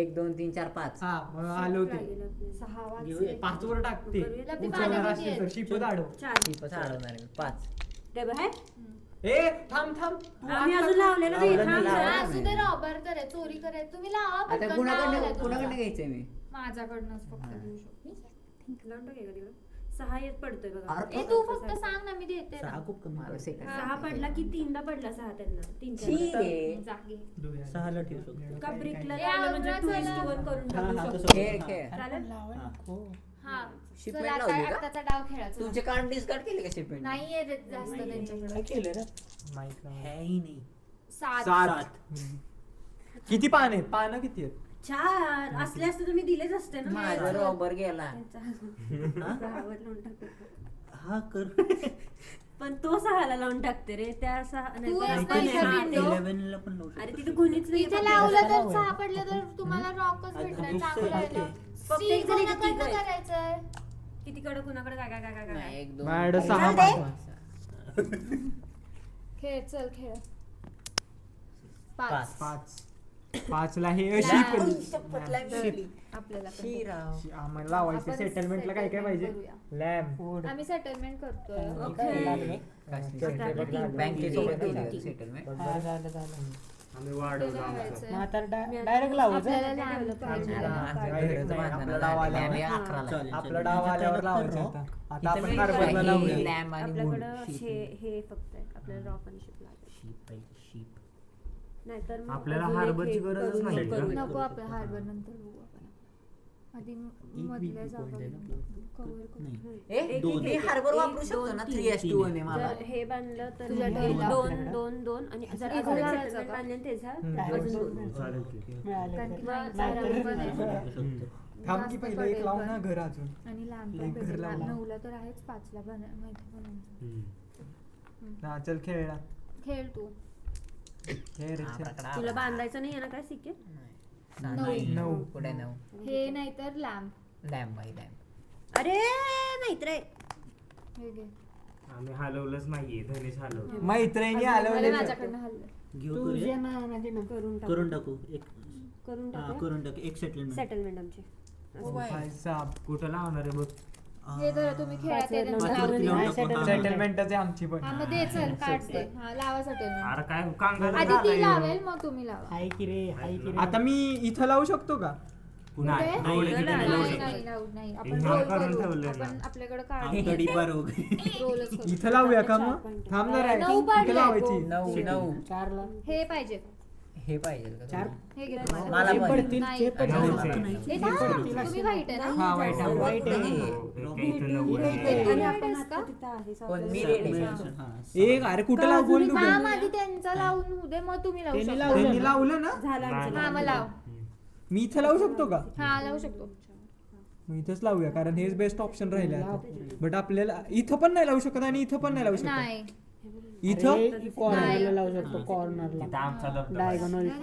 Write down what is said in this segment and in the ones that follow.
1 2 3 4 5 हा मग आलो ते 6 घेऊया 5 वर टाकते करूया. उचलणार असेल तर शिपच आडव 4 टिपच अडवणार आहे 5 टेबल आहे ए थांब थांब तू आम्ही आता- अजून लावलेलं नाही लावलं थांब नाही, जरा. लावलं. असू दे रॉबर करे चोरी करे तुम्ही लावा आता पटकन, कुणाकडनं लावा कुणाकडनं तुमचा. घ्यायचंय मी माझ्याकडनंच फक्त घेऊ शकतो लावून टाक एका तिकडं. 6 येत पडतोय बघा अरे ए तू फक्त सांग ना मी देते ना. 6 खूप कमी मला सेकंड 6 पडला की 3दा पडला 6 त्यांना 3 छी रे जागे. दोघे. 6 ला ठेवू शकतो. का ब्रिकला ए, लावलं म्हणजे आवरा 2:1 करून हा, टाकू हा, शकतो. तसं खेळ हा. खेळ चालेल हा Shipment चला लावली आता का? आताचा डाव खेळा चला. तुमचे कार्ड डिस्कार्ड केले का शिपमेंट नाहीये रे जास्त काय त्यांच्याकडे केलं रे माहित नाही. हेही नाही 7 7 किती पान आहेत पानं किती आहेत 4 असले असते तुम्ही दिलेच असते ना माझा रॉबर गेला सहावर लावून टाकतो. हा कर पण तो 6ला लावून टाकते रे त्या 6 नाही तू त्या एक पण पैसा हा, बिंदू. 11 ला पण लावू अरे शकतो. तिथे कोणीच नाही इथे लावलं तर 6 पडले तर तुम्हाला रॉकच आता भेटणार दुसरं चांगलं आहे ना. आहे. फक्त Steel एक जण इथे कोणाकडनं तिघं आहेत. करायचंय किती कडे कुणाकडे काय काय काय काय काय नाही 1 2 माझ्याकडे 6 चालतंय. पान खेळ चल खेळ 5 5 ला हे शिप. शिप आपल्याला पण. शिराव आम्हाला लावायचं आपण सेटलमेंटला काय काय पाहिजे करूया. लॅम्प आम्ही सेटलमेंट करतोय बँकेत सेटलमेंट आम्ही वाढवलं ते आमचं. लावायचंय. डायरेक्ट लावायचं आपल्याला लहान पाहिजे. आपला डाव आल्यावर आपला डाव आल्यावर लावायचं आता आता आपण हार्बरला लावूया लॅम्प आणि आपल्याकडं हे फक्त आहे आपल्याला रॉक आणि शिप लागेल शीप पाहिजे शीप नाहीतर मग आपल्याला अजून एक हार्बरची हे गरजच करून- नाही का? करून- नको आपल्या हार्बर नंतर बघू आपण आधी मधल्या जागा कव्हर करू. नाही दोन. एक- मी एक- हार्बर एक- वापरू शकतो दोन- ना तीन. 3:1 आहे मला जर हे बांधलं तर तुझ्या हे डोळ्याला दोन दोन दोन आणि जर इथं अजून एक घालायचं settlement का? बांधलं ते झाड हम्म. अजून दोन. चालेल की. कारण की मग झाडावर पण आहे. लावू शकतो. थांब की जास्त पहिलं एक पडेल लावू पण. ना घर अजून आणि लहान एक घर लावलं. 9ला तर आहेच 5ला पण माहिती पण आहे. हम्म. हा चल खेळला खेळ तू खेळ रे खेळ. तुला बांधायचं नाही आहे ना काय सिक्के नऊ. पुढे 9 हे नाही तर लॅम्प लॅम्प बाई लॅम्प अरे नाहीत रे हे घे आम्ही हलवलंच नाहीये धनेश हलवलं मैत्रिणी मला आलवले माझ्याकडनं हल्लं घेऊ करूया करून करून टाकू एक करून हा टाकू करून टाकू एक सेटलमेंट सेटलमेंट आमची साप कुठं लावणार आहे बघ हे जरा तुम्ही खेळा ते पाच नंतर वरती लावून टाकू. हा. सेटलमेंटच आहे आमची पण हा मग दे चल काढते हा लावा सेटलमेंट अरे काय कांगाल आधी ती लावेल मग तुम्ही लावा आता मी इथं लावू शकतो का नाही कुठे? डोळे किती नाही लावू नाही शकत. नाही लावू नाही आपण हे रोल करून करू ठेवलंय आपण ना. आपल्याकडे कडी काढ पार वगैरे रोलच करू इथं लावूया का मग थांब जरा नऊ इथं पाडले. लावायची 9 हे पाहिजे हे पाहिजे का? हे घे तुम्हाला. मला पण. नाही. नऊच आहे. हे थांब, तुम्ही वाईट आहे ना हा वाईट आहे. वाईट आहे. हो, हे इथं नव्वद आहे. ते आणि वाईट आपण आहेस आता का? तिथं आहे पण सावकाश. मी रेडी हा एक अरे कुठं लाव बोल तू थांब आधी त्यांचा लावून होऊ दे मग तुम्ही लावू शकता त्यांनी लावलं ना झालं आमचं. हा मग लाव मी इथं लावू शकतो का हा लावू शकतो मग इथंच लावूया कारण हेच बेस्ट ऑप्शन राहिले आता बट आपल्याला इथं पण नाही लावू शकत आणि इथं पण नाही लावू शकत नाही इथं नाही. लावू शकतो कॉर्नरला तिथं आमचा धबधबा आहे.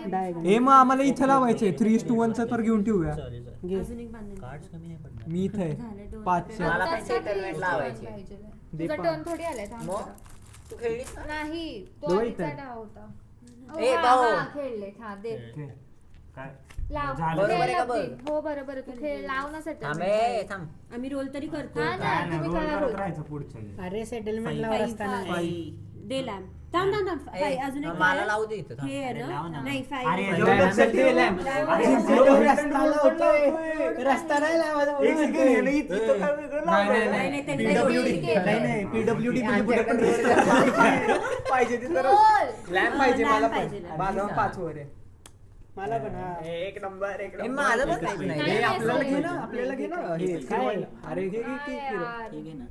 डायगोनल हे मग आम्हाला इथं लावायचंय 3:1 तर घेऊन ठेवूया चालेल चालेल अजून एक बांधून कार्ड्स कमी नाही पडणार मी इथं आहे झाले दोन. 5 मला पण आत्ताचा settlement three लावायचे. पाहिजे. दे तुझा पा- टर्न थोडी आलाय थांब मग जरा. तू खेळलीस ना? नाही तो दोन आधीचा इथं. डाव होता ए, हा, भाऊ. हा, खेळले हा दे ते काय लाव झालं बरोबर आहे खेळ का लागते. बघ? हो बरोबर तू खेळ लाव ना थांब ए, सेटल थांब आम्ही रोल तरी करतो हा ना काय नाही तुम्ही रोल करा करत रोल राहायचं पुढच्या अरे सेटलमेंट Five. लावर असताना दे लॅम्प थांब थांब थांब ए, फाय, अजून एक मला काय? लावू दे इथं थांब. हे आहे लाव ना ना. नाही अरे, फाय एवढं लक्षात ठेव, लॅम्प. रस्ता लावतोय रस्ता नाही लावायचा एक म्हणून second, म्हणतोय. इथं काय वेगळं लावलंय? नाही नाही त्यांनी PWD. नाही नाही पीडब्ल्यूडी म्हणजे कुठे पण रस्ता पाहिजे तिथं रोल लॅम्प पाहिजे लॅम्प मला पाहिजे, पण लॅम्प. माझा 5 वर आहे मला पण हा एक नंबर एक ए, नंबर माझं पण एकच काहीच पाहिजे. नाही हे नाही, आपल्याला नाही, घे ना आपल्याला घे ना हे काय? अरे हे काय यार. हे घे ना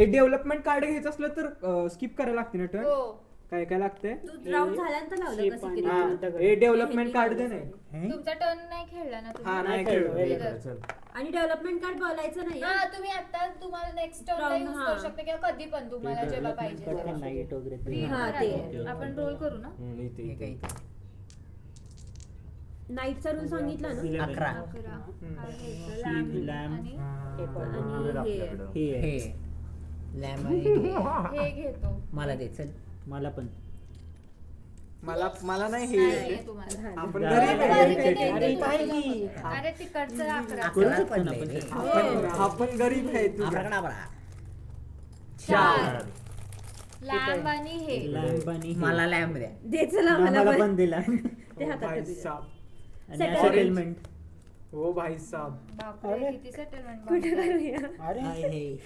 डेव्हलपमेंट कार्ड घ्यायचं असलं तर स्किप करायला लागते ना टर्न हो काय काय लागते तू राऊंड झाल्यानंतर लावलं शेप का आणि- सिक्रेट? हा, दगड. हे डेव्हलपमेंट कार्ड दे नाही तुमचा टर्न नाही खेळला ना हा तुम्ही नाही खेळलो, खेळलो. हे तर. चल आणि डेव्हलपमेंट कार्ड बोलायचं नाही हा तुम्ही आता तुम्हाला नेक्स्ट टर्नला Round, यूज हा. करू शकता किंवा कधी पण तुम्हाला जेव्हा पाहिजे पटकन तेव्हा. लाईट वगैरे Free हा, करा ते. ते. आपण रोल करू ना इथे हे इथे काही नाईटचा रूल सांगितला ना 11. 11 11 काय घ्यायचं? Shield, Lamp lamp. आणि आणि हे आपल्याकडं. हे आहे. हे लॅम्प आणि हे. हे घेतो मला दे चल मला पण मला नाही हे नाहीये येते. तुम्हाला. आपण अरे, गरीब अरे, आहे. अरे, अरे इथं आहे की अरे तिकडचं 11. करू अकरा शकतो ना पडले. आपण. आपण गरीब आहे तू आबराकडाबरा. 4 लॅम्ब आणि हे लॅम्प आणि हे. मला लॅम्प द्या. दे चला आम्हाला मला पण दिला ते ओ हातात भाई दिलं. साहब आणि Settlement. सेटलमेंट ओ भाई साहब बापरे अरे. किती सेटलमेंट कुठे करूया अरे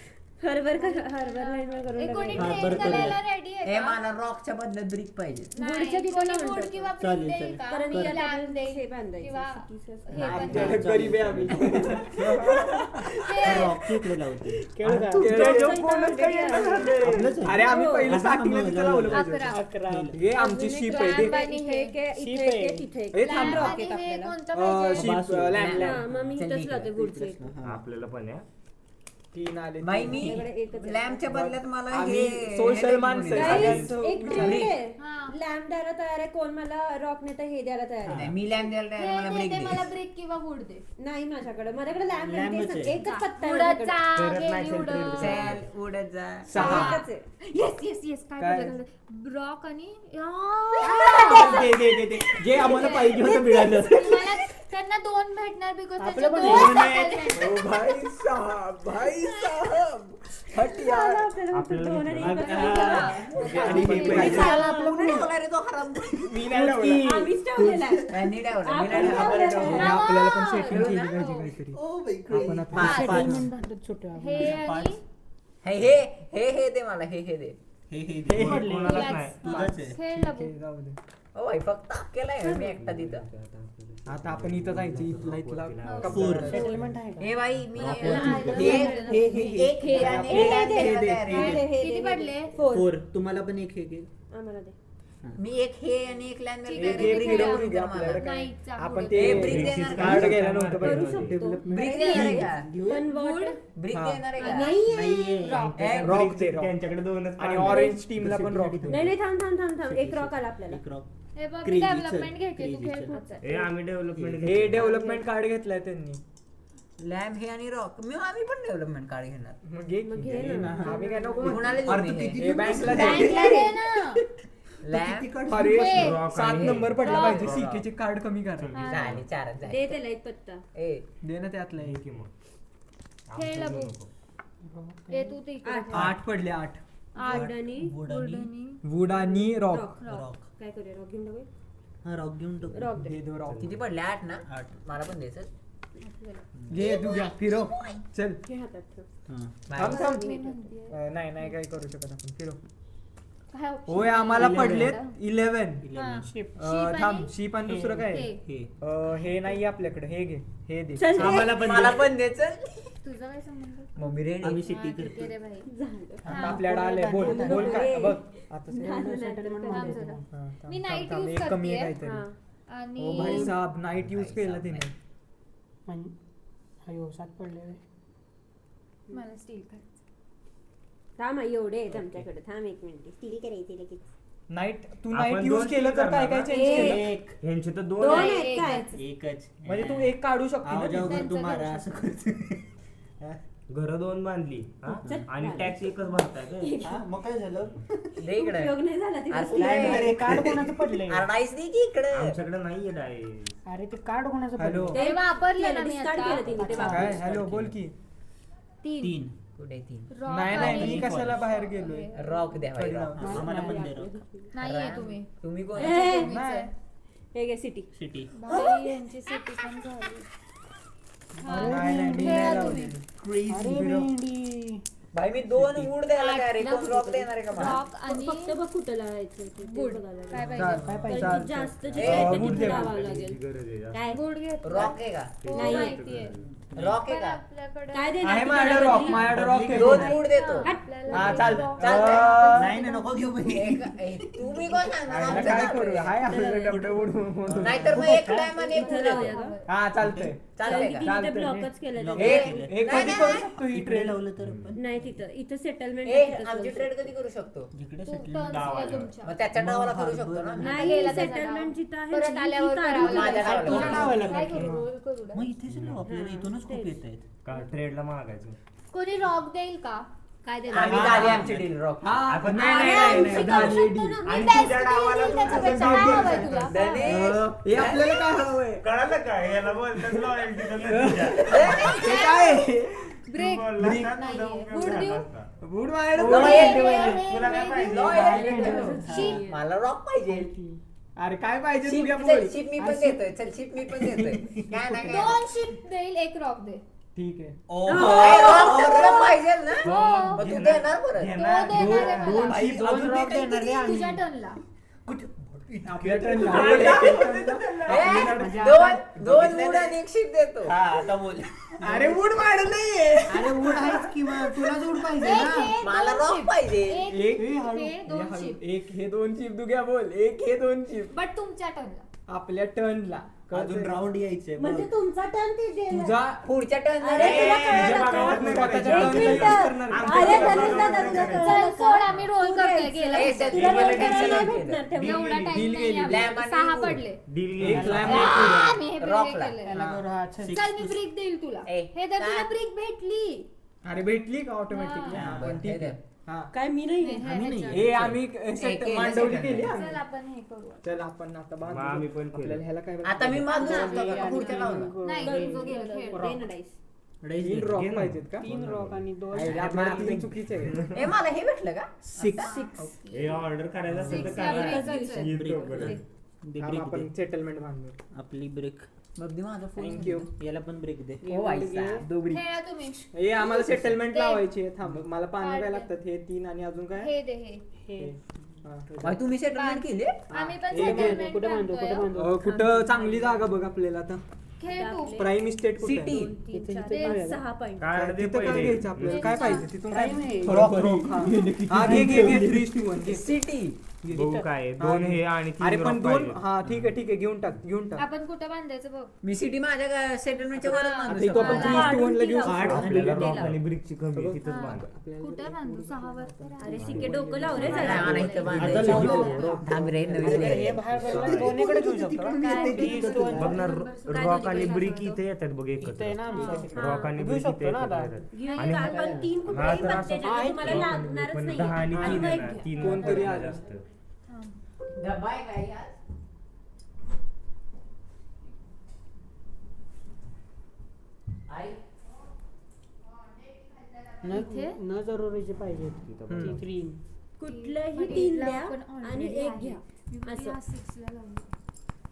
हरभर लाईन वर करून कोणी टाकायचं. हा, ट्रेन बरं करूया. करायला रेडी ए आहे का? मला रॉकच्या बदल्यात ब्रिक पाहिजे. नाही, गुडच्या तिथं कोणी लावून गुड टाकू. किंवा चालेल, ब्रिक देईल चालेल. का? कारण याला लॅम्ब आपण देईल हे बांधायचं, किंवा सिटीचं. हे पण आमच्याकडे देईल. गरीब आहे आम्ही ते- रॉकची इकडे लावते खेळू का कोणच काही येणं झालंय. आपलंच आहे. अरे आम्ही पहिलं आता स्टार्टिंगला आम्ही तिथं लावलं पाहिजे. 11 अकरा हे आमची अजून एक शीप आहे लॅम्ब ते. आणि इथे हे एक आहे, शीप इथे एक आहे. आहे, तिथे एक. हे थांब लॅम्ब रॉक आणि आहेत हे आपल्याला. कोणतं पाहिजे? शीप बास. लॅम्प हा, मग मी चल, इथंच ठीक लावते आहे. गुडचे. हा. आपल्याला पण आहे. 3 आले बाई मी माझ्याकडे एकच आहे. लॅम्पच्या बदल्यात मला आम्ही हे social हे माणसं आहे. द्यायचं. Guys, सगळ्यांचं एक विचार. ट्रेंड आहे. हा. लॅम्प द्यायला तयार आहे, कोण मला रॉक नाही तर हे द्यायला तयार आहे. नाही, मी लॅम्प द्यायला तयार आहे, मला हे ब्रिक दे, दे. मला ब्रिक किंवा वूड दे. नाही माझ्याकडे लॅम्प लॅम्पच आहे. एकच पत्ता आहे उडत माझ्याकडे. जा, करत गेली नाही उडत. चल, उडत जा. 6 एकच आहे. येस काय काय? बोलले रॉक आणि दे. जे आम्हाला पाहिजे होतं मिळालं. मला त्यांना 2 भेटणार बिकॉज आपलं पण ओ भाई साहब हट यार. आपल्याला दोन आणि एकच हा. आहे. आणि हे मी पाहिजे. ठेवला रे तो हराम. मी नाही लावलं. आम्हीच ठेवलेला आहे. त्यांनी ठेवला, मी नाही आपण ठेवला. ठेवलेला हे आहे. आपल्याला पण सेटिंग केली पाहिजे काहीतरी आपण आता पाच. सेटलमेंट बांधत छोटं हे आणि हे दे मला, हे दे. हे कोणालाच नाही. तुझंच आहे. खेळला ठीक आहे, जाऊ दे. ओ भाई फक्त केलाय मी एकटा तिथं. आता आपण इथं जायचं इथला फोर. सेटलमेंट आहे का ए बाई मी हे एक हे आणि एक लॅम्प द्यायला तयार आहे. हे दे, किती पडले? 4 फोर. तुम्हाला पण एक हे घे. आम्हाला दे. मी एक हे आणि एक लॅम्प ठीक द्यायला आहे, तयार आहे. ठीक आहे. ब्रिक द्या मला. आपल्याकडे काय? नाही, चांगलं आपण आहे. ते ए, ब्रिक देणार का? कार्ड घ्यायला नव्हतं करू पाहिजे शकतो. डेव्हलपमेंट ब्रिक देणार आहे का? पण वॉट ब्रिक हा. देणार आहे का? नाहीये. ए, रॉक दे रॉक. त्यांच्याकडे 2च आणि ऑरेंज टीमला पण रॉक दे. नाही थांब एक रॉक आला आपल्याला. एक रॉक. हे बघ Crazy डेव्हलपमेंट चं. घ्यायची तू Crazy खेळ चं. पुढचं. ए आम्ही डेव्हलपमेंट हे डेव्हलपमेंट कार्ड घेतलाय त्यांनी. लॅम्प हे आणि रॉक आम्ही पण डेव्हलपमेंट कार्ड घेणार. मग घे घे ना. आम्ही काय नको कुणाला देऊ अरे मी तू हे? किती हे बँकला बँकला दे ना. लॅम्प अरे हे. 7 नंबर पडला रॉक. पाहिजे सीकेचे कार्ड कमी करा झाले 4च दे झाले. त्याला एक पत्ता. ए दे ना त्यातला एक. खेळला बघ. हे तू ते इकडे खेळ. 8 पडले 8. वुड आणि वुड आणि वूड आणि रॉक. रॉक. काय करूया रॉक घेऊन टाकूया? हा रॉक घेऊन टाकू. रॉक दे. दे दो रॉक. किती पडले 8 ना? 8. मला पण द्यायचं. घे तू घ्या फिरव चल. घे हातात ठेव. हा. थांब मी ठेवते. नाही काय करू शकत आपण फिरव. काय option? होय आम्हाला 11. पडलेत 11. हा. शिप थांब शीप आणि दुसरं काय हे. हे. हे नाही आपल्याकडे हे घे हे दे. चल दे. आम्हाला पण मला दे. पण द्यायचं. तुझा काय संबंध मम्मी रेडी. आम्ही हा, सिटी ठीक आहे करतो. रे भाई. झालं. आता आपल्याकडे आले बोल बोल काय बघ आता सेटलमेंट थांब बांधत जरा. हा, थांब, मी थांब, night थांब, use एक कमी आहे करतेय. काहीतरी. हा. आणि ओ भाई साहब नाईट यूज केलं तिने. अयो 7 पडले मला स्टील करायचं. थांब आई, एवढे आहेत आमच्याकडे. थांब 1 मिनिट. स्टील करायची लगेच. नाईट तू आपण नाईट दोन यूज केलं तर काय काय चेंज एक. केलं एक. ह्यांचे तर 2 दोन आहे. आहेत काय? एकच. म्हणजे तू एक काढू शकतो आवाज ना. अवघड त्यांचं तुम्हाला करू असं करतो. घरं 2 बांधली हा? चल. आणि टॅक्स एकच भरताय काय? हा, मग काय झालं? दे इकडे. उपयोग नाही झाला तिथे. अरे, स्टील नाही, करायची. अरे कार्ड कोणाचं पडलंय डाईस दे की इकडे. आमच्याकडे नाहीये डाईस. अरे ते कार्ड कोणाचं हॅलो. पडलंय ते वापरलं ना मी discard आता. केलं तिने ते अच्छा. काय वापरून. हॅलो बोल की. 3 कुठे 3? रॉक नाही आणि मी कशाला बाहेर गेलोय. रॉक द्या भाई, कधी रॉक. लाव? आम्हाला पण दे रॉक. नाहीये तुम्ही. तुम्ही कोण? ए, तुम्हीच आहे. हे घे सिटी. सिटी. भाई यांची सिटी पण झाली. हा, नाही नाही मी खेळा नाही तुम्ही. लावलेली. अरे भेंडी भाई मी 2 वूड द्यायला तयार आहे. कोण रॉक देणार आहे का मला? रॉक आणि फक्त बघ कुठं लावायचं ते गुड. बघायला लागेल. काय चाल, पाहिजे? पाहिजे? कारण की जास्त जे ए, आहे ते wood तिथे दे. लावावं लागेल. काय गुड घेत. रॉक आहे का? नाही. माहितीये. रॉक आहे पण का? आपल्याकडे काय देणार आहे तुला माझ्याकडे रॉक बदली? माझ्याकडे रॉक आहे. 2 वूड देतो. आपल्याला हा, चाल. rock- चालतंय. नाही ना नको घेऊ बाई. तुम्ही कोण सांगणार आता आमच्या काय नावावर? करू हाय आपल्याकडे डबडे उडून. नाहीतर मग एक लॅम्प आणि एक इथं वूड लावूया देतो. का? हा चालतंय. चालतंय कारण की का? तिने ते चालतंय. ब्लॉकच केलं Block ते. केलं. हे नाही, कधी नाही, करू नाही. शकतो ही इकडे ट्रेन. लावलं तर पण नाही इथं सेटलमेंट ए आमची ट्रेड कधी करू शकतो? जिकडे तू सेटलमेंट. turns डावाला. आहे तुमच्या. मग त्याच्या नावाला करू शकतो ना? नाही गेला त्याचा सेटलमेंट नाव. जिथं आहे परत ना, आल्यावर ती करावं काढून माझ्या टाकायची. नावाला. तुझ्या नावाला काय कर. करू? रोल करू मग इथेच लाव आपल्याला इथूनच खूप येत आहेत. का ट्रेडला मागायचं? कोणी रॉक देईल का? काय ते आम्ही झाली आमची डील रॉक हा आपण नाही, अरे, नाही, आमची नाही, करू झाली शकतो deal. ना. आणि मी तुझ्या best डावाला deal तू त्याच्यापेक्षा असं काय deal हवंय देतो. तुला? हे आपल्याला काय हवंय कळालं का याला बोलतात लॉयल्टी हे काय ब्रेक गुड देऊ बूट बाहेर तुला काय पाहिजे मला रॉक पाहिजे अरे काय पाहिजे शिप तुझ्या चल, बोल शिप मी पण देतोय चल शिप मी पण देतोय काय नाही काय 2 शिप देईल 1 रॉक दे. ठीक आहे नाही, rock तर तुला पाहिजे ना हो. मग तू देणार परत तो देणार आहे मला. दोन आई, शिप अजून दोन ते रॉक काही देणार रे आम्ही. तुझ्या टर्नला आपल्या टर्नला. दोन वूड आणि एक शिप देतो हा आता बोल अरे बूट मारत नाहीये अरे उड आहेच की मग तुला जोड पाहिजे एक ना हे, मला 2 rock शिप. पाहिजे. एक एक हे 2 शिप. एक हे 2 शिप तू घ्या बोल एक हे 2 शिप बट तुमच्या टर्नला आपल्या टर्नला अजून राऊंड यायचे म्हणजे तुमचा टर्न ते देणार. तुझा पुढच्या टर्न अरे, तुला कळलं का? स्वतःच्या एक turn ला मिनिट. use करणार का? अरे, धनुषदा, धनुषदा, चल सोड आम्ही रोल करतोय गेला ए, विषय. तुला गेलं roll करायला cancel नाही केलं. भेटणार तेव्हा. एवढा deal टाइम नाही गेली. आम्ही. Lamb आणि 6 wood. पडले. एक lamb, आम्ही हे Rock हे ला. केलंय. त्याला बरं हा चल. चल मी ब्रेक देईल तुला ए, हे तर तुला काय? ब्रेक भेटली. अरे भेटली का ऑटोमॅटिकली हा. पण ठीक आहे हा काय मी नाही हे आम्ही ह्याच्यात. नाही. हे आम्ही set केलं मांडवली second केली time. आम्ही. चल आपण हे करू चल आपण आता मग आम्ही पण केलं. आपल्याला ह्याला काय आता मी बांधून आणतो का पुढच्या लावला नाही तुझं गेलं खेळ. दे ना dice. तीन रॉक पाहिजेत का 3 रॉक आणि 2 अरे, आपल्याला तीन चुकीचे आहे. ए मला हे भेटलं का हे ऑर्डर करायचं असेल तर Six करा. या break चं. येतो परत. थांब, आपण सेटलमेंट बांधू आपली ब्रेक बघ माझा फोन थँक्यू याला पण ब्रेक दे ओ भाई साहब. दोघी खेळा तुम्ही हे आम्हाला सेटलमेंट दे. लावायची आहे. थांब मला पानं काय काढलं. लागतात हे 3 आणि अजून काय हे दे हे हे. हा, हे. भाई तुम्ही सेटलमेंट केले आम्ही पण हे घे, settlement कुठे बांधू कुठे करतोय. बांधू कुठं चांगली जागा बघ आपल्याला आता खेळ तू प्राईम इस्टेट कुठे सिटी 3, 4, दे. 5, 6 पॉईंट. कार्ड दे तिथं काय पहिले. घ्यायचं आपल्याला काय पाहिजे तिथून काय Prime आहे. रॉक हा घे घे घे 3:1 घे सिटी बघू काय आहे. 2 हे आणि 3 अरे पण rock 2 पाहिजे. हा ठीक आहे घेऊन टाक आपण कुठं बांधायचं बघ मी सिटी माझ्या सेटलमेंटच्या वरच आता बांधू इथं आपण शकतो. 3:1 ला घेऊ आपल्याला रॉक आणि ब्रिकची कमी आहे, तिथंच बांधा. कुठं बांधू 6 वर तर आहे. अरे सिके डोकं लाव रे नाही, जरा. आणा इथं आता बांधायचं. लावू. थांब रे, नवीन हे player. बाहेर पडला दोन्हीकडे घेऊ शकतो का? बघ ना रॉक आणि ब्रिक इथे येतात बघ इथे आहे एकत्र ना आमचं. रॉक आणि घेऊ ब्रिक शकतो इथे ना आता. एकत्र येतात. घेऊन आणि टाक, पण 3 हा कुठलाही तर बघ असं त्याच्यात तुम्हाला लागणारच पण नाही. 10 आणि 3 आणि आहे एक ना, घ्या. 3 कोणतरी वापरायला आलं. जास्त. डब्बा आहे काय यार? आई न जरुरीचे पाहिजे ती क्रीम कुठलंही 3 Eight ला द्या आपण आणि already 1 आहे. घ्या. मी पण असं. या 6 ला लावलं.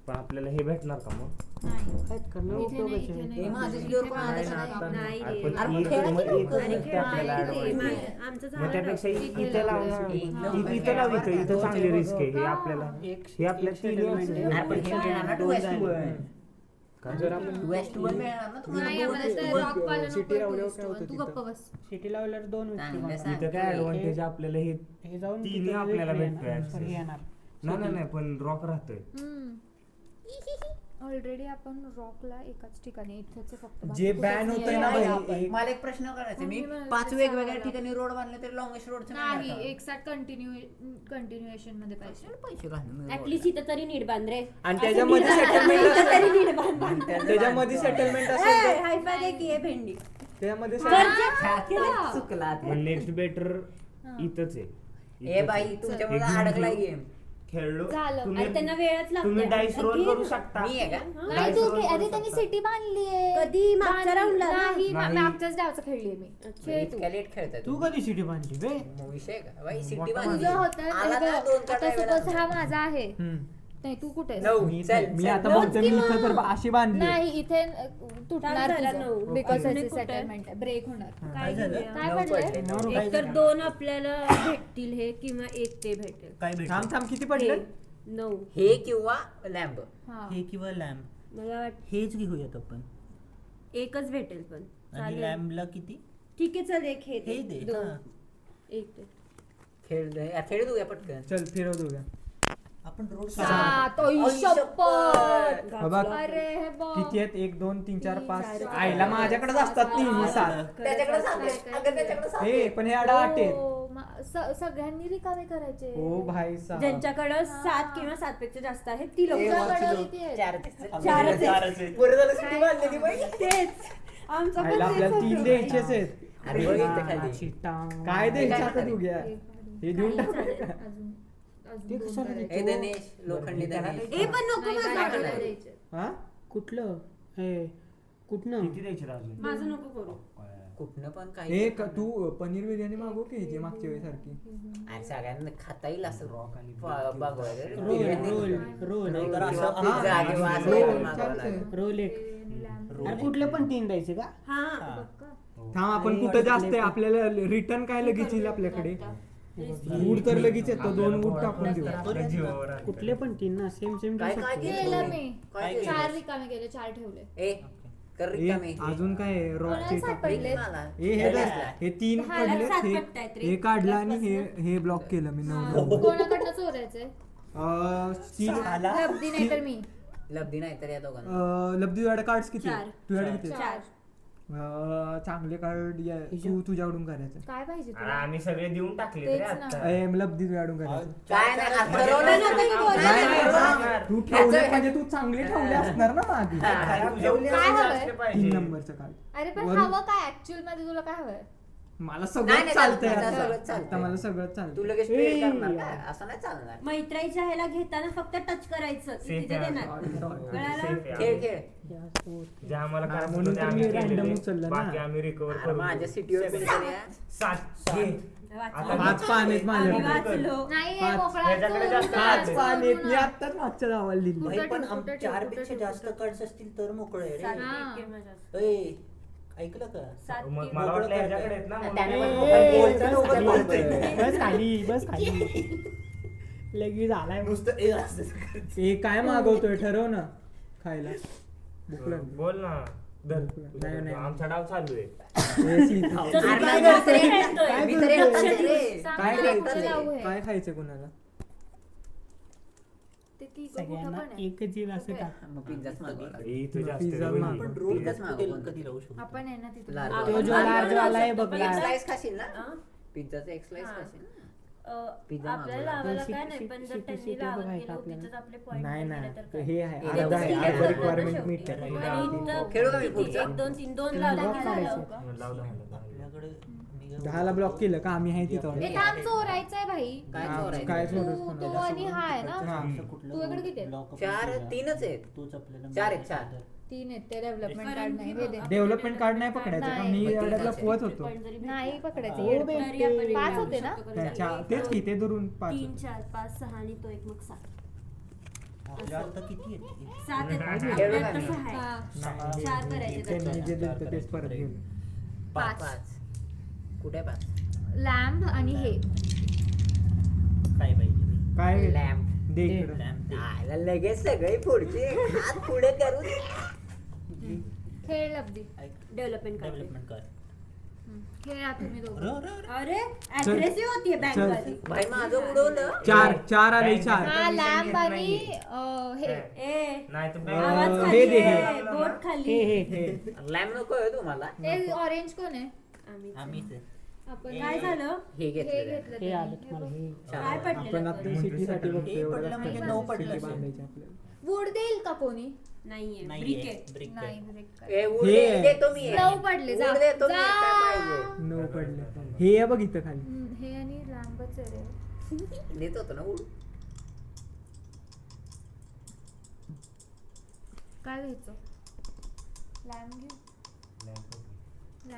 पण आपल्याला हे भेटणार का मग नाही आहेत करणं इथे नाही, उपयोगाचे इथे आहे. नाही. हे माझ्या स्टोअर पण नाही, आता नाही. नाही अरे रे. पण अरे मग एक- खेळा मग की एकच लवकर. भेटते आपल्याला नाही, advantage. नाही, आमचं मग झालं त्यापेक्षा नव्हतं. इथे लावून इथं लाव इथं चांगली रिस्क आहे हे आपल्याला एक हे आपल्या एक तीन settlement आहे. आहे. आपण हे मिळणार ना 2:1. जर आपण 2:1 मिळणार ना तुम्हाला. नाही आम्हाला तर रॉक पाहिलं नको सिटी लावल्यावर आहे काय होतं तू तिथं? गप्प बस सिटी लावल्यावर 2 व्यक्ती चांगलं मागतात. सांग. इथं काय ऍडव्हान्टेज आपल्याला हे हे जाऊन तिन्ही तिथे आपल्याला वेगळे भेटतोय येणार. access. हे येणार नाही पण रॉक राहतोय ऑलरेडी आपण रॉकला एकाच ठिकाणी इथेच फक्त बाकी जे कुठेच ban नाही होतंय आहे. ना मला भाई, मला एक प्रश्न करायचा मी मम्मी मला 5 ते वेगवेगळ्या सांगायला ठिकाणी रोड बांधले तर लॉंगेस्ट रोडचं नाही एक साथ कंटिन्युएशन मध्ये पाहिजे पैसे घालून ऍटलीस्ट इथं तरी नीट बांध रे. आणि त्याच्यामध्ये सेटलमेंट इथं तरी नीट बांध. त्याच्यामध्ये सेटलमेंट असेल तर हायफाय दे की हे भेंडी. त्यामध्ये चुकला मग नेक्स्ट बेटर इथंच आहे ए इथंच बाई आहे. तुमच्यामुळे हे घेऊन अडकलाय घेऊ. गेम खेळलो झालं. तुम्ही आणि त्यांना वेळच लागते. तुम्ही डाईस आता रोल घे करू ना. शकता मी आहे का नाही तू अरे त्यांनी सिटी बांधली आहे कधी? मागच्या round ला ना? नाही नाही. मागच्याच डावचं खेळली मी खेळ तू इतक्या लेट खेळताय तू कधी सिटी बांधली बे मग विषय का बाई सिटी मोठा बांधली तुझं होतं आला अरे ना बघ, 2-4 आता वेळा. सपोज हा माझा आहे हम्म. नाही तू कुठे आहेस? 9 चल मी चल. आता बघतो मी इथं तर अशी बांधली नाही इथे तुटणार झाला नऊ. बिकॉज आणि त्याची कुठे? सेटलमेंट ब्रेक होणार काय घेऊया? काय नऊ पडलंय पडले, नऊ. एक तर 2 आपल्याला भेटतील हे किंवा 1 ते भेटेल. काय भेट थांब किती पडले 9 हे किंवा लॅम्ब हा हे किंवा लॅम्प मला वाटतं हेच घेऊयात आपण 1च भेटेल पण आणि चालेल. लॅम्पला किती ठीक आहे चल 1 हे हे दे 2 हा. 1 ते खेळ दूया पटकन चल फिरव दोघं आपण रोड 7 ओय आई शपथ बघ अरे हे बघ किती आहेत 1 2 3 4 5 चार. आईला माझ्याकडेच असतात 3 7 त्याच्याकडे सांगते अगं त्याच्याकडे सांगते हे पण हे आडा 8 आहेत हो, सगळ्यांनी रिकामे करायचे ओ भाई साहब ज्यांच्याकडे 7 किंवा 7 पेक्षा जास्त आहेत ती लोक तुझ्याकडे किती आहेत? चारच आहेत. बरं झालं सिटी बांधलेली बाई तेच आमचा पण आईला तेच आपल्याला होतं. 3 द्यायचेच आहेत अरे बघ इथं खाली. शिटांग. काय द्यायचं आता काय दुग्या हे देऊन टाक अजून ते दोन कशाला करायचे. ए गणेश लोखंडी गणेश ए पण नको नाही, माझं. काय करायला द्यायचे? हा कुठलं हे कुठनं किती द्यायचे रे अजून माझं नको करू. कुठनं पण हे काही तू पनीर बिर्याणी मागव की ह्याची मागच्या वेळी सारखी अरे सगळ्यांना खाता येईल असं बघवायला रोल तर असं किंवा पिझ्झा किंवा असं रोल काहीतरी मागवावं चालतंय. लागेल. रोल एक आणि लॅम्ब. अरे कुठले पण 3 द्यायचे का हा थांब आपण कुठं जास्त आहे आपल्याला रिटर्न काय लगेच येईल आपल्याकडे वूड तर लगेच येतो 2 वूड टाकून देऊ आपल्या जीवावर आहे. कुठले पण 3 ना सेम सेम काय काय केलं मी काय केलं? 4 रिकामे केले 4 ठेवले. ए कर हे रिकामी. अजून काय रॉकचे कोणाला सात पडले? मला. हे हे 3 हाला पडले सात पडतायत रे. हे काढलं आणि हे ब्लॉक केलं मी 9 कोणाकडनं चोरायचंय? लब्धी नाही तर मी. लब्धी नाही तर या दोघांना लब्धी तुझ्याकडे कार्ड्स किती चार. तुझ्याकडे किती 4. चांगले कार्ड तू तुझ्याकडून करायचं काय पाहिजे अरे तुला? आम्ही सगळे देऊन टाकले रे तेच ना. आता लब्धी तुझ्याकडून करायचं काय नाही आज ठरवलं ना तुम्ही बोलला. नाही, नाही, ठरवलं. तू ठेवले म्हणजे तू चांगले ठेवले असणार ना मागे काय तुझ्या ठेवले जास्त हवंय? पाहिजे. 3 नंबरचं कार्ड अरे पण वरून- हवं काय ऍक्च्युअल मध्ये तुला काय हवंय? मला नाही, सगळं नाही, चालतंय चालतंय, आता. सगळंच चालतंय. आता मला सगळं तू चालतं लगेच ट्रेड करणार काय? असं नाही चालणार. मैत्रीच्या ह्याला घेताना फक्त टच करायचं ती Safe तिथे आहे. देणार कळालं? Safe आहे. खेळ खेळ जे आम्हाला हा, करायचं म्हणून होतं ते तर आम्ही मी random केलेले. उचललं ना. बाकी आम्ही रिकवर अरे करू माझ्या सिटीवर बिल करूया. 7 घे. वाचलं. 5 पान आहेत आम्ही माझ्याकडे वाचलो. नाही हे पाच. मोकळा ह्याच्याकडे तो जास्त उलटा पाच आहे. पान आहेत मी सोडून आत्ताच मागच्या गावाला लिहिली भाई पण कुठं ठेव, 4 कुठं पेक्षा ठेव, जास्त कुठं कार्ड्स असतील तर मोकळं आहे सात रे हा. एक माझ्या. ऐ, ऐकलं का सात मग एक. मला वाटलं ह्याच्याकडे आहेत ना त्याने म्हणून. पण मोबाईल बोलतोय, बस काय बोलतोय? बस खाली बस खाली लगेच आलाय नुसतं ए असं हे काय मागवतोय ठरव ना खायला भूक लागली. बोल ना धर. नाही, नाही. आमचा डाव चालू आहे हे सी- अरे नाही बोलतोय. काय मी तर एकटाच बोलतोय? आहे रे. सांग काय मला कुठं खायचं जाऊ हे? काय खायचं कुणाला ते ती कुठं सगळ्यांना पण आहे. एकच येईल असं Okay. टाक मग पिझ्झाच मागवला. इथं जास्त पिझ्झा आहे, मागव. पण बघ. रोल पिझ्झाच हॉटेल मागवला. कधी राहू शकतो आपण आहे ना तिथं. लार्ज. आपण तो जो लार्ज लार्ज वाला आहे बघ एक लार्ज स्लाइस खाशील ना हा? पिझ्झाचा एक स्लाइस हा. खाशील ना आपल्याला मागवला. लावायला पण काय नाही पण जर सिटी- त्यांनी सिटी लावत बघायचं गेलं आपल्याला. तिथंच आपले पॉईंट नाही गेले नाही तर काय? हे आहे हे अर्धा आहे ठीक आहे, अर्धा चालतं रिक्वायरमेंट ना मीट शेवटी. आहे आणि इथं खेळू का मी किती? पुढचा? 1 2 3 2 तीन लावला block की काढायचे. लावू का? लावलं. आपल्याकडे मी 10ला ब्लॉक केलं का आम्ही आहे तिथं हे काम चोरायचंय भाई. काय हा, चोरायचं? काय तू चोरायचं तो आणि हा आहे ना. हा. तू इकडे किती आहेत? 3च आहेत. तूच आपल्याला 4 आहेत 4 3 आहेत ते डेव्हलपमेंट कार्ड नाही हे दे. डेव्हलपमेंट कार्ड नाही पकडायचं का नाही. मी मग एवढ्याला तेच पोहत होतो पण जरी नाही पकडायचं हो, येड. बे. तरी आपण 5 लावू होते ना? शकतो. त्याच्या तेच की ते दुरून 5 3 4 5 6 आणि तो एक मग 7 आपल्या आता किती आहेत 7 आहेत खेळू आपल्यात का मी? तसं आहे हा. 4 करायचे त्यांनी त्याच्यात. जे दिलं तेच परत घेऊन 5 कुठे 5 लॅम्ब आणि हे काय पाहिजे काय लॅम्प दे इकडं. लॅम्प आयला लगेच सगळे पुढचे हात पुढे करून खेळ लब्धी. Development card. डेव्हलपमेंट कर खेळा तुम्ही दोघं. अरे अग्रेसिव्ह होतीये बँक चल. वाली. भाई माझं उडवलं 4 आले 4 हा लॅम्ब आणि हे ए नाही तर आवाज हे खाली दे, आहे, हे. बोट खाली. हे लॅम्प नको आहे तुम्हाला हे ऑरेंज कोण आहे? आम्ही आम्हीच आहे. आपण काय झालं हे हे घेतलं घेतलं हे आलं त्यांनी. तुम्हाला हे काय आपण पडलेलं आता सिटीसाठी बघतो हे एवढं पडलं म्हणजे रस्त्यात. 9 पडलं सिटी असेल. बांधायची आपल्याला वूड देईल का कोणी? नाहीये नाही ब्रिक आहे. ब्रिक नाही आहे break कर. ए, उड हे. दे- देतो मी 9 पडले जा. उड देतो मी, जा. काय पाहिजे? 9 पडले हे आहे बघ इथं खाली हे आणि लॅम्बच आहे रे. देत होतो ना उड काय घ्यायचं? लॅम्ब घेऊ.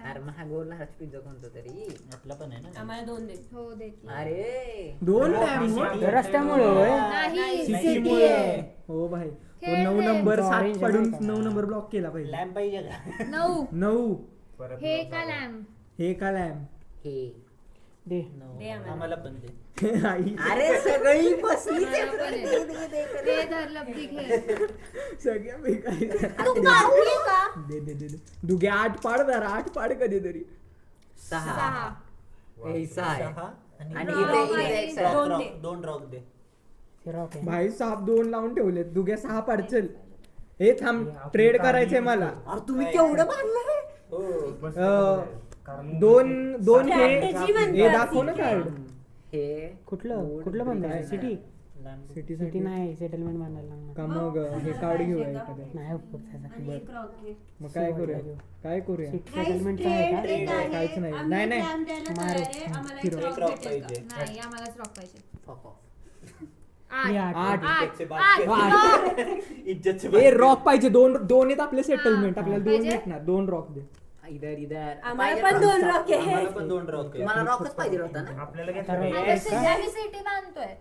अरे महागोरला हा पिझ्झा कोणता तरी आपला पण आहे ना आम्हाला 2 दे. हो देते. अरे 2 लॅम्प रस्त्यामुळे होय नाही सिटी सिटी मुळे आहे. हो भाई तो खेळ 9 रे. नंबर तो 7 orange पडून आहे का? 9 नंबर ब्लॉक केला पाहिजे लॅम्प पाहिजे का 9 9 परत हे लावलं. का लॅम्ब? हे का लॅम्प हे दे दे आम्हाला. आम्हाला पण दे आई, अरे सगळी बसली मला पण आहे. हे धर लब्धी खेळ. सगळ्या बेकारी तू पाहुली का? दे दे दे दे. दुगे 8 पाड जरा 8 पाड कधीतरी 6 6 हे 6 आहे 6 आणि आणि इथे Rock इथे आहे. एक सहा. दोन दे. 2 रॉक दे हे रॉक आहे. भाई साप 2 लावून ठेवलेत दुगे 6 पाडचल हे थांब ट्रेड करायचंय मला अरे तुम्ही केवढं बांधलं बस अं, कारण 2 हे Strategy म्हणतात हे दाखव ना ती. कार्ड हे कुठलं Wood कुठलं brick बंद आहे. सिटी लॅम्ब सिटी सिटी नाही सेटलमेंट बांधायला लागणार. का मग हे कार्ड घेऊया एखादं. नाही उपयोग त्याचा. आणि एक rock आहे. मग काय करूया काय करूया सेटलमेंट काय आहे का? Trade आहे. काहीच नाही. आम्ही नाही, नाही. plan द्यायला तयार आहे. आम्हाला एक फिरवा. rock एक रॉक भेटेल का? पाहिजे नाही आम्हालाच रॉक पाहिजे. Fuck off. हे 8 आठ. 8 इज्जतचे बाकी. इज्जतचे ए बाकी. रॉक पाहिजे दोन आहेत आपले सेटलमेंट आपल्याला 2 पाहिजे? भेटणार 2 रॉक दे. इधर आम्हाला पण 2 rock आहे. आम्हाला पण 2 रॉक आहे. मला रॉकच पाहिजे होता ना. आपल्याला तर घेतलं आता सध्या सिटी बांधतोय.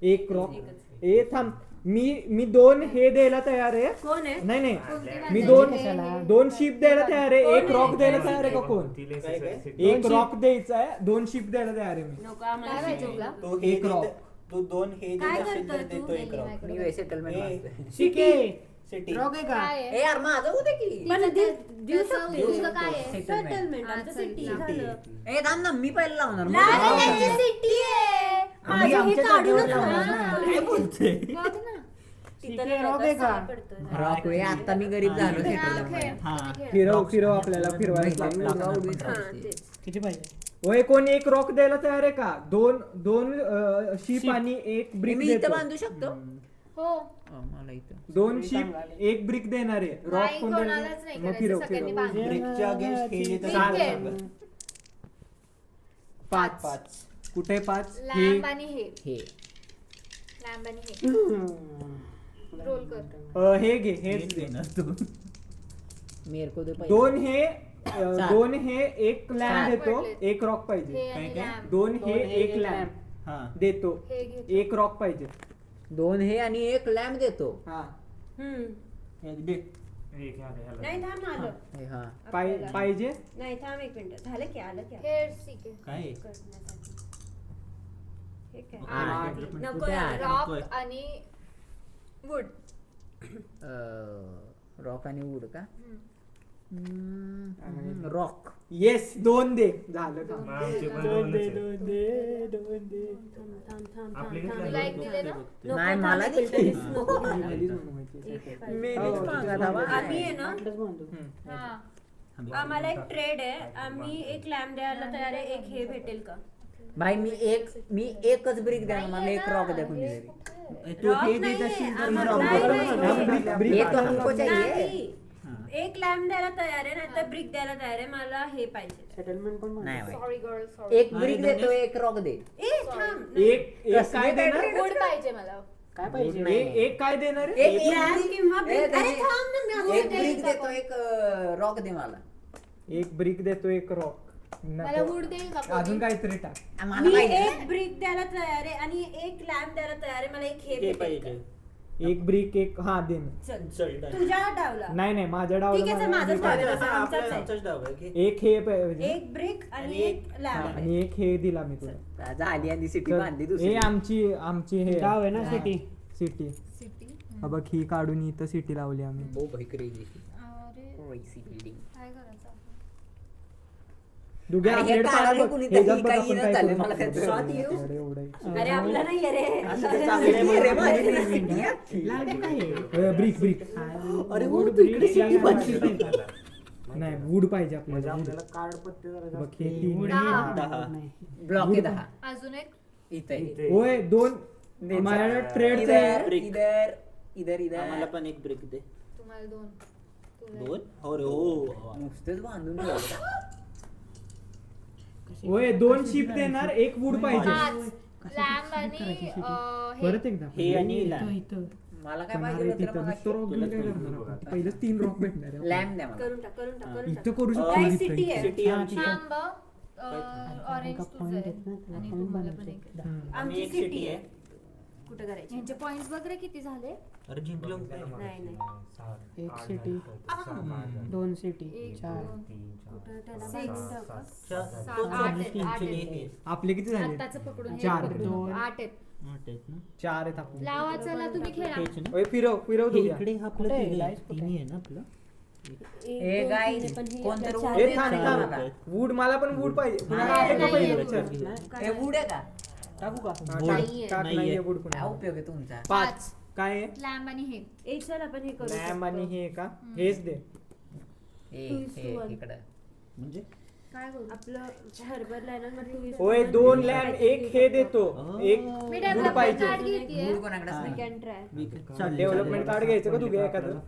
एक रॉक ए थांब मी 2 हे द्यायला तयार आहे. कोण आहे? नाही नाही कोणती मी बांधायची? 2 शिप द्यायला तयार आहे. एक रॉक द्यायला तयार आहे का कोण? काय काय? एक रॉक द्यायचा आहे 2 शिप द्यायला तयार आहे मी. नको काय आम्हाला पाहिजे तुला? तू हे एक रॉक. तू 2 हे काय देत असेल तर करतोय तू? देतो एक रॉक. मी सेटलमेंट मारतोय. सिटी सिटी रॉक आहे का? काय आहे? ए यार माझं होते की. पण देऊ त्याचं शकते. तुझं काय आहे? सेटलमेंट हा, आमचं चल, सिटी लाव. झालं. ए थांब ना मी पहिलं लावणार मग. नाही, लाव. नाही, नाही. सिटी आहे. माझं हे आमच्या काढूनच जागेवर लावणार. लावणार. काय बोलते? बघ ना. तिथं सिटी रॉक आहे का? पडतोय. रॉक वे आता मी गरीब झालो खेळ, सेटलमेंट. हा. फिरव आपल्याला फिरवायला लागणार. हा, तेच. किती पाहिजे? ओय कोण एक रॉक द्यायला तयार आहे का? 2 शिप आणि एक ब्रिक मी इथं देतो. बांधू शकतो. हो. मला इथं 2 शिप एक ब्रिक देणार आहे. रॉक नाही, कोण कोणालाच द्यायचं? नाही मग करायचं, फिरव सगळ्यांनी फिरव. बांधा. ब्रेकच्या अगेन्स्ट हे देत ठीक आहे. असेल 5 5. कुठे 5 लॅम्ब आणि हे. हे लॅम्ब आणि हे. रोल कर. हे घे हेच हेच दे. देणार तू. मेरे को दे पहिले. 2 हे चार. 2 हे एक लॅम्प चार देतो पडलेत. एक रॉक हे पाहिजे. आणि काय? लॅम्ब. 2 हे एक लॅम्प हा. देतो हे घेतो. एक रॉक पाहिजे. 2 हे आणि एक लॅम्प देतो. हा हम्म. एक दे. एक ह्याला. नाही थांब आलं. हे हा. पाहिजे नाही थांब 1 मिनिट झालं की आलं की हे ठीक आहे. काय आहे? करण्यासाठी. हे काय? हा. नको कुठे यार. आहे? रॉक आणि वुड. रॉक आणि वूड का? रॉक. येस 2 दे झालं का? मग आमचे पण दोन दे दोनच आहेत. दोन दे दोन दे. थांब, थांब, आपले थांब, घेतले थांब. तुला एक दिले ना? नको, नाही, थांब, मला एक दे. मिनिट, नको घ्यायला. पहिलीच बनवायची. एक पाहिजे. मेनेच मागत हवा. आम्ही आहे ना आठच बांधू. हा. आम्हाला एक ट्रेड आहे. आम्ही एक लॅम्प द्यायला तयार आहे. एक हे भेटेल का? भाई मी एकच ब्रिक द्या मला एक रॉक द्या कोणी तरी. तू Rock हे देत नाहीये. असेल तर आम्हाला- रॉक नाही, बरोबर नाही, ना? नाही. ब्रिक ये तो हमको चाहिए. नाही. एक लॅम्प द्यायला तयार आहे नाहीतर ब्रिक द्यायला तयार आहे. मला हे पाहिजे. सेटलमेंट पण बांधू. नाही भाई. Sorry girl sorry. एक ब्रिक देतो एक रॉक दे. ए थांब. एक कसली काय देणार? battery? वुड पाहिजे मला. काय पाहिजे? एक काय देणार आहे? एक लॅम्प किंवा ए, ब्रिक. अरे त्याची- थांब ना मी एक अजून ब्रिक काही देतो एक रॉक दे मला. एक ब्रिक देतो एक रॉक. मला वुड देईल का अजून कोणी? काहीतरी टाक. मला मी पाहिजे. एक ब्रिक द्यायला तयार आहे आणि एक लॅम्प द्यायला तयार आहे. मला एक हे हे भेटेल पाहिजे. का? एक ब्रिक एक हा दे ना. चल चल डन. तुझ्या डावला नाही नाही माझ्या ठीक आहे, चल, डावला माझंच मला- डाव. आपला- आमचाच आहे. आमचाच डाव आहे की? एक हे पाहिजे एक ब्रिक आणि आणि एक लॅम्प आणि एक हे दिला मी तुला. झाली आणि सिटी तर बांधली हे दुसरी. आमची हे डाव आहे ना सिटी. City city. बघ ही काढून इथं सिटी लावली आम्ही. ओ भाई क्रेझी. अरे क्रेझी बिल्डिंग. काय करायचं आपण? दुग्या अरे हे आपल्याकडे काढायला पाहा बघ. कोणी हे तरी बघ काही आपण येणं काय झालंय, करू मला शकतो. त्याचं स्वाद येऊ. एवढं आहे. अरे आपलं नाही आहे रे. असं ते चांगलं आहे रे, बघ. माझी city आहे. लाल काय आहे? ब्रिक ब्रिक अरे हो तू इकडे सिटी बांधली. नाही वूड पाहिजे म्हणजे आपल्याला wood. आपल्याला कार्ड पत्ते जरा बघ जास्त हे तीन वुड दहा. हे दहा. नाही. ब्लॉक आहे 10. अजून एक. इथं आहे. इथे. होय 2 माझ्याकडे ट्रेड इधर Brick. इधर इधर आम्हाला इधर. पण एक ब्रेक दे. तुम्हाला 2. तुला 2? हो रे हो. नुसतेच बांधून ठेवलं. होय 2 शिप देणार एक वूड पाहिजे. 5. लॅम्ब आणि हे. परत एकदा हे आणि इथं- लॅम्प. इथं. मला काय पण पाहिजे अरे होतं रे तिथं मगाशी? नुसतं rock घेऊन काय करणार आपण? पहिलेच 3 रॉक भेटणार आहे. लॅम्प द्या मला. करून टाक करून टाक करून टाक. इथं करू शकतो काय इथं. सिटी आहे? सिटी हा, आमची. ठीक आहे. थांब. ऑरेंज एका तुझं point आहे. आहेत ना, त्याला आणि point तुम्हाला पण बनवायचे. एक. हम्म. आम्ही आमची एक सिटी सिटी आहे. आहे. कुठं करायची? यांचे पॉइंट्स वगैरे किती झाले? अरे जिंकलो. नाही नाही. एक सिटी 2 सिटी एक, 4 दोन. कुठं त्याला Six. बांधून ठेव का? 8 आहेत. 8 आहेत. आपले किती झाले? आत्ताचं पकडून हे 4 पकडून. दोन. 8 आहेत. 8 आहेत ना? 4 आहेत आपले. लावा चला तुम्ही खेळा. हेच ना? ओय फिरव हे दुग्या. इकडे आपलं कुठे आहे? तिन्ही Lights कुठे तिन्ही आहे ना आपलं? एक, ए दोन, गाय तीन, पण हे कोणतं आपल्या room? ए चार- थांब चार थांब मला. वूड मला पण वूड पाहिजे. कुणाला नाही, आहे का नाही, पाहिजे? नाही. विचार. ए वूड आहे का? टाकू का? हा, Wood. टाक- टाक नाहीये. नाहीये वूड काय कुणाला. उपयोग आहे तुमचा? 5 काय आहे? लॅम्ब आणि हे. एक चल आपण हे करू लॅम्ब आणि शकतो. हे का हेच दे. ए Two is to हे one. इकडं. म्हणजे काय करू आपलं हर्बल आहे ना मग 2:1 होय 2 लॅम्प एक हे देतो एक मी वूड डेव्हलपमेंट पाहिजे कार्ड घेतेय मूड कोणाकडेच नाही. कॅन ट्राय डेव्हलपमेंट कार्ड घ्यायचं का तू घे एखादं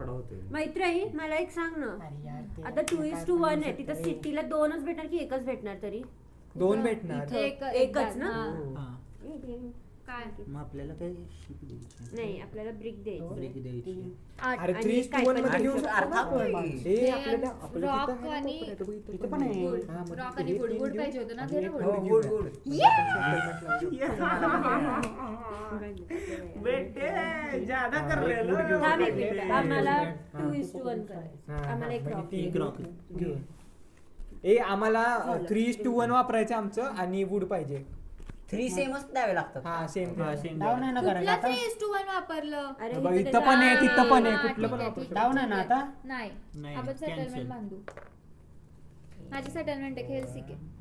मैत्री मला एक सांग ना आता 2:1 आहे तिथं सिटीला 2च भेटणार की एकच भेटणार तरी 2 भेटणार एकच ना हा. काय मग आपल्याला काय शिप द्यायची नाही आपल्याला ब्रिक द्यायची ब्रेक द्यायची अरे आणि 3:1 मध्ये काय घेऊ पण शकतो अर्धा ना आपण. पण. ए, आपल्याला आपलं रॉक तिथं आहे ना आणि- कोपऱ्यात, बघ इथं इथं पण पण आहे. आहे. हा, मग रॉक ते आणि हे वूड तीन वूड घेऊ. पाहिजे होतं ना आणि ते एक ना वूड हो, घेऊ. गुड गुड थांब एक मिनिट. आम्हाला 2:1 करायचं हा, आम्हाला एक म्हणजे रॉक तीन एक रॉक घेऊ. ए आम्हाला 3:1 वापरायचं आमचं आणि वूड पाहिजे 3 सेमच द्यावे लागतात. हा सेम डाऊन आहे ना करायचं कुठला आता 3:1 वापरलं अरे बघ, इथं इथं त्याचं- पण आहे तिथं पण आहे हा, कुठलं ठीक पण आहे, वापरू ठीक शकतो. डाऊन आहे ना आता नाही नाही, आपण cancel. सेटलमेंट बांधू माझी सेटलमेंट आहे हेल्सिक आहे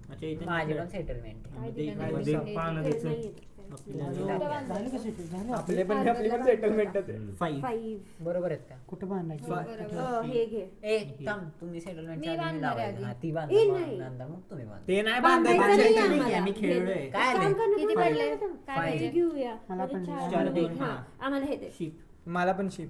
अच्छा इथे माझे पण सेटलमेंट काय मध्ये- दिलं नाही मध्ये दिलं. पानं तेच दिसत. नाहीये. आपल्याला कुठं बांधायचं? झालं का settle? झालं आपली पण सेटलमेंटच आहे 5 5 बरोबर आहेत का? कुठं बांधायचं हे घे ए थांब तुम्ही सेटलमेंट मी बांधणार आहे आधी. ती ए, बांधा नाही. बांधा मग तुम्ही बांधा. ते नाही बांधायचं बांधायचं नाही नाही. आम्हाला. आम्ही खेळलोय. काय काम आलंय? कर ना, किती थांब, पडले? थांब, थांब. काय पाहिजे? हे घेऊया मला पण चार चार दे. दोन, हा, हा. आम्हाला हे दे शिप मला पण शिप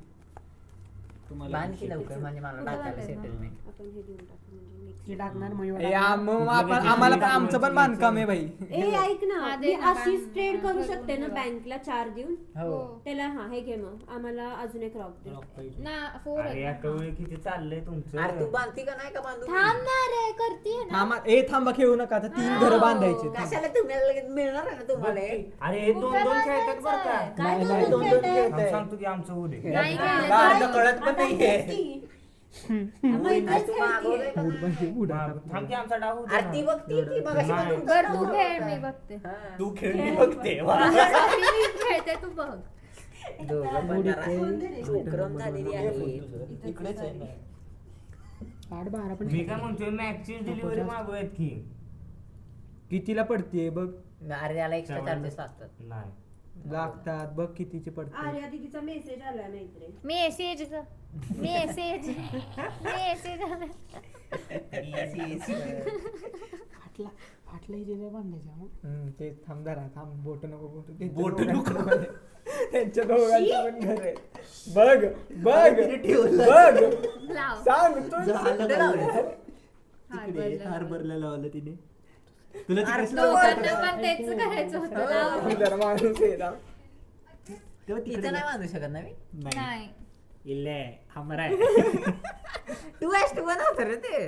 तुम्हाला बांध की लवकर म्हणजे मला कुठं टाकायला बांधायचं? सेटलमेंट. आपण हे देऊन टाकू म्हणजे ती mix. टाकणार मग ए, मग आपण आम्हाला पण आमचं पण बांधकाम आहे बाई ए ऐक ना हा, दे मी ना, अशीच बांध- ट्रेड करू ठरवून शकते ना ठेवा. बँकला 4 देऊन हो त्याला हा हे घे मग आम्हाला अजून एक रॉक दे रॉक पाहिजे ना 4 किती चाललंय तुमचं अरे तू बांधती का नाही का बांधू थांबणार आहे करते ना थांबा ए थांबा खेळू नका आता 3 घरं बांधायची कशाला तुम्हाला लगेच मिळणार आहे ना तुम्हाला हे? अरे हे दोन दोन खेळतात बरं का काय नाही, दोन नाही, खेळताय? आम्ही सांगतो की आमचं होऊ दे नाही खेळलं बा, तर- आता कळत पण नाहीये आणि तू मागवलंय का नाही? थांब की आमचा डाव होऊ दे अरे ती ना. बघती की मगाशी नाही. बघून बरं तू करतो. खेळ मी बघते हा. तू खेळली बघते वा. मी खेळते तू बघ दोघं पण जरा उपक्रम झालेली आहे इकडेच आहे ना. 8-12 पण मी काय म्हणतोय मॅक्सची डिलिव्हरी मागूयात की कितीला पडतीये बघ अरे त्याला एक्स्ट्रा चार्जेस लागतात नाही लागतात बघ कितीची पडते अरे दिदीचा मेसेज आला मैत्रीण मी एसीएच मी एसीएच मी एसीएच फाटला इथे बांधायचं मग ते थांब जरा थांब बोट नको बोट बोट नको. त्यांच्या दोघांचं पण घर आहे बघ बघ लाव सांग तू तिकडे हार्बरला लावलं तिने तुला तिकडे लोकांना पण तेच करायचं होतं लाव. जरा माणूस आहे ना. तेव्हा इथं तिकडे नाही बांधू शकत ना मी नाही इल्ले हमारा तू वेस्ट बनवतो रे ते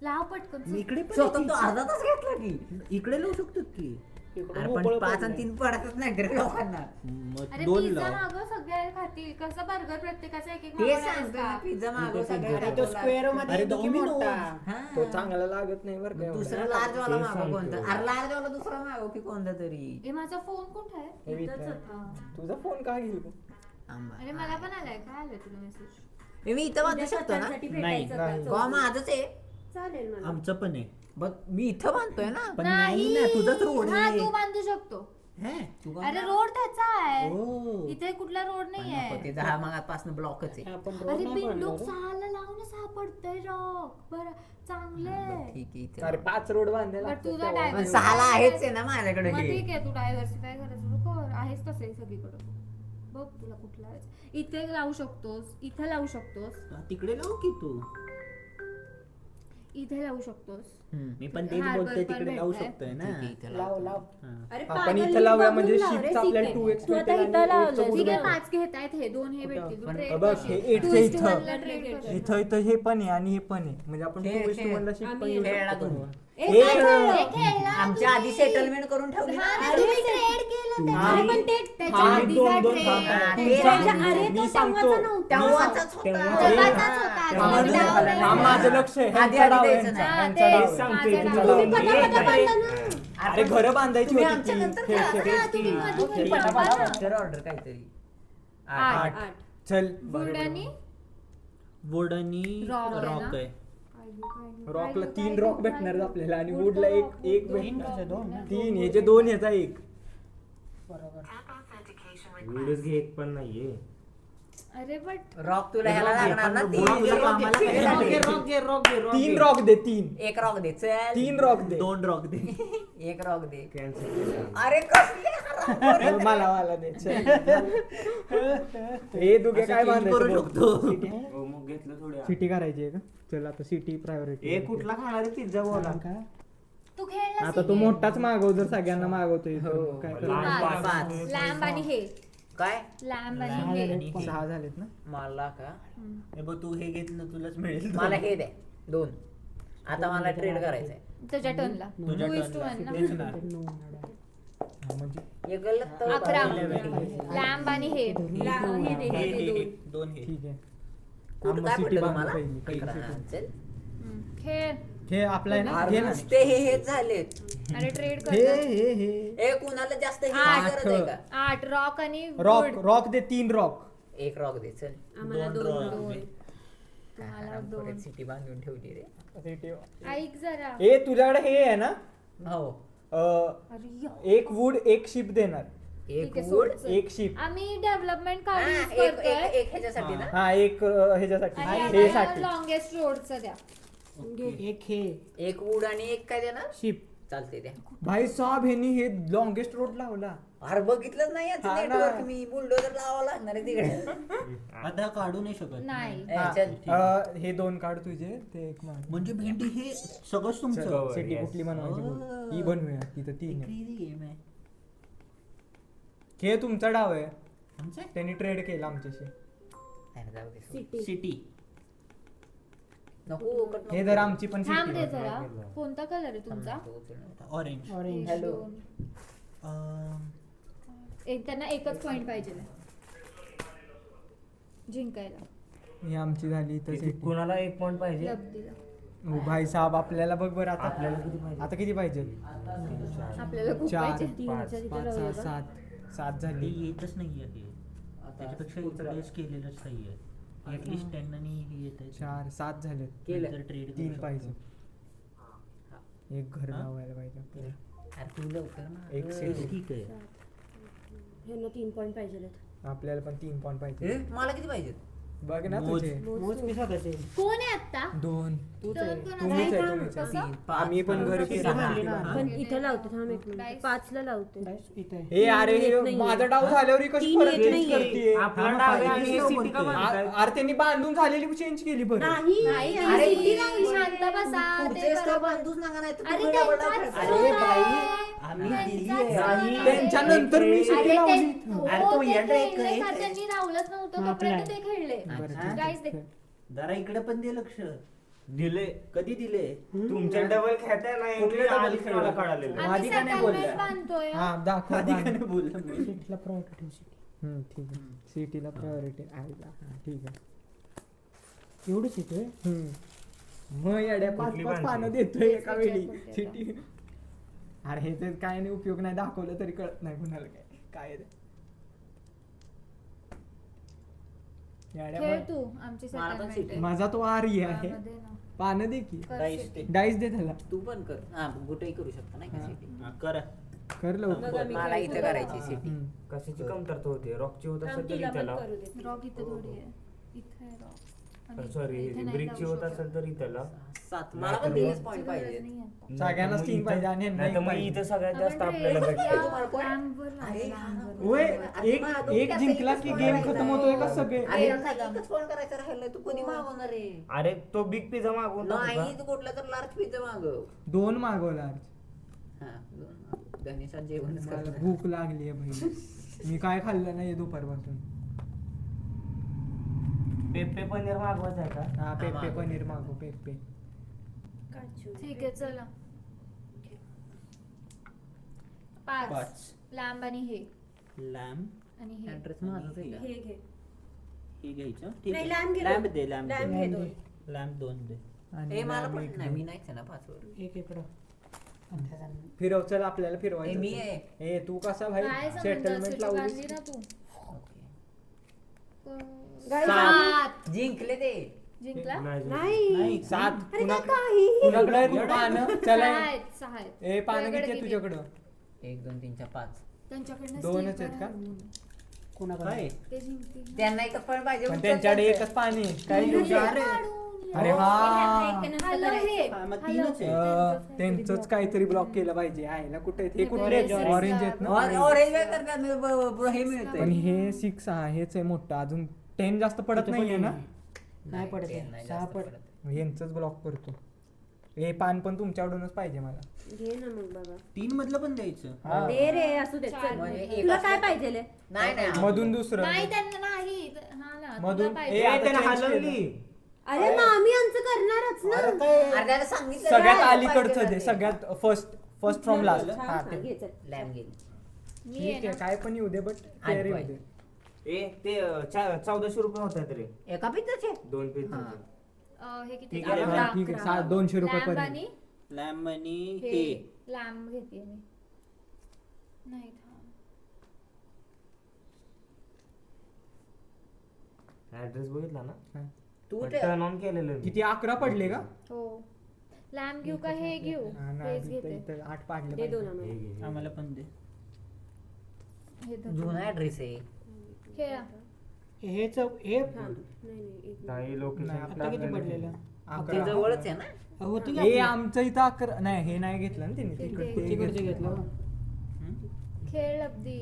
लाव पटकन इकडे पण स्वतः तू अर्धा तास घेतला की इकडे लावू शकतो की अरे पण 5 आणि 3 पडतच नाही रे लोकांना मग अरे 2 पिझ्झा लाव मागव सगळे खातील कसं बर्गर प्रत्येकाचा एक एक ते मागवणार सांगतोय असता. ना पिझ्झा मागव अरे सगळ्या तो स्क्वेअर मध्ये अरे येतो की Domino's. मोठा तो चांगला लागत नाही बरं का दुसरा एवढा. लार्ज वाला ते मागव सांगतो. कोणता अरे लार्ज वाला दुसरा मागव की कोणता तरी ए माझा फोन कुठे आहे हे विचार. तुझा फोन का घेईल तू? अरे मला पण आलाय काय आलंय तुला मेसेज मी इथं बांधू शकतो ना स्वतःसाठी भेटायचं नाही. का? का माझंच आहे चालेल मला आमचं पण आहे बघ मी इथं बांधतोय ना पण नाही ना तुझाच रोड हा आहे तू बांधू शकतो हे? तू का- अरे रोड त्याचा आहे ओ. इथे कुठला रोड नाही आहे ते 10 मागापासून ब्लॉकच आहे आपण रोड अरे नाही बिंडूक पडणार. 6 लावून सापडतंय रॉक बरं चांगलंय ठीक आहे इथे अरे 5 रोड बांधायला बरं, लागतात तुझा तेव्हा. पण diversity- 6 ला आहेच आहे ना माझ्याकडे मग हे ठीक आहे तू डायव्हर्सिफाय करायचं सुरू कर आहेच तसे सगळीकडे बघ तुला कुठला आहे. इथे लावू शकतोस इथे लावू शकतोस तिकडे लावू की तू इथे लावू शकतोस हम्म. मी पण तेच Harbor बोलतोय पण तिकडे लावू भेटतंय. शकतोय ना ठीक आहे, इथे लाव लावतो. लाव हा. अरे आपण पागल, इथं मी लावूया बघून म्हणजे लाव रे, शिफ्टचं आपल्याला ठीक आहे. 2x तू आता भेटेल इथं आणि लावलं, eightचं ठीक ठीक आहे बोलू. 5 घेतायत हे 2 हे भेटतील तू पण trade बघ, करशील. हे 8 चं 2:1 इथं. ला trade करशील. इथं इथं हे पण आहे आणि हे पण आहे म्हणजे आपण खेळ, 2:1 ला शिफ्ट पण आम्ही येऊ खेळला शकतो. तुम्ही. ए, हे काय झालं? हे खेळला आमच्या आधी तुम्ही. सेटलमेंट करून ठेवली ना. हा, तुम्ही trade केलं त्याच्या. अरे पण ते त्याच्या हा, आधीचा दोन- दोन trade. थांब. हा, ते त्याच्या- सांग. अरे मी तो सांगतो. तेव्हाचा नव्हता. तेव्हाचाच होता. तेव्हाचाच होता. थांबा, आधी डाव नाही. थांब, माझं लक्ष आहे आधी- ह्यांचा आधी डाव आहे, द्यायचं ह्यांचा- हा, ह्यांचा ते डाव आहे. सांगतोय माझा तुझा डाव. तुम्ही डाव. पटापटा बांधा ना. अरे घरं बांधायची तुम्ही होती आमच्या ती. नंतर खेळ, करा. खेळ. हा, तुम्ही मध्ये ओके, मध्ये पटापट बांधा. ऑर्डर ऑर्डर काहीतरी 8. 8 चल वूड आणि वुड आणि Rock आहे रॉक ना? आहे रॉकला 3 रॉक भेटणार आपल्याला आणि वुडला एक तीन भेटणार कसे दोन ना? 3 ह्याचे 2 ह्याचा 1 बरोबर व्हिडिओज घेत पण नाहीये अरे बट रॉक तुला ह्याला लागणार ना तीन रॉक दे, तीन एक रॉक दे चल 3 रॉक दे. 2 रॉक दे. एक रॉक दे कॅन्सल. अरे कसले हराम. मला दे चल. हे दोघे काय असं change करू बांधायचं शकतो. हो, मग घेतलं थोडी. सिटी करायची आहे का? चल आता सिटी प्रायोरिटी. ए कुठला खाणार आहे पिझ्झा बोला. तू खेळला आता तू मोठाच मागव, जर सगळ्यांना मागवतोय तर हो. काय लहान करणार? पाच. लॅम्ब आणि हे काय लॅम्ब Lamb आणि हे आणि हे. 6 झालेत ना. मला का हे बघ तू हे घेतलं तुलाच मिळेल. मला हे दे 2. आता मला ट्रेड करायचंय. तुझ्या टर्नला तुझ्या 2:1 ना तेच ना. हा, म्हणजे एक गल्लत तर 11 होता. लॅम्ब आणि हे हे दे, हे हे दे, हे 2. 2 हे. ठीक आहे. कुठं मग काय सिटी पडलं बांधू तुम्हाला? पहिली इकडं, city. हा, चल. खेळ हे आपलं आहे ना, घे ना. नुसते हेच झालेत. अरे ट्रेड हे कर हे हे ए कुणाला जास्त हे आठ. गरज आहे का 8 रॉक आणि रॉक रॉक दे, 3 रॉक. एक रॉक दे चल. आम्हाला 2 2 रॉक दे. तुम्हाला 2 सिटी बांधून ठेवली रे ऐक जरा ए तुझ्याकडे हे आहे ना, हो अरे एक वूड एक शिप देणार. एक ठीक आहे, वूड सोड. एक शिप. आम्ही डेव्हलपमेंट हा, कार्ड यूज एक एक करतोय एक ह्याच्यासाठी ना हा एक ह्याच्यासाठी आणि हे आता साठी लॉंगेस्ट रोडचं द्या एक हे एक वूड आणि एक काय देणार शिप. चालते द्या भाई साहब ह्यांनी हे लॉंगेस्ट रोड लावला. अरे बघितलंच नाही याचं हा ना. नेटवर्क मी बुलडोजर लावावं लागणार आहे तिकडे आता काढू नाही शकत. नाही ए, हा, चल. हे 2 काढ तुझे, ते एक मार. म्हणजे भेंडी हे सगळंच तुमचं. City yes. कुठली बनवायची बोल. Oh. ही बनवूया, तिथं 3 आहे. Crazy game आहे. हे तुमचा डाव आहे, आमचं त्यांनी ट्रेड केला आमच्याशी. अरे जाऊ दे. City city. नको कट नको. हे जर आमची पण थांब रे सिटी. जरा कोणता कलर आहे तुमचा ऑरेंज. ऑरेंज. हॅलो. त्यांना एकच पॉइंट पाहिजे जिंकायला ही आमची झाली इथं सिटी. कुणाला 1 पॉइंट पाहिजे? लब दिला हो भाई साहब, आपल्याला बघ बरं आता. आपल्याला किती पाहिजे? आता किती पाहिजे? आपल्याला खूप 4 पाहिजे 3च्या तिथे 5 लावूया 6 का? 7 ते झाली. येतच नाहीये हे. त्याच्यापेक्षा इन्क्रीज केलेलंच नाहीये. ऍटलीस्ट 10 आणि हे येत आहे. 4 7 झाले. केलं. ट्रेड 3 पाहिजे. एक घर हा? लावायला पाहिजे आपल्याला. अरे तू लवकर ना. एक city. ठीक आहे. ह्यांना 3 पॉईंट पाहिजे आपल्याला पण 3 पॉईंट पाहिजे. ए, मला किती पाहिजे बघ ना मोज. तुझे मोज मी स्वतःचे. कोण आहे आता 2. तूच दोन आहे. कोण तुम्हीच आहे? आहे, तुम्हीच आहे. कसं? आम्ही पण घर किती केलं. भरली ना? पण इथं लावते, थांब एक मिनिट. Dice. 5 ला लावते. Dice इथे आहे. हे अरे तीन येत नाहीये. माझा डाव झाल्यावर ही कशी 3 परत येत चेंज नाहीये. करते? आपला डावे आणि हे सिटी का बांधताय? अरे त्यांनी बांधून झालेली चेंज केली बरं. नाही नाही अरे, सिटी लावली, शांत बसा ते पुढचे स्टॉप बरोबर. बांधूच नका नाही तर अरे तुम्ही डबल डाव त्यांचाच खेळता. अरे चूक बाई, आहे. आम्ही त्यांचाच दिली चूक आहे. आहे. त्यांच्यानंतर मी अरे सिटी लावली. अरे हो, तो ते येडा एक खेळले आहे. का त्यांनी लावलंच नव्हतं हा, तोपर्यंत आपला ते खेळले अच्छा. Guys, ते- जरा इकडे पण दे लक्ष. दिले. कधी दिले? तुमच्या डबल खेळताय नाही कुठले मी double आधीच खेळलं? मला कळालेलं. आम्ही आधी का नाही settlement बोलल्या? बांधतोय हा दाखव आधी का बांध. नाही बोललं मी? सिटीला प्रायोरिटी ठेव सिटी. ठीक आहे. सिटीला प्रायोरिटी आयला. हा, ठीक आहे. एवढंच येतोय. मग येड्या 5 कुठली 5 पानं बांधली? देतोय एका तेच वेळी विचार करते सिटी. अरे हे तर काय नाही, उपयोग नाही, दाखवलं तरी कळत नाही कुणाला काय काय आहे ते. येड्या खेळ मग- तू आमची मला पण settlement city. आहे. माझा तो आर्य आहे. हा, दे ना. पानं दे की. कर Dice city. दे. डाईस दे त्याला. तू पण कर हा कुठेही करू शकता नाही का हा. सिटी हा, करा. कर लवकर. बघा मी मला इथे खेळतो. करायची सिटी हम्म. कशाची कमतरता होती? रॉकची होत थांब, असेल तर तिला इथं पण लाव. करू दे. रॉक इथे थोडी आहे इथे आहे रॉक आणि सॉरी इथे नाही ब्रिकची लावू होत शकत. असेल तर इथं लाव. 7 मला पण 3 पॉईंट पाहिजे नाही आता. सगळ्यांनाच मग 3 इथं- पाहिजे आणि ह्यांना नाही तर 1 मग पाहिजे. इथं सगळ्यात जास्त आपण आपल्याला race भेटते. तुम्हाला कोण? लांबवर अरे, लांबवर. होय, अरे, एक माझं एक त्याचं जिंकला एकच की फोन गेम करायचा खतम होतोय का सगळे? अरे एकच फोन करायचा राहिलाय तू कोणी मागवणार आहे अरे तो बिग पिझ्झा मागवून टाकू नाही का? तू कुठला तर लार्ज पिझ्झा मागव 2 मागवला आज. हा 2 मागव. गणेशात जेवणच मला करणार. भूक लागली आहे भाई. मी काय खाल्लं नाही दुपारपासून. पेप्पे पनीर मागवायचं आहे का? हा पेप्पे मागव. पनीर मागव पेप्पे. ठीक आहे चला 5 5. लांब आणि हे लॅम्प आणि हे ऍड्रेस माझाच आहे का? हे घे. हे घ्यायचं. ठीक नाही, आहे. लॅम्प घे लॅम्प दोन. दे लॅम्प लॅम्प दे. घे 2. लॅम्प 2 दे. आणि ए मला पण एक नाही मी नाहीच आहे ना 5 वर एक इकडं. आणि त्याचा फिरव चल आपल्याला ए, फिरवायचं. मी आहे. ए तू कसा भाई काय समजलं सेटलमेंट city लावली. बांधली ना तू ओके 7 जिंकले ते जिंकला नाही 7 अरे का काही कुणाकडे आहे तू पानं? चला 6 आहेत ए पानं तुझ्याकडे किती आहे किती? तुझ्याकडं? 1 2 3 4 5 त्यांच्याकडनं 2च steal आहेत का? करा. कोणाकडे काय ते जिंकतील. त्यांना एक फळ पाहिजे पण उचल त्यांच्याकडे त्यांचं. एकच पाणी आहे. काय घेऊ अरे अरे हा हॅलो हे हा, मग तीनच आहे. त्यांचंच काहीतरी ब्लॉक केलं पाहिजे आहे ना कुठे हे कुठले Orange. ऑरेंज आहेत ना ऑरेंज काय करतात हे मिळतंय. पण हे 6 हेच आहे मोठं अजून 10 जास्त पडत नाहीये ना नाही पडत ते आहे. नाही 6 जास्त पड पडत. यांचंच ब्लॉक करतो हे पान पण तुमच्याकडूनच पाहिजे मला घे ना मग बाबा 3 मधलं पण द्यायचं. हा. दे रे असू दे चार चल. म्हणजे एक तुला असलं काय तर- पाहिजे नाही नाही मधून दुसरं नाही त्यांना नाही हा ना तुला मधून पाहिजे. ए, आता त्यानं change हलवली केलं. अरे मग आम्ही आमचं करणारच ना अर्ध्याला सांगितलं सगळ्यात ना, अलीकडचं पाहिजे दे ना सगळ्यात फर्स्ट फ्रॉम लास्ट हा, हा, घे चल. लॅम्ब गेली. मी ठीक आहे आहे काय पण येऊ दे बट फेअर येऊ पाहिजे. दे ए ते 1400 रुपये होत आहेत रे एका पिताचे 2 पेज हा. हे किती ठीक आहे, अकरा. हा, ठीक आहे 200 रुपये लॅम्ब पर्यंत आणि लॅम्ब आणि हे हे लॅम्ब घेते मी नाही थांब. ऍड्रेस बघितला ना तू ते टर्न ऑन केलेलं मी. किती 11 पडले का हो लॅम्ब घेऊ का हे घेऊ हा, हेच नाही, घेते इथं 8 पाडले दे दोन पाहिजे. आम्हाला. हे घे, हे घे. आम्हाला पण दे. हे धर. जुना ऍड्रेस आहे. खेळा. हे थांब. नाही नाही एक काही लोकेशन नाही, आता किती पडलेलं ते 11. जवळच आहे ना. होती का हे आपली? आमचं इथं 11 नाही हे नाही घेतलं ना त्यांनी तिकडे ते तिकडचे घेतलं. घेतलं खेळ लब्धी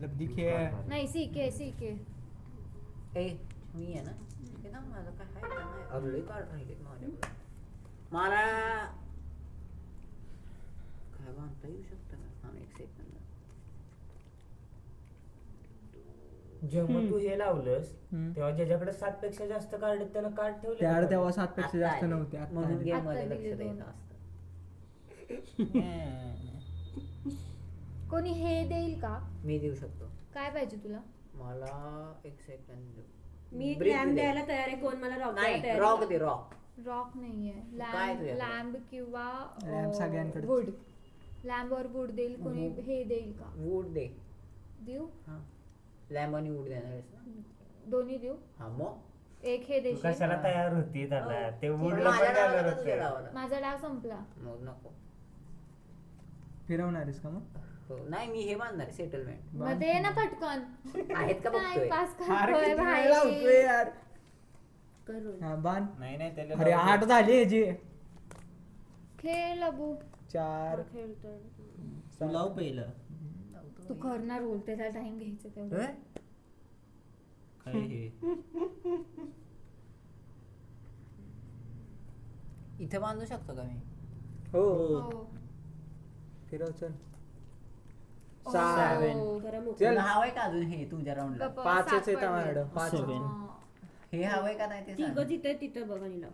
लब्धी खेळ नाही सीके सीके ए मी आहे ना हे ना माझं काय आहे का नाही अरे कार्ड राहिले माझ्याकडे मला काय बांधता येऊ शकतं का हा एक सेकंद जेव्हा तू हे लावलंस हम्म. तेव्हा ज्याच्याकडे 7 पेक्षा जास्त कार्ड आहेत त्यानं कार्ड ठेवले त्यावेळेला तेव्हा 7 पेक्षा आता जास्त आले. नव्हते आता म्हणून आले. गेम मध्ये आता लक्ष दिले द्यायचं दोन. असतं कोणी हे देईल का मी देऊ शकतो काय पाहिजे तुला मला एक सेकंद मी Brick लॅम्ब दे. द्यायला तयार आहे कोण मला रॉक द्यायला नाही तयार रॉक आहे दे रॉक रॉक नाहीये काय तुझ्याकडे? लॅम्ब किंवा Lamb सगळ्यांकडेच. वुड लॅम्ब और वुड देईल कोणी हो. हे देईल का वूड दे देऊ हा लॅम्ब आणि वूड देणार आहेस ना दोन्ही देऊ हा मग एक हे तू देशील कशाला तयार होती त्याला ते वुडला माझ्या पण डावाला जाणार का तुझ्या होते डावाला? माझा डाव संपला मग नको फिरवणार आहेस का मग हो, नाही मी हे बांधणार सेटलमेंट मग दे ना पटकन आहेत का बघतोय टाइमपास अरे करतोय किती वेळ लावतोय भाई यार करून हा बाण नाही नाही त्याला अरे लावू 8 झाले ह्याचे खेळ लबू 4 खेळतोय तू लाव पहिलं तू करणार बोल त्याला टाइम घ्यायचं तेवढं होय? काय हे इथे बांधू शकतो का मी हो हो. फिरव चल हो. 7 करा मोकळं. चल. तुला हवंय का अजून हे तुझ्या राऊंडला गप्प, 5च सात आहे पडले. माझ्याकडं 5 Seven. हा. हे हवंय का नाही ते तिघं सांग. जिथे तिथं बघा निला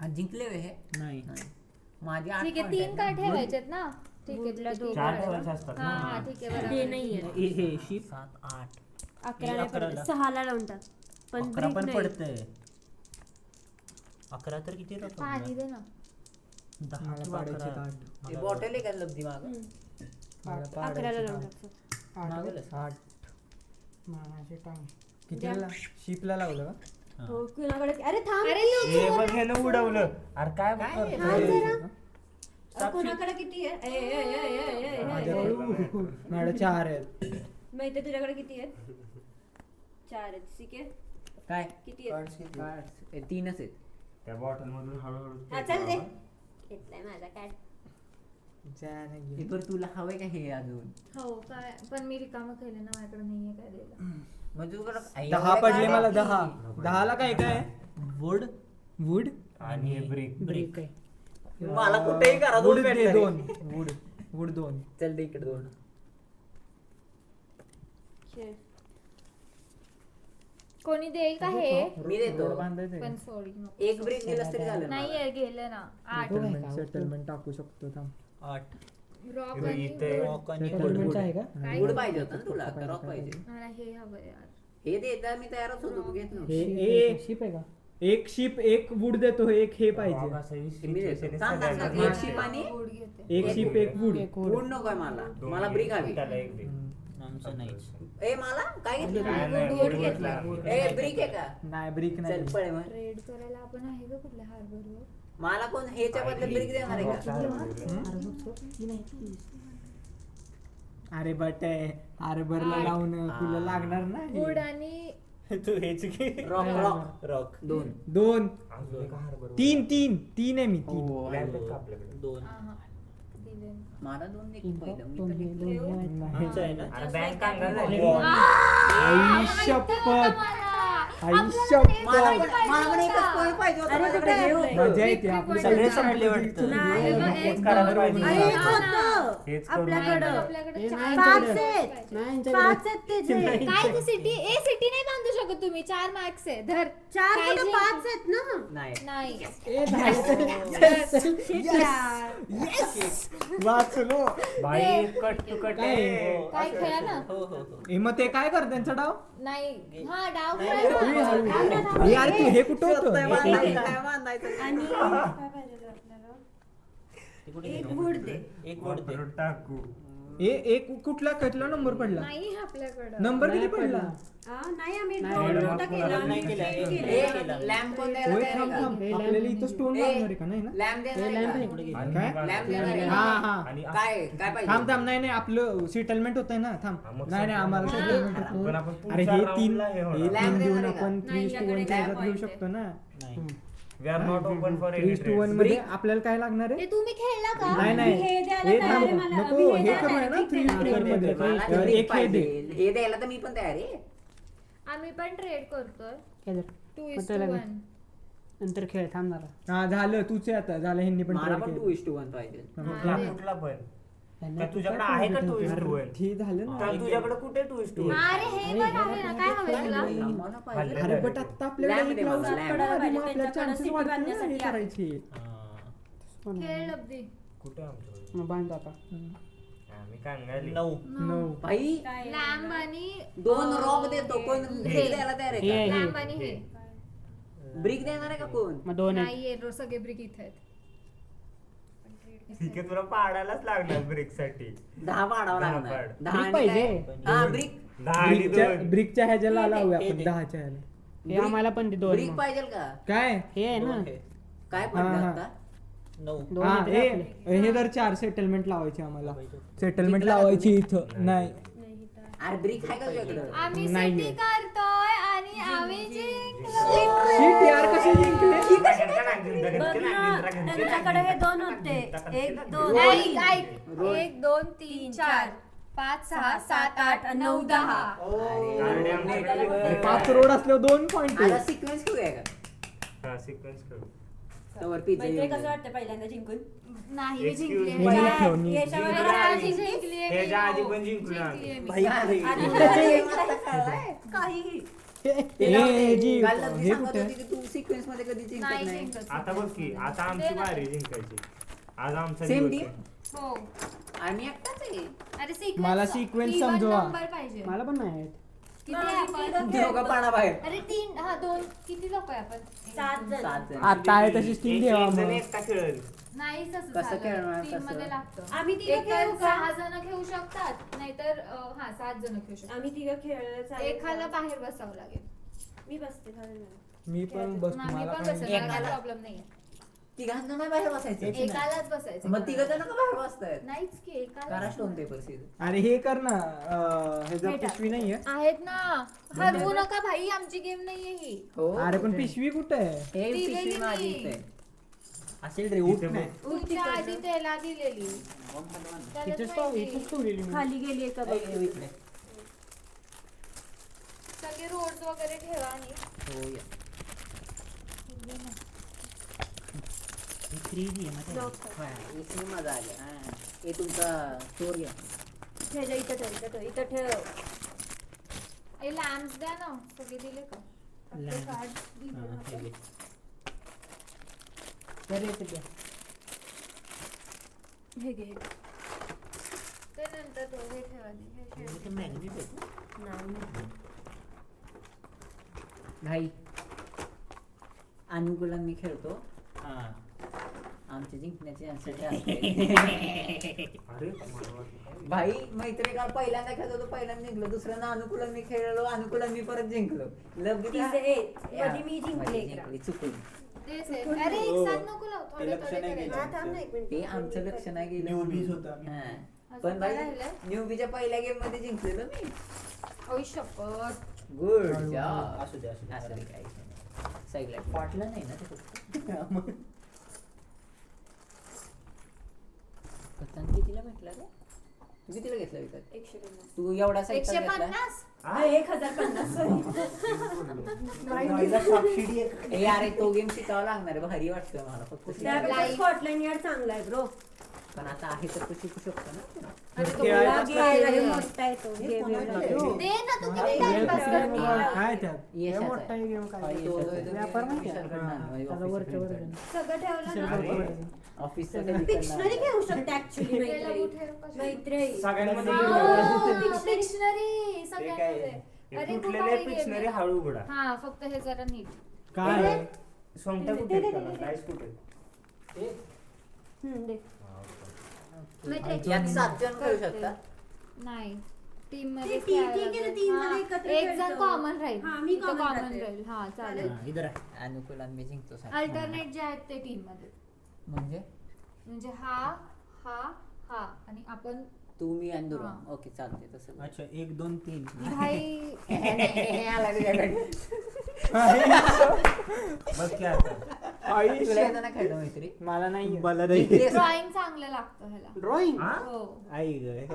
आणि जिंकले होय हे नाही नाही. माझे 8 ठीक आहे 3 काय ठेवायचेत ना ठीक आहे वुडला ठीक आहे. 4 ठेवायचे असतात हा ना हा ठीक आहे ते बरोबर नाहीये हे शिप 7 8 11 नाही पडत अकराला. 6ला लावून टाक पण 11 brick पण नाही. पडतंय 11 तर किती रक्कम पाणी दे ना 10 मला किंवा पाडायचे 11. 8 ते बॉटल आहे का लब्धी माग मला 11ला पाडायचे लावून 8 टाक मागवलंस? 8 माझे टाइम कितीला शिपला लावलं का हा. हो कुणाकडे अरे थांब हे बघ ह्यानं उडवलं अरे काय काय? थांब जरा अरे, कोणाकडे किती आहे ए, ए, ए, ए, ए, ए, ए, ए. माझ्याकडे 4 आहेत माहिती आहे तुझ्याकडे किती आहेत 4 आहेत ठीक आहे काय किती आहेत कार्ड्स 3च आहेत त्या बॉटल मधून हळूहळू हा चल दे घेतलाय माझा कार्ड हे पण तुला हवंय का हे अजून हो काय पण मी रिकामं केलं ना माझ्याकडे नाहीये काय द्यायला म्हणजे तुला 10 पडले मला 10 ला काय काय वुड वूड आणि हे ब्रिक ब्रेक मला कुठेही करा वूड दोन दे भेटणार 2 आहे. वूड 2 चल दे इकडे 2 खेळ. कोणी देईल का हे मी देतो बांधायचं पण सॉरी नको एक ब्रेक दिलास तरी चालेल मला. नाहीये गेलं ना 8 सेटलमेंट टाकू शकतो थांब 8 रॉक हे आणि इथे wood. रॉक आणि Settlement wood. आहे का काय वूड पाहिजे होतं ना तुला का रॉक पाहिजे मला हे हवं यार हे देता मी तयारच होतो तू घेत नव्हती. हे शिप आहे का एक शिप एक वूड देतो एक हे पाहिजे मी देतो. सांग, सांग, सांग. हा. एक शिप आणि वुड घेते एक शिप एक वूड एक वूड नकोय मला ब्रिक हवी त्याला एक दे आमचं नाहीच ए मला काय घेतलं काय तू? नाही, वूड वूड घेतला घेतला. ए ब्रिक आहे का नाही ब्रिक चल नाही पळे मग रेड करायला आपण आहे का कुठल्या हार्बरवर मला कोण ह्याच्या बदले ब्रिक देणार आहे का अरे बट हार्बरला लावून तुला लागणार ना हे. वूड आणि तू हेच घे. Rock rock rock. 2 अजून एक harbor. 3 आहे मी 3 हो, Lamp आहेत का आपल्याकडे? 2. दिले. मला 2 निघ पहिलं मी तर निघलो. हेच आहे ना. अरे बँक कांगाल झाली. आई शपथ आई मला शपथ पण एकच point पाहिजे होता, अरे माझ्याकडे कुठे? हे होतं. मजा येते आपली सगळे संपले वाटतं. नाही. हेच करायला पाहिजे. अरे एक होतं हेच करून आपल्याकडं. आपल्याकडे हे चार नाही पाच यांच्याकडे. आहेत. नाही यांच्याकडे. 5 आहेत ते जे. काय ती सिटी सिटी नाही बांधू शकत तुम्ही 4 मार्क्स आहे धर 4 काय कुठं जे- 5 आहेत ना. नाही नाही ए, झालं. Shit यार. वाचलो बाई कट टू कट काय? काय खेळा ना हो हो हो. हे मग ते काय कर त्यांचा डाव नाही हा डाव नाही, खेळा हळू, ना. हळू. थांब ना, थांब. यार तू हे कुठं होतं शोधतोय बांधायचं, काय बांधायचं. आणि काय पाहिजे आपल्याला? ते कुठे एक गेलं? वूड दे. एक वोट दे. टाकू. एक कुठला नंबर पडला नाही आपल्याकडं नंबर किती पडला नाही आम्ही नाही, draw नाही, नव्हता केला. नाही आम्ही केला. नाही एक- केला. केला. लॅम्प कोण द्यायला होय तयार आहे थांब का? थांब हे आपल्याला lamp इथं स्टोन ए, लागणार आहे का नाही ना लॅम्प देणार हे आहे लॅम्प का? आहे. कुठे गेलं? आणि काय? बाकी- लॅम्प देणार आहे हा का? हा आणि काय पाहिजे? थांब नाही आपलं सेटलमेंट होतंय ना थांब हा, मग नाही आम्हाला settlement settlement होतं. होतं. पण आपण अरे पुढच्या हे round 3 ला हे होणार. Lamp देऊन देणार आहे आपण का? 3:1 च्या नाही, ह्याच्यात घेऊ point शकतो ना नाही. We are not open for any 3:1 trades. मध्ये आपल्याला काय लागणार ते आहे तुम्ही खेळला का नाही नाही हे द्यायला हे तयार थांब आहे मला. नको मी हे हे द्यायला करूया ना तयार आहे. 3:1 मध्ये मला तर ते एक हे दे पाहिजे. हे द्यायला तर मी पण तयार आहे. आम्ही पण ट्रेड करतोय काय झालं? 2:1 नंतर खेळ थांबणार हा झालं तूच आहे आता झालं ह्यांनी पण मला try पण केलं. 2:1 पाहिजे. कुठला कुठला पण का तुझ्याकडे आहे का 2:1? हे झालं ना तर तुझ्याकडे कुठे 2:1? अरे हे पण आहे ना काय हवंय तुला मला पाहिजे. अरे बट आता आपल्याकडे Lamp एक दे लावू मला, शकतो lamp. ना, आणि पाहिजे, मग आपल्याला त्यांच्याकडे चान्सेस city वाढतील ना हे बांधण्यासाठी आहे. करायचे हा. खेळ लब्धी कुठे आमच्याकडे? मग बांध आता आम्ही कांगाली. 9. 9 भाई काय? लॅम्ब आणि 2 रॉक देतो कोण हे. ब्रिक द्यायला तयार आहे हे. का? लॅम्ब आणि हे ब्रिक देणार आहे का कोण? मग 2 आहे नाहीये रो सगळे ब्रिक इथे आहेत ठीक आहे तुला पाडायलाच लागणार ब्रेक साठी 10 पाडावं 10 लागणार पाड. 10 Brick आणि पाहिजे. काय? हा ब्रिक 10 आणि 2. ब्रिकच्या ह्याच्याला लावूया हे आपण दे. 10च्या ह्याला हे आम्हाला पण दे 2 ब्रिक पाहिजे का? काय हे आहे ना काय हा, पडलं हा. आता? 9. 2 हा आहे हे आपले. हे जर 4 सेटलमेंट लावायची आम्हाला सेटलमेंट जिंकला का लावायची तुम्ही? इथं नाही अरे ब्रिक आहे का तुझ्याकडं? आम्ही नाहीये. सिटी करतोय आणि आम्ही जिंकलो शीट यार कशी जिंकले बघ ना, त्यांच्याकडे हे 2 होते 1 2 ऐक ऐक 1 2 3 4 5 6 7 8 9 10 गाडी आमच्याकडे. 5 रोड असल्यावर 2 पॉइंट आता सिक्वेन्स खेळूया का? हा सिक्वेन्स खेळू. तवर पिझ्झा म्हणजे येऊन कसं जाईल. वाटतं पहिल्यांदा जिंकून नाही मी Excuse जिंकले me. ह्यांनी काय? ठेवणी. याच्यावर जिंकला काय आम्ही. जिंकले ह्याच्या आधी पण जिंकलो जिंकले आम्ही. मी. भाई आणि आता कळलंय? काहीही ते हे लावते. जी- काल लग्नी हे सांगत कुठे? होती की तू सिक्वेन्स मध्ये कधी जिंकत नाही नाही. जिंकत आता बघ की आता आमची बारी जिंकायची आज आमचा Same दिवस team? आहे. हो आम्ही एकटाच आहे. अरे sequence मला sequence even समजवा. number पाहिजे मला पण नाही आहेत. किती आहे आपण दोघं पाडा बाहेर. अरे 3 हा 2 किती लोक आहे आपण 7 जण 7 जण. आता आहे तशीच टीम एक ठेवा जण मग एकटा खेळेल. नाही तसं कसं खेळणार टीम तसं? मध्ये लागतं आम्ही तिघं एक खेळू का? 6 जण खेळू शकतात नाहीतर हा 7 जण खेळू शकतात आम्ही तिघं खेळायला चालेल का? एकाला बाहेर बसावं लागेल मी बसते चालेल ना. मी पण बस आम्ही मला पण पण बसेल एकाला. काय प्रॉब्लेम नाहीये तिघांना नाही बाहेर बसायचं. एकालाच बसायचं मग तिघ जण का बाहेर बसतायत? नाहीच की एकाला करा स्टोन पेपर सीझन. अरे हे कर ना ह्याचा पिशवी नाहीये आहेत ना हरवू नका भाई आमची गेम नाहीये ही हो. अरे पण पिशवी कुठे आहे हे दिलेली पिशवी माझी मी. इथे. असेल रे उठ इथे नाही. बघ. तुमच्या आधी त्याला दिलेली त्यालाच इथेच माहिती. ठेवलेली मी. खाली गेली का बघ. सगळे रोड्स वगैरे ठेवा आणि हो या. ही 3D आहे ना ते. हा, इथे मजा आली. हा. हे तुमचा स्टोर घ्या. ठेव इथं ठेव इथं ठेव इथं ठेव हे लॅम्प्स द्या ना सगळे दिले का आपले Lamps. कार्ड दिले हा, ना हे घे. तर येते ते. हे घे ते नंतर तो हे ठेवा दे. हे ठेवा. हे ते magnet आहेत ना. नाही भाई अनुकूलन मी खेळतो. हा. आमचे जिंकण्याचे चान्सेस असते. अरे मला वाटलं. भाई मैत्री का पहिल्यांदा खेळत होतो पहिल्यांदा जिंकलो दुसऱ्यांदा अनुकूलन मी खेळलो अनुकूलन मी परत जिंकलो लग्न मध्ये मी जिंकले एकदा. चुकून तेच आहे. अरे एक साथ नको लावू थोडे लक्ष थोडे नाही करायचे. गेलं. हा, थांब ना एक मिनिट. ते आमचं लक्ष नाही गेलं Newbies होतो आम्ही. हा. पण भाई राहिलंय न्यूबीच्या पहिल्या गेम मध्ये जिंकलेलो मी. ओय शपथ. गुड असू दे असं दे काही साईडला फाटलं नाही ना ते फक्त. कथन कितीला भेटला रे? तू कितीला घेतला विकत? 150. तू एवढा साईज 150. 1050 ए अरे तो गेम शिकावा लागणार आहे, भारी वाटतोय मला फक्त शिकायला. त्यापेक्षा स्कॉटलँड यार्ड चांगला आहे ब्रो. पण आता आहे तर तू शिकू शकतो ना. आणि तो खेळायला मुलगा खेळायला हे मोठा आहे तो हे गेम कोणाला आहे. खेळू? दे ना तू अरे, किती time pass करते. काय त्यात यशाचा मोठा आहे. गेम काय हा, तो यशाचा आहे. व्यापार माहिती आहे? ऑफिसरकडनं आणला, माझ्या त्याचा वरच्या वर ऑफिसरकडनं. सगळं ठेवलं ना. ऑफिसचं डिक्शनरी घेऊ शकते ऍक्च्युली त्याला कुठे मैत्री. सगळ्यांमध्ये डिक्शनरी सगळ्यांमध्ये. अरे खूप भारी game आहे. हळू उघडा. हा फक्त हे जरा नीट. काय आहे? सोंगट्या कुठे आहेत त्याला? डायस कुठे आहेत? दे. मैत्री. यात 7 जण खेळू शकतात. नाही टीम मध्ये ठीक आहे ना, team मध्ये एकत्र एक जण खेळतो. कॉमन राहील. हा, मी common कॉमन राहते. राहील. हा चालेल. हा, इधर आहे. अनुकूल आणि मी जिंकतो सारखं. अल्टरनेट जे आहेत ते टीम मध्ये. म्हणजे हा आणि आपण तू मी आणि दुर्वा. हा. ओके चालते तसं. अच्छा 1 2 3. भाई आला तुझ्याकडे. बघ क्या आता. तुला येतं ना खेळतो मैत्री? मला नाही मला जिंकलीस? ड्रॉइंग चांगलं लागतं ह्याला. ड्रॉइंग हो. आई ग अरे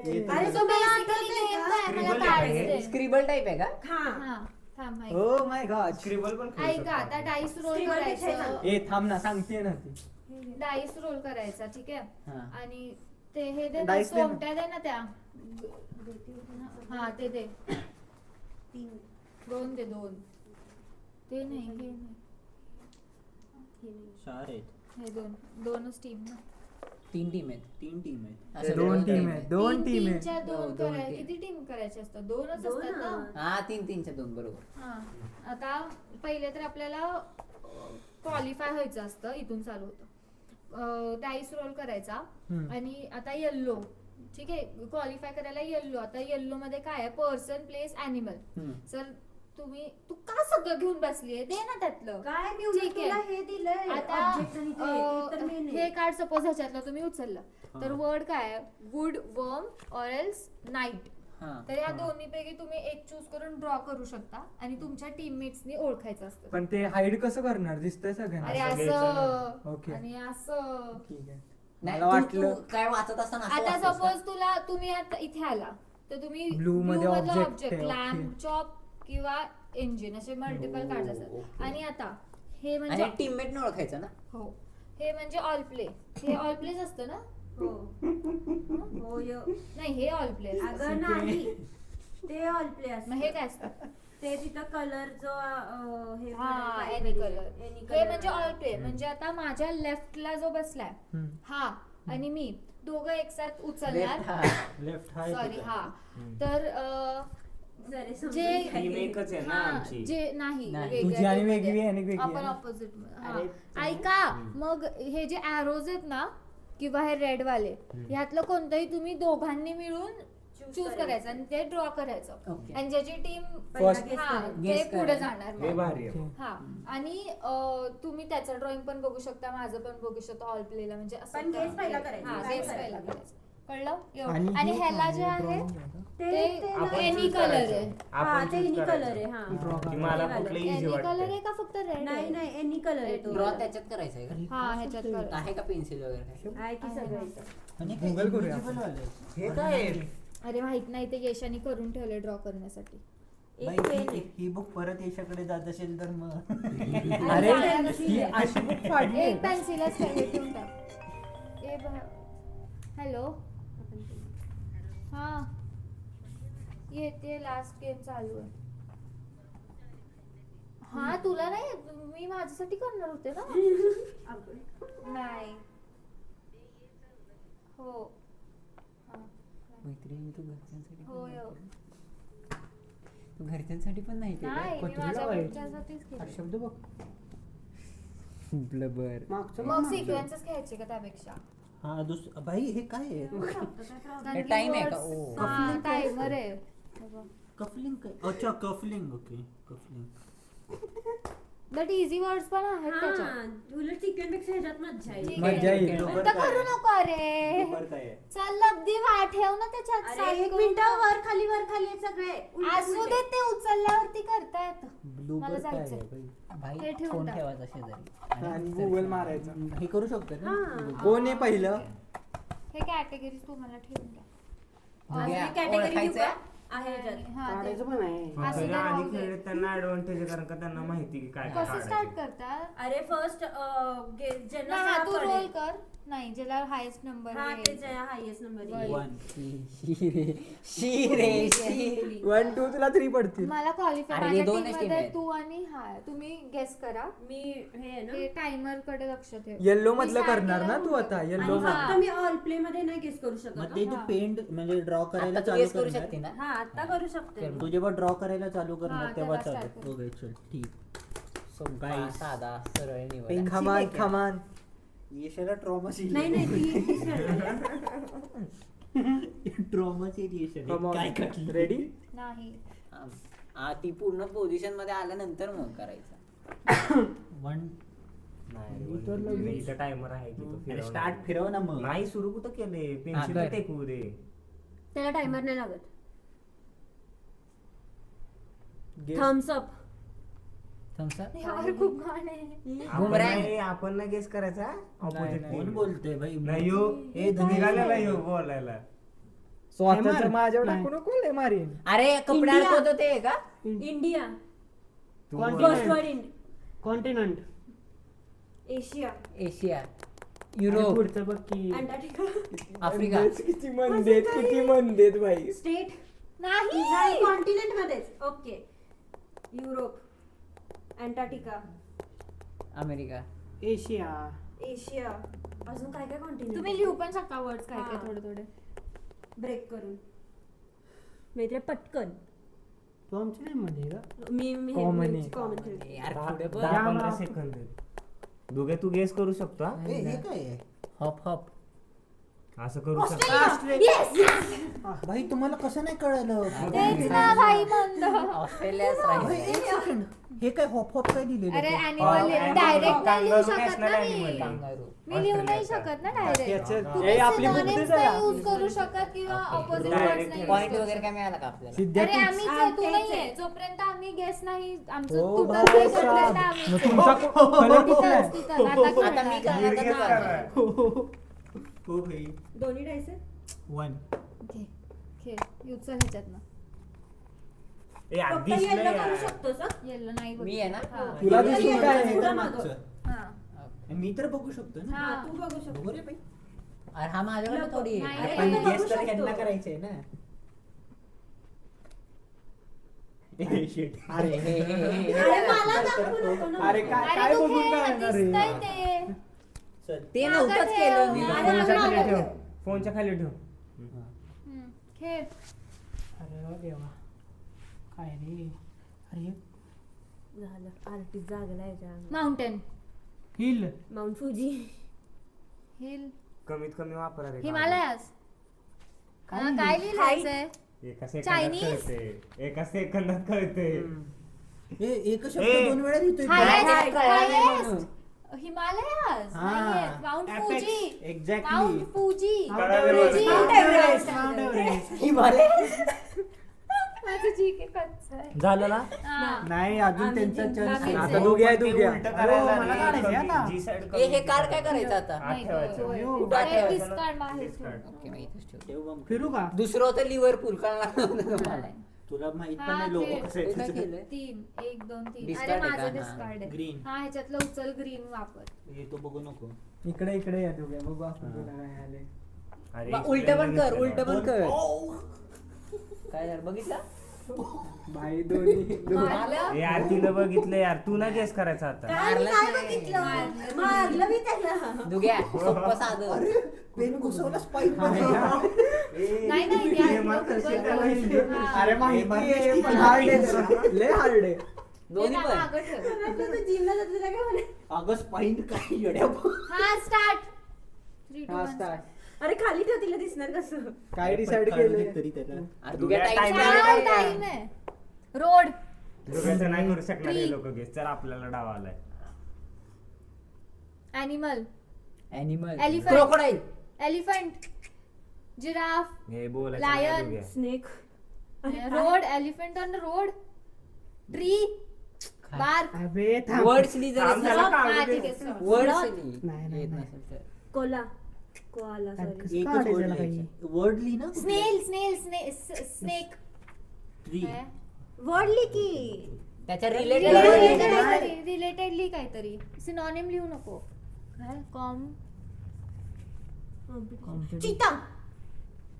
तो तुम्हाला basically game आहे, मला Scribble cards आहे. दे. स्क्रिबल टाईप आहे का? हा. हा थांब ऐक. Oh my God. स्क्रिबल पण खेळू ऐका आता शकतो. डाईस रोल Scribble पेक्षा हे करायचं. ए थांब ना, सांगते ना ती. डाईस रोल करायचा ठीक आहे. हा. आणि ते हे दे ना, Dice दे ना. सोंगट्या दे ना त्या. हा ते दे. 2 दे 2. ते नाही हे नाही. 4 आहेत. हे 2च टीम ना. 3 टीम आहेत. 3 टीम आहेत. असं दोन टीम टीम आहे, दोन टीम आहे. तीनच्या दोन दोन करायचे. team. किती टीम करायचे असतात? 2च दोन असतात ना. ना. हा 3-3च्या 2 बरोबर. हा आता पहिले तर आपल्याला क्वालिफाय व्हायचं असतं. इथून चालू होतं. डाईस रोल करायचा. हम्म. आणि आता येल्लो ठीक आहे. क्वालिफाय करायला येल्लो. आता येल्लो मध्ये काय आहे? Person place animal. हम्म. सर तू का सगळं घेऊन बसलीये? दे ना त्यातलं. काय मी ठीक आहे. तुला हे दिलंय आता object आणि ते. इतर main हे आहे. कार्ड सपोज ह्याच्यातलं तुम्ही उचललं तर वर्ड काय आहे? Would worm or else night. हा. तर या दोन्हीपैकी तुम्ही एक चूज करून ड्रॉ करू शकता आणि तुमच्या टीममेट्सनी ओळखायचं असतं. पण ते हाईड कसं करणार? दिसतंय अरे सगळ्यांना. असं ओके. आणि असं. ठीक आहे. नाही, मला तू वाटलं काय वाचत असताना असं आता वाचतोस का? सपोज तुम्ही आता इथे आला तर तुम्ही Blue मध्ये object ऑब्जेक्ट आहे, लॅम्प okay. चॉप किंवा इंजिन असे मल्टिपल कार्ड असतात. okay. आणि आता हे आणि म्हणजे टीममेट न ओळखायचं ना. हो हे म्हणजे ऑल प्ले. हे ऑल प्लेच असतं ना. हो. हो यो. नाही हे ऑल प्ले अगं नाही. ते ऑल प्ले मग असतं. हे काय असतं? ते तिथं कलर जो हे हा पडेल, एनी कलर. any हे color म्हणजे ऑल आहे. प्ले. म्हणजे आता माझ्या लेफ्टला जो बसलाय हम्म. हा आणि मी दोघं एक साथ Left उचलणार. हा. लेफ्ट हा सॉरी हा. तर जरे समजून जे घ्या. टीम एकच आहे ना हा, आमची. जे नाही नाही. वेगळ्या तुझी आणि team मध्ये. वेगळी आणि वेगळी आपण आहे. ऑपोजिट. अरे, ऐका मग हे जे एरोज आहेत ना किंवा हे रेड वाले ह्यातलं कोणतंही तुम्ही दोघांनी मिळून चूज करायचं आणि ते ड्रॉ करायचं. Okay. आणि ज्याची टीम First guess हा करायचं. ते Guess पुढे करायचं. जाणार हे मग. भारी आहे. हा आणि तुम्ही त्याचं ड्रॉइंग पण बघू शकता. माझं पण बघू शकता ऑल प्लेला. म्हणजे असं पण guess पहिला करायचं. हा काय गेस करायचं? पहिला करायचं. कळलं एवढं. आणि आणि हे ह्याला काय? जे आहे drawing आहे का? ते आपण एनी choose कलर करायचं. आहे. हा आपण ते choose एनी करायचं. कलर आहे. हा. Draw की मला करायचं. कुठलं इझी एनी कलर आहे वाटतं. का फक्त रेड नाही नाही एनी कलर आहे तो. ड्रॉ त्याच्यात करायचं आहे का? हा ह्याच्यात कलर आहे का पेन्सिल वगैरे काय? आहे की सगळं. आणि Google करूया. invisible वाले. हे काय आहे? अरे माहित नाही ते यशाने करून ठेवले ड्रॉ करण्यासाठी. बाई, एक पेन आहे. ही बुक परत यशाकडे जात असेल तर मग अरे आणि ही अशी book फाडली आहे एक का? पेन्सिलच ठेवून टाक. हॅलो हा येते. लास्ट गेम चालू आहे. हा तुला नाही मी माझ्यासाठी करणार होते ना. नाही हो हा. मैत्रिणी तू घरच्यांसाठी हो पण यो. नाही केलं? तू घरच्यांसाठी पण नाही नाही केलं? मी माझ्या लावायचं? घरच्यांसाठीच हा केलं. शब्द बघ. ब्लबर. मागचं मग सिक्वेन्सेस घ्यायचे का त्यापेक्षा? हा बाई हे काय आहे? टाइम आहे का? ओ. हा टाइमर आहे. कफलिंग काय? अच्छा cufflink. Okay cufflink. But easy words पण आहेत त्याच्यात. हा उलट चिकन पेक्षा ह्याच्यात मज्जा येईल. ठीक मज्जा आहे. येईल. उलटं करू नको अरे. चल लब्धी ठेव ना त्याच्यात. अरे सारखं. एक मिनिट वर खाली सगळे उलटे असू पुलटे. दे ते उचलल्यावरती करता येतं. मला ब्लूबर्ड काय जायचंय. आहे बाई? भाई हे ठेवून फोन टाक. ठेवायचा शेजारी आणि गुगल मारायचा. हे करू शकतो ना हा. कोण आहे पहिलं? हे कॅटेगरीज तुम्हाला ठेवून द्या. बघूया, कॅटेगरी ओळखायचं? आहे ह्याच्यात. हा, ते- काढायचं पण आहे. असू दे, आधी राहू दे. खेळले त्यांना ऍडव्हान्टेज आहे कारण का त्यांना माहिती की काय काय कसं स्टार्ट काढायचं. करतात? अरे फर्स्ट ज्यांना नाही, हा सहा तू पडेल. रोल कर. नाही ज्याला हायेस्ट नंबर हा तेच आहे हायेस्ट नंबर बरं. 1 2 तुला 3 पडतील. मला क्वालिफाय अरे, हे माझ्या दोनच टीम team मध्ये आहेत. तू आणि हा तुम्ही गेस करा. मी हे आहे ना ते टायमर कडे लक्ष ठेव. येल्लो मधलं मी करणार ना starting तू आता? आणि येल्लो हा. फक्त मी ऑल प्ले मध्ये नाही गेस करू शकत मग ते ना. तू पेंड म्हणजे ड्रॉ करायला आता तू चालू guess करू करणार शकते ना. हा आता करू शकते तू जेव्हा ड्रॉ करायला चालू हा, करणार तेव्हा तेव्हा चालू start कर. ओके चल ठीक सोपा, Guys. साधा सरळ निवड Pink. खमान खमान. यशाला ट्रॉमा नाही नाही ती ट्रॉमा काय काढलं रेडी? नाही. ती पूर्ण पोझिशन मध्ये आल्यानंतर मग करायचं. वन नाही इथं टायमर आहे की तो फिरवणार. स्टार्ट फिरव ना मग नाही सुरू कुठं केले हा, पेन्सिल बरं. टेकवू दे. त्याला टायमर नाही लागत. Guess. Thumbs up. Thumbs up? यार खूप घाण आहे. आपण नाही गेस करायचा ऑपोजिट नाही. कोण बोलतोय भाई नाही यो ए धनी निघालेला यो बोलायला. स्वतःच माझ्यावर नाही. टाकू नको लय मारीन. अरे कपडे India. अडकवत होते का? इंडिया. तू कोणती? बोल. First word continent. Asia. Asia, आणि युरोप, पुढचं बघ की अंटार्क्टिका. आफ्रिका. किती मन देत भाई. स्टेट. नाही. कॉन्टिनेंट मध्येच. Okay. Europe. Antarctica. America. Asia. Asia. अजून काय काय कॉन्टिनेंट तुम्ही लिहू पण शकता वर्ड्स काय काय हा. थोडे थोडे. ब्रेक करून माहिती पटकन. तू आमच्या नाही मध्ये का? मी Common आहे. कॉमन खेळते. यार पुढे बघ. 10-15 सेकंद. दोघे तू गेस करू शकतो हा? हे काय आहे हॉप हॉप. असं करू शकतो. भाई तुम्हाला कसं नाही कळलं तेच ना भाई मंद. ऑस्ट्रेलियाच भाई, राहील. एक second. हे काय हॉप हॉप काय दिलेलं अरे ते? अॅनिमल डायरेक्ट नाही लिहू शकत ना मी. animal. कांगारू. मी लिहू नाही शकत ना डायरेक्ट. त्याच्यात तुम्ही आपली बुद्धी synonyms जरा. नाही यूज करू शकत किंवा ऑपोजिट Direct वर्ड्स नाही use पॉइंट करू वगैरे शकत. काय मिळाला का आपल्याला? सिद्ध्या अरे तू- आम्ही हा, तू तेच नाहीये आहे. जोपर्यंत आम्ही गेस नाही आमचं ओ तुटत भाई नाही साहब. तोपर्यंत मग आम्ही तुमचा color कुठला आहे? तिथंच, तिथंच. आता आता मी कळलं. करणार guess आता करणार. हो भाई दोन्ही डायस आहेत. वन घे, घे. युजचं ह्याच्यातनं. ए, आधी फक्त दिसलं येल्लो यार. करू शकतोस हं? येल्लो नाही मी आहे ना? हा. तुला येल्लो दिसून येल्लो काय आहे? पुढं मागं. हा. मी तर बघू शकतो ना हा. हा, तू बघू शकतो. बरोबर आहे भाई अरे हा माझ्याकडे थोडी नाही, आहे. नाही. आपण बघू गेस तर शकतो. ह्यांना करायचंय ना ए, shit. अरे हे अरे मला दाखवू नको ना. अरे काय अरे काय तू बघून खेळ काय ना, येणार आहे? दिसतंय ते. चल ते मागं नव्हतंच ठेव. केलं मी. अरे, फोनच्या खाली मागं ठेव. ठेव. फोनच्या खाली ठेव. हम्म, खेळ. अरे वा देवा काय रे अरे झालं आर्टिस्ट जागला याच्या mountain. Hill. Mount Fuji. Hill. कमीत कमी वापरा रे. हिमालयास. हा, काय लिहिलंय? एका सेकंदात Chinese? कळते. एका सेकंदात कळते. ए, एक शब्द ए. 2 वेळा लिहितोय हायेस्ट. कळलं नाही हायेस्ट. म्हणून. हिमालयास. नाहीये. Mount Fuji. Exactly Mount Fuji. कळलं फुजी. बरोबर. Mount Everest. Mount Everest. Himalaya. माझं जी के कच्चं आहे. झालं ना? हा. नाही अजून त्यांचा chance आहे. आता दोघे आहे, दोघे आहे. उलटं करायला मला रे, काढायचं कमी. आता. जी side हे कमी. कार्ड काय करायचं आता? आत नाही, ठेवायचं. होय. कुठं अरे, ठेवायचं? discard बाहेर Discard. ठेव. ओके, मी इथेच ठेवतो. ठेव बंब. फिरू का? दुसरं होतं लिव्हरपूल कळलं मला. तुला माहित पण हा, नाही लोक ते- कसे हे काय आहेत. केलंय? 3 1 2 3. Discard अरे आहे माझं का? हा. डिस्कार्ड आहे. Green. हा ह्याच्यातलं उचल ग्रीन वापर. हे तो बघू नको इकडे इकडे या दोघे बघू आपण तुला काय आले. अरे, उलट पण कर, explain उलट पण झालं. कर. काय यार बघितलं? भाई दोन्ही मारलं? यार तिनं बघितलं यार तू ना गेस करायचा आता. मारलंच काय नाही. बघितलं मारलं मी त्याला. दुग्या सोपं साधं. पेन घुसवलाच पाहिजे नाही नाही ते हे आहे. मात्र बरोबर. शेताला हा. अरे माहिती आहे पण हार्ड आहे. लय हार्ड आहे. दोन्ही ते पण. मागं ठेव. म्हटलं तू जिमला जातो तुला काय म्हणे. अगं स्पाईन काय येड्या हा स्टार्ट. 3 2 हा 1 स्टार्ट. अरे खाली ठेव तिला दिसणार कसं. काय डिसाइड काढलं केलंय? तरी त्याला अरे दुग्या दुग्या टाईम time आहे. टाइम आहे. रोड. दोघांचं नाही करू शकणार हे लोक गेस. चल आपल्याला डाव आलाय. Animal, animal Elephant. Crocodile elephant, giraffe, हे बोलायचं Lion. नाही दोघे. Snake road, elephant on road, tree, bark. अबे थांब. वर्ड्सली जर थांब त्याला काढू हा, दे. ठीक आहे, sorry. वर्ड्सली नाही, येत नाही. नसेल तर कोला कोआला सॉरी एकच काढायचं word ना लिहायचं. Word लिही ना स्नेल, स्नेक. ट्री. वर्डली की त्याच्या रिलेटेडली काहीतरी सिनॉनिम लिहू नको. काय कॉम, चीता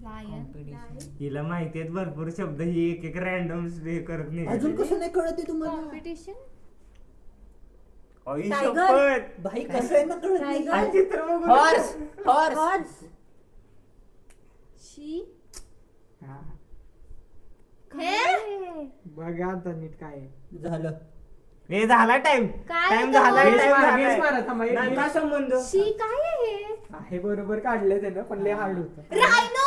लायन, हिला माहिती आहेत भरपूर शब्द. ही एक एक रॅन्डम हे करत नाही. अजून कसं नाही कळत आहे तुम्हाला कॉम्पिटिशन, आई Tiger. शपथ. भाई कसं आहे ना कळत नाही. हा चित्र बघून हॉर्स हॉर्स हॉर्स शी, हा. हे बघा आता नीट काय आहे. झालं. हे झाला टाइम. काय टाइम तो? झालाय. Guess टाइम मारा, झालाय. guess मारा, थांबा, एक नाही, guess. काय संबंध? शी काय आहे? आहे बरोबर काढलंय त्यानं पण लय हार्ड होतं. रायनो,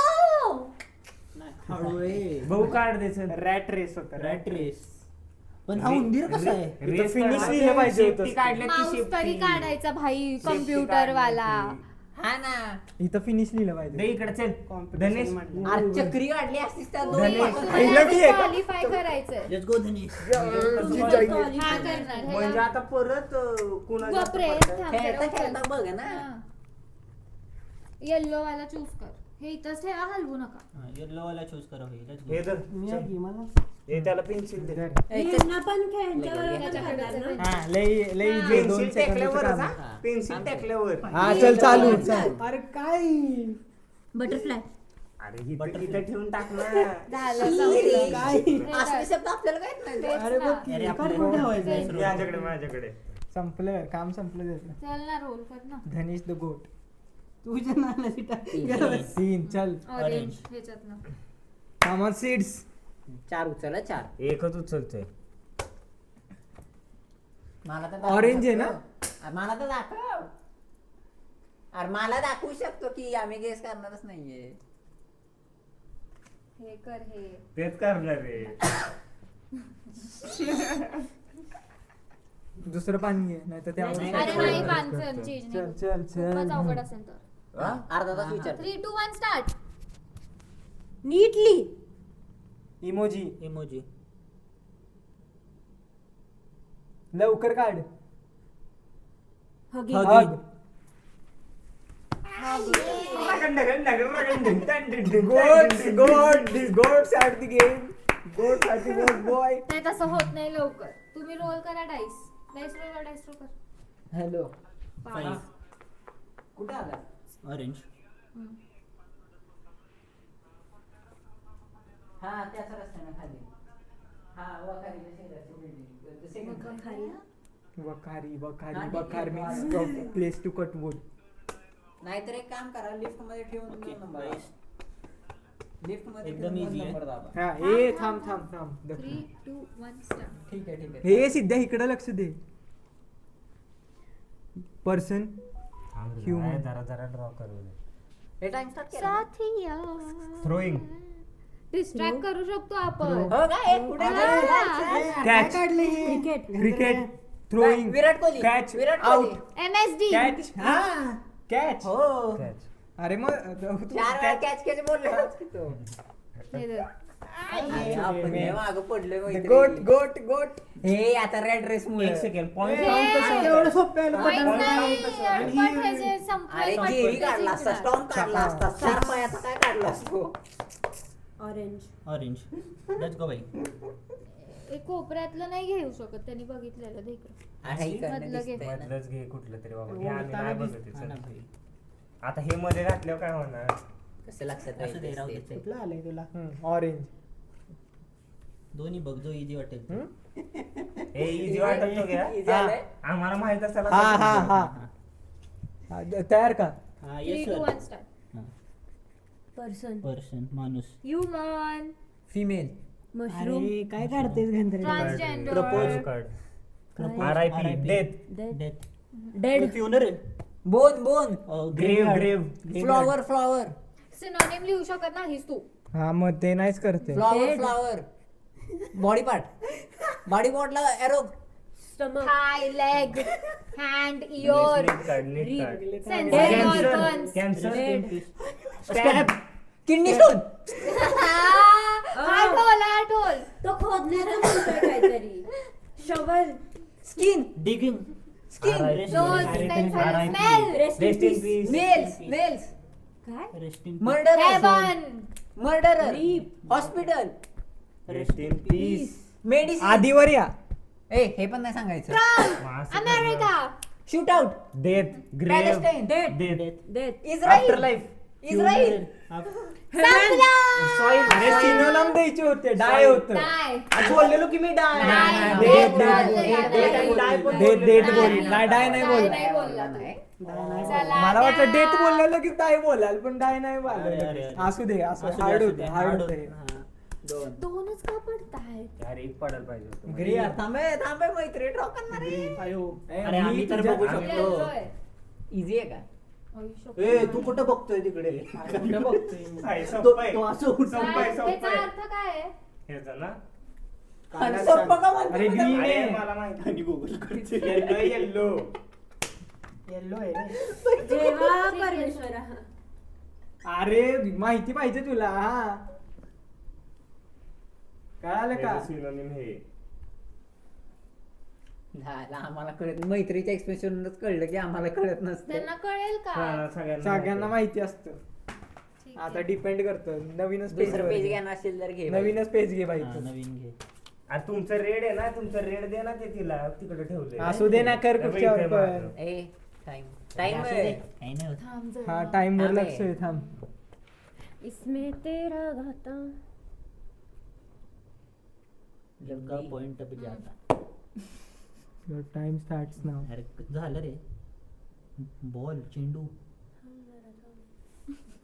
हळू आहे. भाऊ काढ दे चल. रॅट रेस होता. Rat race. पण हा उंदीर कसा आहे? रेस finish काढ. लिहिलं पाहिजे होतं. Safety काढलं की माऊस safety. तरी काढायचा भाई, Safety कम्प्युटर वाला. काढलं की. हा ना इथं फिनिश लिहिलं दे पाहिजे. इकडे चल. Competition धनेश म्हणलं. अरे चक्री काढली असतीस त्या दोन धनेश. पासून पहिलं की आहे का? क्वालिफाय करायचंय. लेट्स गो धनेश. हा करणार म्हणजे ह्याला. आता परत कुणाला बापरे, थांब खेळता जरा खेळता उचल. बघ ना हा. येल्लो वाला चूज कर. हे इथंच ठेवा, हलवू नका. येल्लो वाला चूज करा भाई. लेट्स हे गो. धर. मी आहे की मला हे त्याला पेन्सिल दे. यांना पण खेळण्यावर त्याच्याकडे करणार ना? हा लई लई जे दोन पेन्सिल सेकंदाचं टेकल्यावर काम आहे. हा. पेन्सिल टेकल्यावर. हा चल चालू चल. अरे काय बटरफ्लाय अरे इथं ठेवून टाक ना. झालं शी. संपलं. काय असले शब्द आपल्याला माहित नाही तेच अरे ना. बघ की, अरे काय आपण करून ठेवायचं तेच. माझ्याकडे माझ्याकडे. संपलं काम संपलं त्याचं. चल ना, रोल कर ना. धनेश द गोट. तुझ्या नानाची सीन चल. ऑरेंज ह्याच्यातनं. कामन सीड्स. 4 उचल 4 एकच उचलतोय. मला तर Orange आहे ना? अरे मला तर दाखव. अरे मला दाखवू शकतो की आम्ही गेस करणारच नाहीये. हे कर हे. तेच करणार रे. दुसरं पाणी घे नाही तर नाही, त्यावर नाही, अरे नाही, पानचं चेंज चल नाही. चल खूपच चल. अवघड असेल तर. अर्धा तास विचार 3, 2, 1 स्टार्ट. Neatly emoji emoji. लवकर काढ. Huggy hug. Goats are the game. Goats are the game boy. नाही तसं होत नाही लवकर. तुम्ही रोल करा डाईस. डाईस रोल कर. हॅलो 5. कुठे आला ऑरेंज. हा त्याच रस्त्याने खाली. हा वखारीच्या शेजारची बिल्डिंग सेकंड वखारी वखारी हा, वखार ठीक means place to cut wood. नाहीतर एक काम करा लिफ्ट मध्ये ठेवून ओके, नंबर nice. लिफ्ट मध्ये एकदम ठेवून easy आहे. नंबर दाबा. हा ए थांब थांब थांब 3, 2, 1 स्टार्ट. ठीक आहे ठीक आहे हे सिद्ध्या इकडे लक्ष दे. Person Human. जरा जरा ड्रॉ करू दे. हे टाइम स्टार्ट केला साथिया. Throwing. डिस्ट्रॅक्ट करू शकतो आपण. हो काय कुठे हा. Catch cricket cricket throwing Virat Kohli catch Virat Kohli out MSD. Catch catch हो अरे मग 4 वेळा कॅच कॅच बोलले होत की तो. हे धर. आपण हे मागं पडलोय मैत्री. गोट गोट गोट. हे आता रेड रेस मुळे एक सेकंड पॉईंट एवढं सोपं आहे ना, Point पटकन नाही, आणि पण हे जे संपलं, अरे पण गेरी ते काढला असता जिंकणार. स्टॉम काढला असता 4 पायाचा काय काढला असतो. Orange orange. लेट्स गो भाई. हे कोपऱ्यातलं नाही घेऊ शकत त्यांनी बघितलेलं ते इकडं. अरे इकडनं मधलं घे. दिसतंय ना. मधलंच घे कुठलं तरी बाबा. हे आम्ही बोलताना नाही दिस- बघत हा ना आहे, चल. भाई. आता हे मध्ये घातल्यावर काय होणार. कसं लक्षात असं दे, राहू दे. राहील कुठलं आलंय तुला ऑरेंज. दोन्ही बघ जो इझी वाटेल ते. हे इझी वाटत तो घ्या. Easy आलंय? आम्हाला माहित असायला हा हा पाहिजे. हा हा, तयार का. हा 3, yes 2, sir. 1 start. Person person माणूस. ह्युमन. फिमेल मशरूम अरे काय काढतेस घंटरे transgender. Propose. Card. RIP death. Death. Dead funeral. Bone bone grave grave. Flower flower synonym लिहू शकत नाहीस तू. हा मग ते नाहीच करते. Flower Dead. फ्लॉवर बॉडी पार्टला arrow. Stomach, thigh, leg, hand, ear, sensory organs. स्टॅप. Kidney stone. आठवल. तो खोदण्याचं म्हणतोय काहीतरी. Shovel, skin. Digging skin. Nails. काय rest in murder. Hospital. Rest in peace. Medicine. आधीवर या. हे पण नाही सांगायचं. America. Shoot out. Death. Grave. Palestine. Death, Israel. अरे सिनोनॉम द्यायचे होते. डाय होतं. आज बोललेलो की मी डाय. डेट बोलली. डाय नाही बोलला. मला वाटलं डेट बोललेलो की डाय बोलाल, पण डाय नाही बोललेलो. असू दे. हार्ड होतं. दोनच का पडताय? यार एक पडायला पाहिजे होतं. ग्रे थांबे मैत्री ड्रॉ करणार आहे. अरे आम्ही तर बघू शकतो. इझी आहे का? ए तू कुठं बघतोय तिकडे? आहे, सोपं आहे. तो असं उठून सोपं आहे, सोपं त्याचा आहे. अर्थ काय आहे? ह्याचा ना आणि सोपं का म्हणते अरे मला? green अरे आहे. मला माहिती. आणि गुगल करते. येल्लो. येल्लो आहे रे. जेव्हा परमेश्वरा. अरे माहिती पाहिजे तुला. हा कळालं का? सिनोनिम हे. झालं, आम्हाला कळत. मैत्रीच्या एक्सप्रेशनच कळलं की आम्हाला कळत नसतं. त्यांना कळेल का? हा, सगळ्यांना माहिती असतं. ठीक आता आहे. डिपेंड करतं. नवीनच पेज दुसरं पेज घ्या असेल तर घे. नवीनच पेज घे बाई. हा, नवीन घे. अरे तुमचं रेड आहे ना, तुमचं रेड दे ना ते तिला तिकडे ठेवलंय. असू दे ना, कर इथे कुठच्यावर मारलं. पण. ए टाइम असू दे. काही नाही होत. थांब जरा. हा टाइम वर थांब लक्ष आहे. थांब. इसमें तेरा घाता. का पॉइंट पे जाता. Your time starts now. अरे झालं रे. बॉल, चेंडू,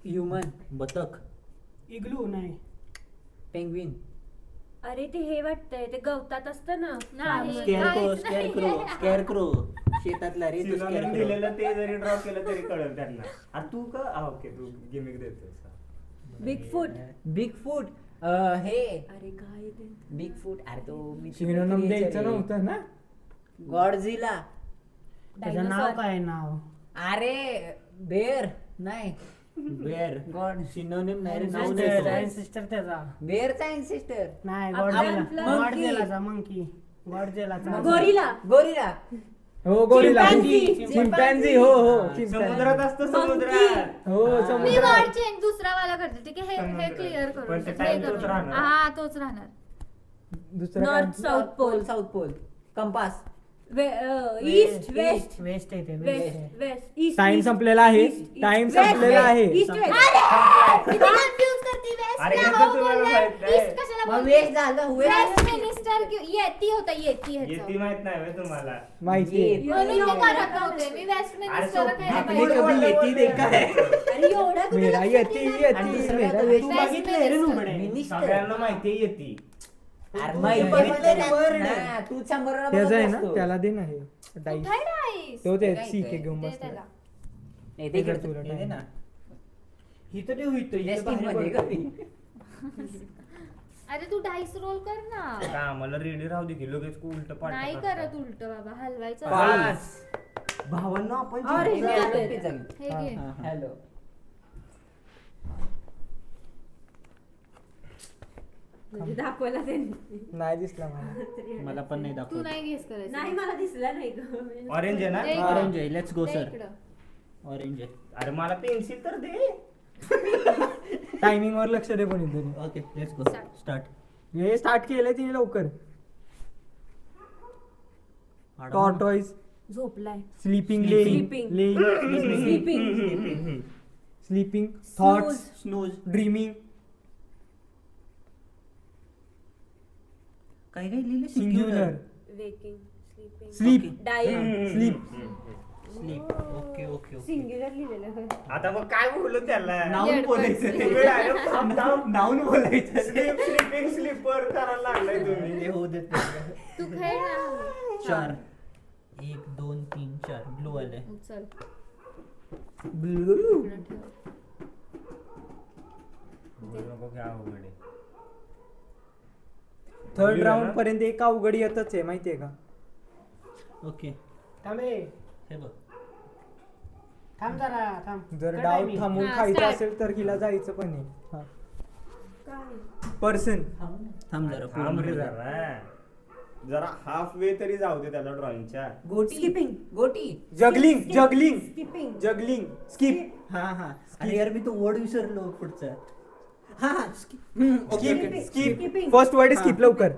ह्युमन. बतक. इग्लू नाही. पेंग्विन. अरे ते हे वाटतंय ते गवतात असतं ना. नाही. स्केअरक्रो. शेतातला रे तो सिनोनिम स्केअरक्रो. दिलेलं ते जरी ड्रॉ केलं तरी कळेल त्यांना. अरे तू का ओके तू gimmick देतोस. Big foot. Big foot. हे अरे काय ते बिग फूट. अरे तो शिरोनाम द्यायचं नव्हतं ना. गॉडझिला. त्याचं नाव काय नाव? अरे बेर नाही. बेअर. गॉड. सिनोनिम नाही रे, नाव नाही तो. सिस्टर त्याचा बेरचा अँसिस्टर. नाही. आपला गॉडझेलाचा मंकी. गॉडझेलाचा गोरिला. गोरिला. हो गोरिला. चिंपॅन्झी. चिंपॅन्झी. हो चिंपॅन्झी. समुद्रात असतं समुद्रात. हो मी समुद्रात. वर्ड चेंज दुसरा वाला करते. ठीक आहे. हे समुद्र. क्लिअर करू. पण ते हे time करू. तोच राहणार. हा तोच राहणार. दुसरं काय? North south pole. South pole. Compass. East west west येते. West west east. टाइम संपलेला आहे. टाइम संपलेला आहे. East west. किती कन्फ्यूज करते अरे वेस्ट. हे तर तुम्हाला माहित नाही. ईस्ट कशाला मग बोलते? वेस्ट झालं. वेस्ट मिनिस्टर येती होता. येती येती ह्याचं. माहित नाही व्हय तुम्हाला. माहिती आहे. म्हणून मी करत नव्हते. मी वेस्ट मिनिस्टर आपली कभी येती देखा है. अरे एवढा कुठे मेरा लक्षात येती येणार? आणि येती दुसरं मेरा आता येती. तू बघितलंय रे नुबडे. मिनिस्टर. सगळ्यांना माहिती येते. अरे माहिती बघितलं पण word. नाही. तू शंभर त्याचं आहे ना, त्याला दे ना हे डाईस. तो ते काय सीके काय? घेऊन दे बसला. त्याला. नाही दे ते तुला हे time. ना. ही तर ते होईल. अरे तू डाईस रोल कर ना. आता आम्हाला रेडी राहू दे की लगेच उलट पाठ. नाही करत उलट बाबा. हलवायचं. 5. भावांना आपण अरे जिंकलो. हे झालं. हे घे. हॅलो. म्हणजे दाखवायला त्यांनी. नाही दिसला मला. मला पण नाही तू दाखवत. नाही गेस करायचं. नाही मला दिसला नाही ग. ऑरेंज आहे ना. दे इकडं. ऑरेंज आहे. Let's go they sir. इकडं. ऑरेंज आहे. अरे मला पेन्सिल तर दे. टायमिंग वर लक्ष दे कोणीतरी. Okay let's go. Start. Start. हे स्टार्ट केलंय तिने लवकर. टॉर्टॉइज. झोपलाय. Sleeping. Sleeping. Sleeping. Sleeping. Thoughts. Snooze. Dreaming. काय काय लिहिले? Singular. Waking. Sleeping. Sleep. Dying. Sleep. Sleep. Okay okay okay. Singular लिहिलेलं. आता मग काय बोललो त्याला. नाऊन बोलायचं. नाऊन बोलायचं. स्लीप स्लीपिंग स्लीपर करायला लागलाय तुम्ही. ते होऊ देत. तू खेळ ना. 4. 1 2 3 4. ब्लू आलंय. चल. ब्लू. इकडं ठेव. बोलू नको की अवघड आहे. थर्ड राऊंड पर्यंत एक अवघड येतच आहे माहितीये का. ओके थांबे हे बघ थांब जरा थांब जर काय डाव timing? थांबून हा, खायचं start. असेल तर हिला जायचं पण आहे. पर्सन थांब जरा थांब रे पूर्ण जरा जरा हाफ वे तरी जाऊ दे त्याला ड्रॉइंगच्या. गोटी गोटी juggling juggling skipping juggling skip हा हा अरे यार मी तो वर्ड विसरलो पुढचा. हा skip skip Skipping. First word skip लवकर.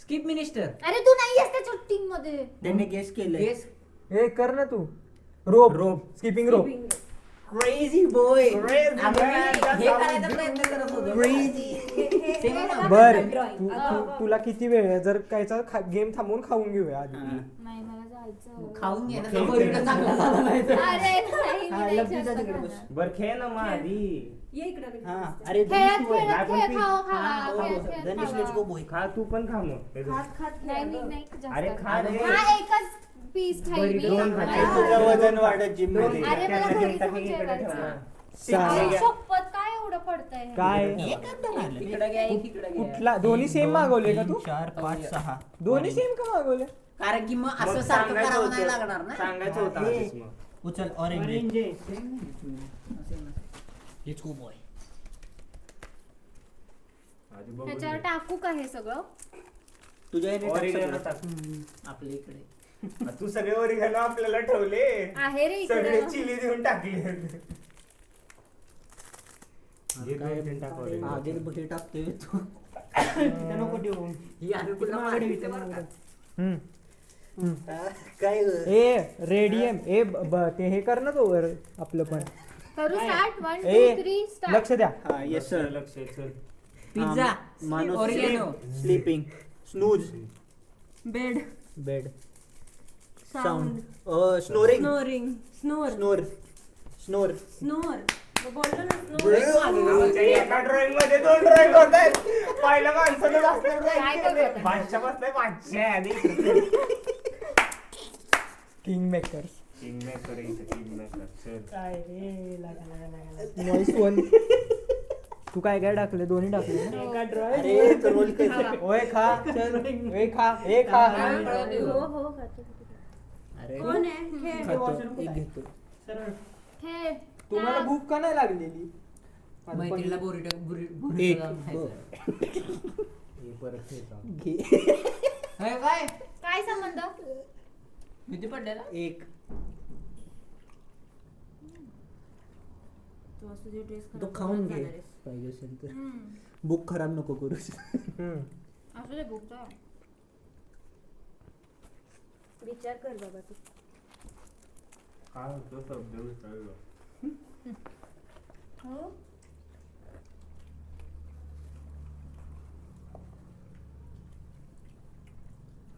स्किप मिनिस्टर अरे तू नाही आहेस त्याच्या टीम मध्ये. त्यांनी गेस केलंय. येस हे कर ना तू. रोप स्किपिंग रोप. क्रेझी बॉय हे करायचा प्रयत्न करत होतो बर तुला किती वेळ आहे. जर कायचा गेम थांबून खाऊन घेऊया आधी. नाही मला जायचं. खाऊन घे ना तो burrito चांगला झाला नाही तर. अरे नाही, मी हा, नाही लपीचा जास्त तिकडे खाणार. बस. बर खेळ ना मग आधी. ये इकडे हा अरे खेळत धनुष boy. खेळत आपण खेळ खावा खावा हा, खेळत खेळत धनुष खावा. let's go boy. खा तू पण खा मग. खात खात नाही मी नाही जास्त अरे खा रे. हा एकच पीस खाईल मी. दोन मला- खाते. तुझं वजन वाढत जिम मध्ये. अरे मला त्यांना घरी जेवता जाऊन की इकडे जेवायचं. ठेवा. सा- शपथ काय एवढं पडतंय हे? काय इकडे घ्या एक इकडे घ्या. कुठला दोन्ही सेम मागवले का तू. 4 5 6 दोन्ही सेम का मागवले. कारण की मग असं मग सारखं सांगायचं करावं नाही होतं. लागणार ना. सांगायचं होतं हे. आधीच मग. उचल ऑरेंज ऑरेंज आहे. Let's go boy. आधी बघून त्याच्यावर घे. टाकू का हे सगळं. तुझ्या ह्याने टाक Oregano सगळं. टाक. आपल्या इकडे तू सगळे ओरिगॅनो आपल्याला ठेवले. आहे रे सगळे इकडे. चिली देऊन टाकले. हे काय दोन-तीन टाक oregano. आधी हे टाकतोय तू. तिथं नको ठेवू. ही आम्ही पुन्हा मारली बरं का. काय ए रेडियम ए ते हे कर ना तो वर आपलं पण. करू स्टार्ट 1 2 ए 3 स्टार्ट. लक्ष द्या. हा येस सर. लक्ष आहे, चल. पिझ्झा माणूस Oregano. Sleeping snooze bed bed sound sound snoring snoring snore snore snore snore बोललो ना स्नोर आमच्या एका ड्रॉइंग मध्ये 2 ड्रॉइंग होत आहेत. पहिल्या माणसानं जास्त काय drawing करत केले. होता? पाचशे बसले 500 आधी. किंग मेकर Kingmaker इथे, Kingmaker. चल. काय रे लागा. Noise one. तू काय काय टाकले दोन्ही टाकले ना? एका drawing अरे तो रोल कर. ओय खा चल ओय खा ए खा. हो हो खातो. अरे कोण आहे खेळ खातो एक घेतो. सरळ. खेळ. तुम्हाला भूक का नाही लागलेली. आता मैत्रीला पण- बोरिटो एक हे परत खेळतो. घे. काय काय संबंध. किती पडलेला एक तू असं जे ड्रेस तो खाऊन घे पाहिजे असेल तर. बुक खराब नको करू. हम्म. असू दे भूकचा. विचार कर बाबा तू. काय होतं शब्द विसरलो. हो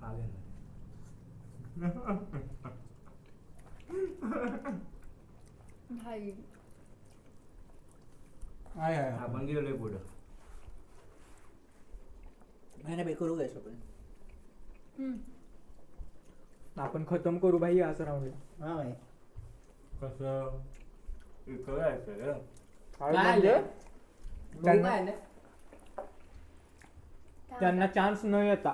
हा घे ना. भाई. आपण गेलोय पुढं. नाही नाही करू काय आपण. आपण खतम करू भाई आज राऊंड. हा भाई. कसं इकडं जायचं रे. म्हणजे त्यांना- काय त्यांना चान्स न येता.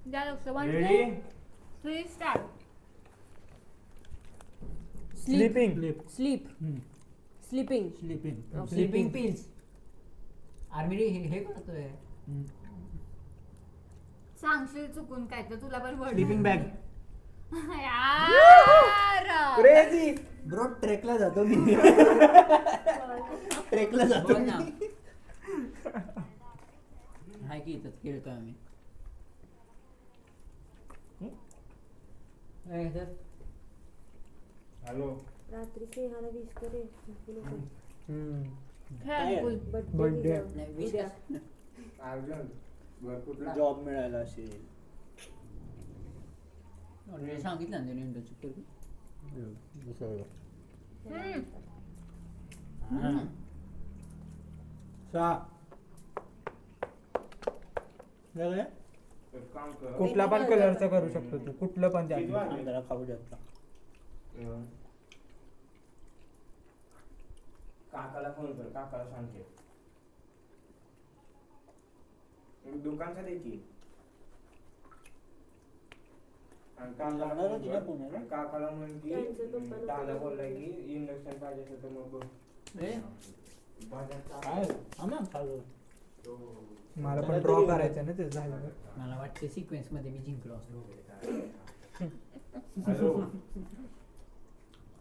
द्या लक्ष 1 ready 2 3 start. Sleeping sleep sleeping sleeping sleeping pills. Army हे करतोय. सांगशील चुकून काय तर तुला पण वड. Sleeping bag. यार. क्रेझी. ब्रो ट्रेकला जातो मी. ट्रेकला जातो. बोल ना. हाय की इथं खेळतोय आम्ही. काय तर हॅलो. रात्री स्नेहाला विश करे खेळ बोल. बर्थडे नाही विश कर. अर्जुन भरपूर जॉब मिळाला असेल. ऑलरेडी सांगितलं ना त्याने इंटर्नशिप करू. एक काम कर. कुठला पण कलरचा करू शकतो तू कुठलं पण त्या. किती वाजले? जरा खाऊ शकता. काकाला फोन कर, काकाला सांगते दुकानचा दे की. आणि जाणार होती ना पुण्याला? काकाला म्हण की त्यांचं दुकान दादा बोललाय की इंडक्शन पाहिजे असेल तर मग बघ. काय हा ना चालू. मला पण ड्रॉ करायचं ना ते झालं. मला वाटते सिक्वेन्स मध्ये मी जिंकलो असतो. हॅलो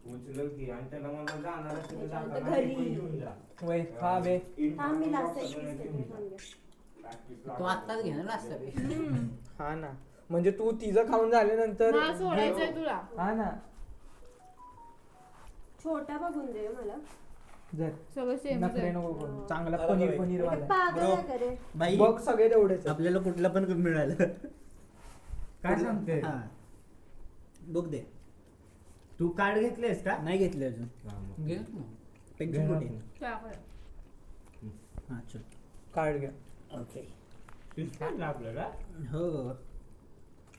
उचल की. आणि त्याला मला जाणार असेल तर जागा आता नाही, घरी. पण घेऊन जा. वय खा बे. थांब मी लास्ट तू आत्ताच घे ना लास्ट हा ना, म्हणजे तू तिचं खाऊन झाल्यानंतर मला सोडायचंय तुला. हा ना, छोटा बघून दे मला. जर सगळं सेम नखरे नको करू. चांगला पनीर पनीर वाला पागल आहे का रे? बाई बघ सगळे तेवढेच आहेत. आपल्याला कुठला पण मिळालं. काय सांगते? हा. बघ दे. तू कार्ड घेतलेस का? नाही घेतले अजून. घे पेन्शन कुठे? त्याकडे. हा चल. कार्ड घ्या. ओके. काढला आपल्याला हो.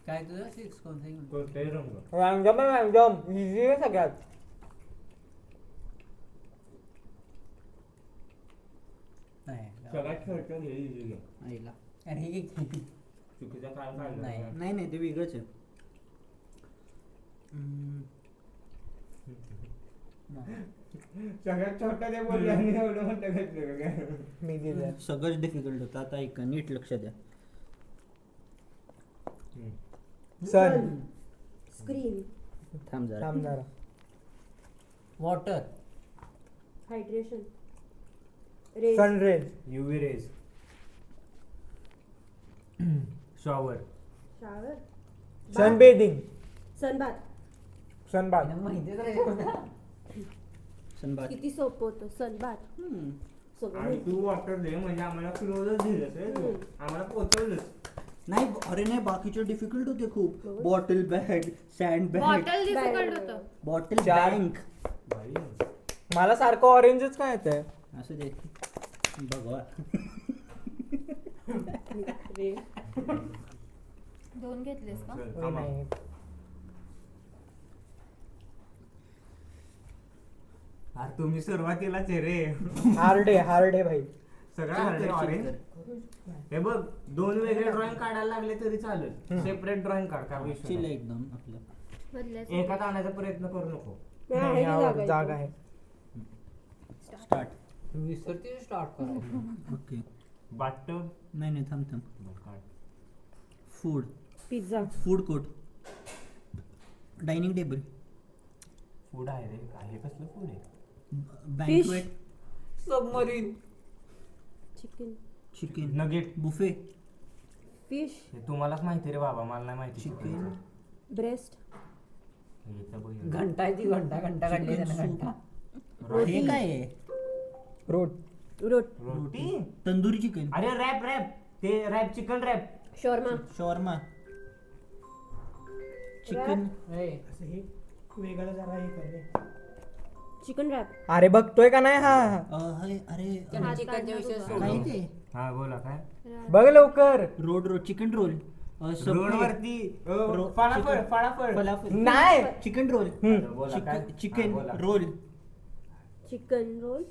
काय तुझं सिक्स कोणतं कोणताही रंग. रँडम आहे, रँडम इझी आहे सगळ्यात. नाही सगळ्यात छोटं घे, इझी घे. आईला. अरे हे घे. चुकीचा कार्ड काढला नाही. का? नाही ते वेगळंच आहे. सगळ्यात छोटं ते बोलले आणि एवढं मोठं घेतलं का काय? मी दिलं. सगळंच डिफिकल्ट होतं. आता ऐका नीट लक्ष द्या. सन. स्क्रीन. थांब जरा. थांब जरा. Water. Hydration. Rays. Sun rays. UV rays. Shower. Shower. Sun bathing. Sunbath. Sunbath. माहितीच नाही. सनबाथ. किती सोपं होतं सनबाथ. हम्म. सगळं आणि तू वॉटर दे म्हणजे आम्हाला क्लोजच दिलंस रे तू. आम्हाला पोहोचवलंस. नाही अरे नाही बाकीचे डिफिकल्ट होते खूप. Bottle bag, sand bag, bottle difficult होतं. बॉटल चार. बँक. भाई मला सारखं ऑरेंजच काय येतंय. असं दे. बघा. रे. 2 घेतलेस का? चल, होय थांबा. नाही. अरे तुम्ही सुरुवातीलाच आहे रे. हार्ड आहे भाई. सगळं हरडे ऑरेंज. हे बघ 2 वेगळे ड्रॉइंग काढायला लागले तरी चालेल. सेपरेट ड्रॉइंग काढ का विषय चिल नाही. एकदम आपलं. बदलायचं. एकात आणायचा प्रयत्न करू नको. नाही, यावर जागा आहे. स्टार्ट. विसरते स्टार्ट करायचं. ओके. बाटब. नाही थांब. Food. Pizza. Food court. Dining table. Food आहे रे. आहे कसलं फूड आहे? Banquet. Submarine. Chicken. Chicken. Nugget. Buffet. Fish. हे तुम्हालाच माहिती रे बाबा, मला नाही माहिती. चिकन. ब्रेस्ट. हे तर बघ. घंटा आहे ती घंटा काढली चिकन त्यानं सूप. घंटा. हे काय आहे? रोट. रोट. रोटी. तंदुरी चिकन. अरे रॅप. ते wrap chicken wrap. Shawarma. Shawarma. Chicken. ए, असं हे वेगळं जरा हे कर रे. Chicken rap. अरे बघतोय का नाही हा. अरे त्यानं चिकनच्या विषय काय सोडून. ते? हा बोला काय? बघ लवकर. Road chicken roll. रोड वरती फळाफळ. फलाफल. नाही. Chicken roll. बोला काय? चिकन हा, बोला. रोल. Chicken roll.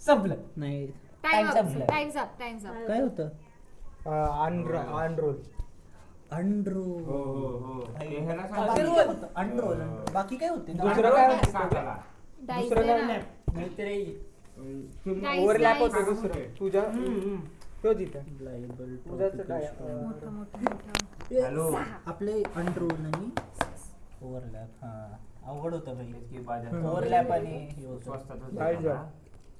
संपलं. नाही टाइम संपलं. अप. Times up. काय होतं? अनरोल. अंड्रो. हो. हे ह्याला बाकी सांगा. काय होतं? अंड्रो. बाकी काय होते? दुसरं काय? काकाला. डाईस दुसरं दे काय ना. नाही. नाहीतरी तुम्ही- Nice, ओव्हरलॅप nice. होतं दुसरं. तुझ्या तो तिथं. Liable तुझ्याच काय topical मोठं मोठं. हॅलो. आपले अंडरोल आणि ओव्हरलॅप. हा अवघड होतं भाई. की बाजार ओव्हरलॅप आणि हे होतं. स्वस्तात होतं काय का? job?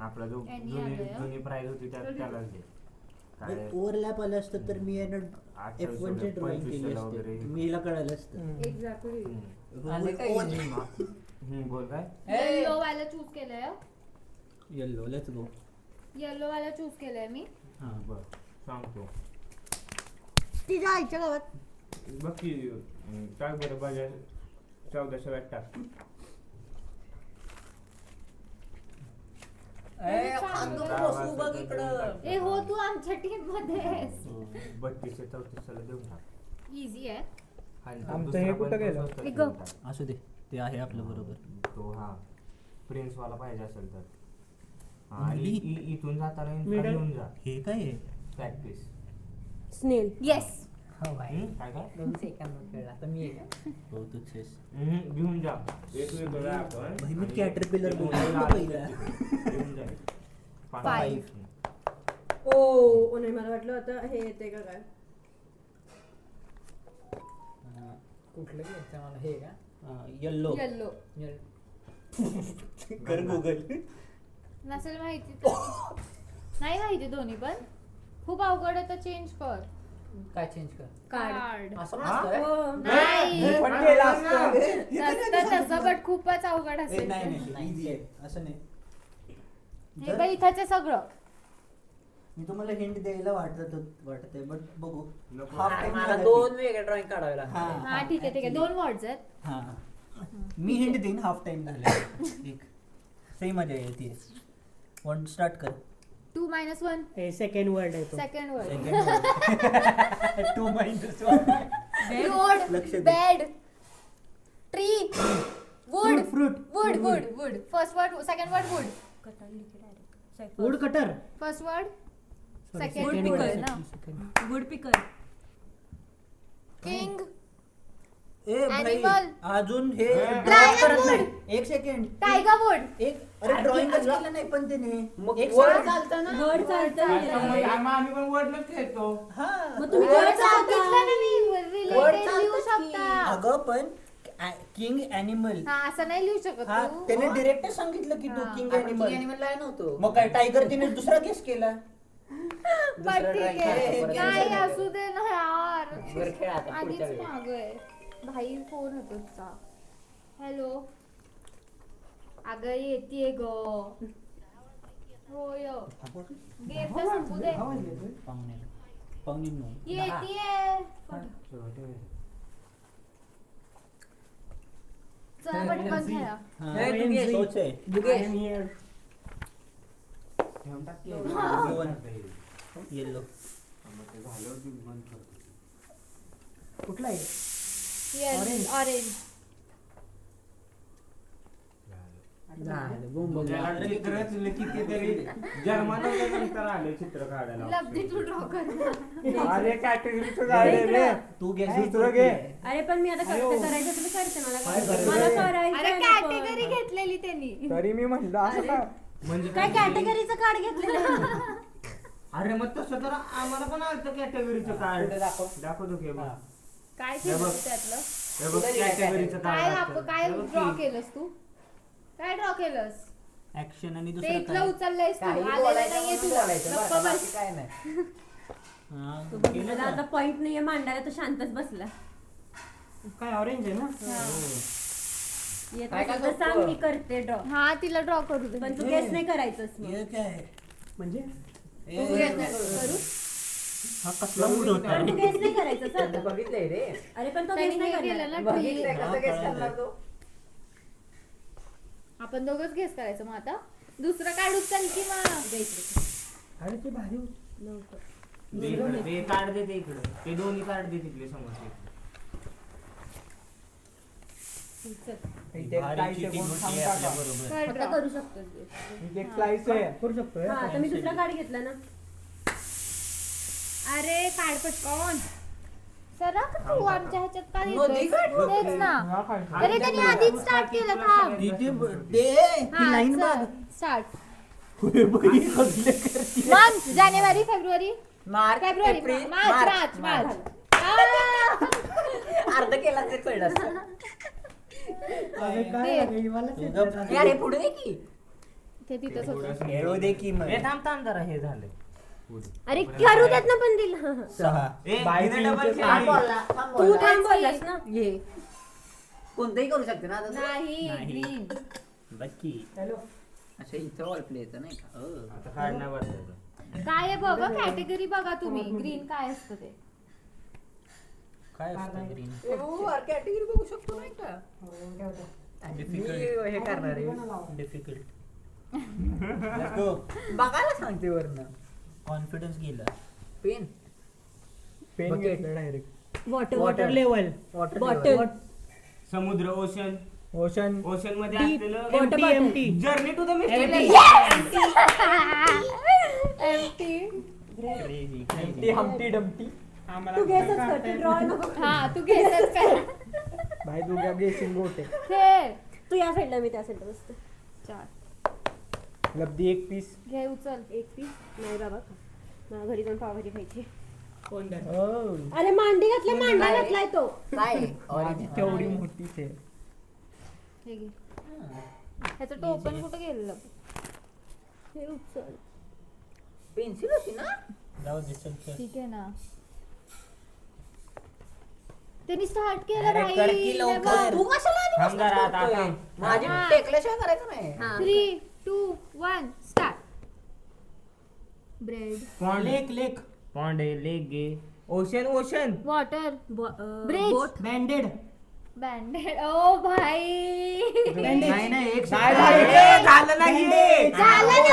आपला जो Any जुनी other? प्राइस होती त्यालाच दे. काय ओव्हरलॅप आलं असतं तर मी यानं आजच्या F1 चे ड्रॉइंग केली 25 ला असते. वगैरे. मी हिला कळालं असतं. एक्झॅक्टली. आले काय बोल काय? येलो वाला चूज केलंय. येल्लो. Let's go. येलो वाला चूज केलंय मी. हा बर सांगतो. तिच्या आईच्या गावात. बघ की टाक बरं बाजार 1400 वाट टाक. बसू बघ इकडं. ए हो तू आमच्या टीम मध्ये आहेस. 32-34 ला देऊन टाक. इझी आहे. आणि तो आमचं दुसरा हे पण कुठं तो गेलं? स्वस्तात एक देऊन टाक. असू दे. ते आहे आपलं बरोबर. तो हा प्रिन्स वाला पाहिजे असेल तर आणि इथून जाताना Middle. घेऊन जा हे काय आहे? प्रॅक्टिस स्नेल. येस हो बाई काय काय 2 सेकंद खेळला तर मी एक हो तूच आहेस. घेऊन जा एक वेगळं आपण भाई, मी आणि Caterpillar ते दोन बोललो ना लाल पहिला. घेऊन जा. 5. ओ नाही मला वाटलं आता हे येते का काय. कुठलं घ्यायचं मला हे का येल्लो येल्लो कर गुगल. नसेल माहिती तर. नाही माहिती दोन्ही पण खूप अवघड आहे तर चेंज कर काय चेंज कर कार्ड. असं पण असतं हो. नाही पण केलं असतं. नसतं तसं बट खूपच अवघड असेल नाही easy आहे. असं नाही. हे काय इथंच आहे सगळं मी तुम्हाला हिंट द्यायला वाटतंय बट बघू. नको. मला 2 वेगळे ड्रॉइंग काढावे लागतात हा ठीक आहे 2 वर्ड्स आहेत हा मी हिंट देईन. हाफ टाइम झाला एक सही मजा येते. वन स्टार्ट कर. 2 - 1 हे सेकंड वर्ड आहे तो. Second word two minus road लक्ष दे. Bed tree wood fruit wood wood wood first word second word wood wood cutter. First word Sorry, second second wood word. आहे ना गुड पिकर. किंग ए भाई Animal. अजून हे Lion draw करत wood. नाही. एक सेकंड. टायगर वुड एक अरे ड्रॉइंगच केलं नाही पण त्याने मग एक वर second. चालतं ना वर्ड चालतं. आम्ही पण वडनच खेळतो. हा मग तुम्ही वुड वर्ड सांगितलं ना मी Word रिलेटेड चालतंच लिहू की. शकता अगं पण किंग अॅनिमल. हा असं नाही लिहू शकत हा तू त्याने डिरेक्ट सांगितलं की तू हा. किंग आपण अॅनिमल. animal ला नव्हतो मग काय टायगर तिने दुसरा गेस केला. पण ठीक drawing आहे काढतो, नाही परत असू दे ना यार बरं खेळ आता आधीच पुढच्या वेळी माग आहे भाई फोन होतो तुझा हॅलो अगं येते ग होय गेम तर संपू दे पाहुणे येते चला पटकन खेळा हे तू घे. सोच आहे. बुगे. I am here. ठेवून टाक की. येल्लो. कुठला आहे? ऑरेंज झालं, बोंब बोंब. त्याला चित्रच कितीतरी जन्मानंतर आले चित्र काढायला. लब्धी तू ड्रॉ कर अरे कॅटेगरीचं झाले रे. तू गेस दुसरं घे. अरे पण मी आता कसं करायचं तुम्ही करते मला काय करायचं? मला करायचं अरे आहे ना पण. कॅटेगरी घेतलेली त्यांनी तरी मी म्हणलं असं काय म्हणजे काय कॅटेगरीचं कार्ड घेतलेलं. अरे मग तसं तर आम्हाला पण आलतं कॅटेगरीचं कार्ड. पुढे दाखव. दाखवतो की बघ. काय हे केलं बघ. त्यातलं हे बघ कॅटेगरीचं काय कार्ड. काय ड्रॉ केलंस तू काय ड्रॉ केलंस ऍक्शन आणि ते दुसरं इथलं काय उचललंयस तू काही आलेलं बोलायचं नाहीये म्हणून तुला बोलायचं, बरं गप्प का? बस बाकी काय नाही हा, केलं मला का? आता पॉइंट नाहीये मांडायला तो शांतच बसला. काय ऑरेंज आहे ना? येत काय काय असेल तर सांग सोपं? मी करते ड्रॉ. हा तिला ड्रॉ करू दे पण तू गेस नाही करायचंस मग. हे काय आहे? म्हणजे ए, तू घेत नाही करू. हा कसला मूड होता पण तू गेस नाही करायचंस त्यांनी आता. बघितलंय रे अरे पण तो त्यांनी गेस नाही हे करणार. केलं ना बघितलंय tree. कसं गेस करणार तू आपण दोघच गेस करायचं मग आता दुसरं काढू चल की मग अरे ते भारी होतं. दे इकडं, ते कार्ड दे ते इकडं. ते दोन्ही कार्ड दे तिथले समोर. इथे भारी slice आहे, cheating कोण होती सांगता का? आपल्याबरोबर. कर आता draw. करू शकतोस guess. इथे एक स्लाइस आहे करू शकतो हा आता मी दुसरा कार्ड घेतला ना. अरे काढ पटकन सरा तू आमच्या ह्याच्यात का नदी येतोयस? काढ. तेच ना हा काय? अरे त्यांनी आधीच स्टार्ट केलं थांब तिथे दे ही लाईन बघ. स्टार्ट होय बाई, कसले करते. मंथ जानेवारी फेब्रुवारी मार्च फेब्रुवारी एप्रिल मार्च मार्च अर्ध केला ते कळलं असतं. अरे काय ते. आहे? मला ते तुझं- कळलं. ए, अरे पुढे दे की ते तिथंच होतं खेळू दे की मग. ए, थांब थांब जरा हे झालंय. अरे करू देत ना पण तिला. सहा. ए, बाईचं हिने double इथे केलं. थांब बोलला, थांब तू बोलला. थांब बोललास ना. ये कोणतंही करू शकते ना आता तू? नाही नाही. ग्रीन बाकी अच्छा इथं ऑल प्ले येतं नाही का आता कार्ड नाही बदलायचं. काय आहे बघा कॅटेगरी बघा तुम्ही ग्रीन काय असतं ते काय असतं ग्रीन? कॅटेगरी बघू शकतो नाही का मी हे करणार आहे डिफिकल्ट. Let's go. बघायला सांगते वरनं कॉन्फिडन्स गेला. Pen pen Bucket. घेतलं direct water water level. Water bottle. समुद्र, ओशन. ओशन ओशन मध्ये Deep. असलेलं Empty, empty. Journey to the mystery ती हमटी डमटी. तू गेसच करते ड्रॉ नको. हा तू घेतच कर. भाई तुझ्या गेसिंग गोटे. खेळ. तू या साईडला मी त्या साईडला बसते. 4 लब्धी एक पीस. घे उचल. एक पीस नाही बाबा मला घरी जाऊन पावभाजी खायची. कोण द्या? अरे मांडी घातल्या मांडा घातलाय तो. काय ऑरेंज तेवढी मोठी ते. हे घे. ह्याचं टोपण कुठं गेलेलं? हे उचल. पेन्सिल होती ना. जाऊ दे चल चल. ठीक आहे ना. त्यांनी स्टार्ट केलं अरे कर की लवकर. तू कशाला आधी थांब जरा, आता बसतोय? थांब. माझी हा. टेकल्याशिवाय करायचं नाही. 3 2 1 स्टार्ट. ब्रेड. पॉन्ड लेक लेक. पॉन्ड आहे लेक गे ओशन ओशन वॉटर. ब्रिज. बोट. बँडेड. बँडेड. ओ भाई. नाही नाही एक नाही, second. नाही. झालं नाही हे. झालं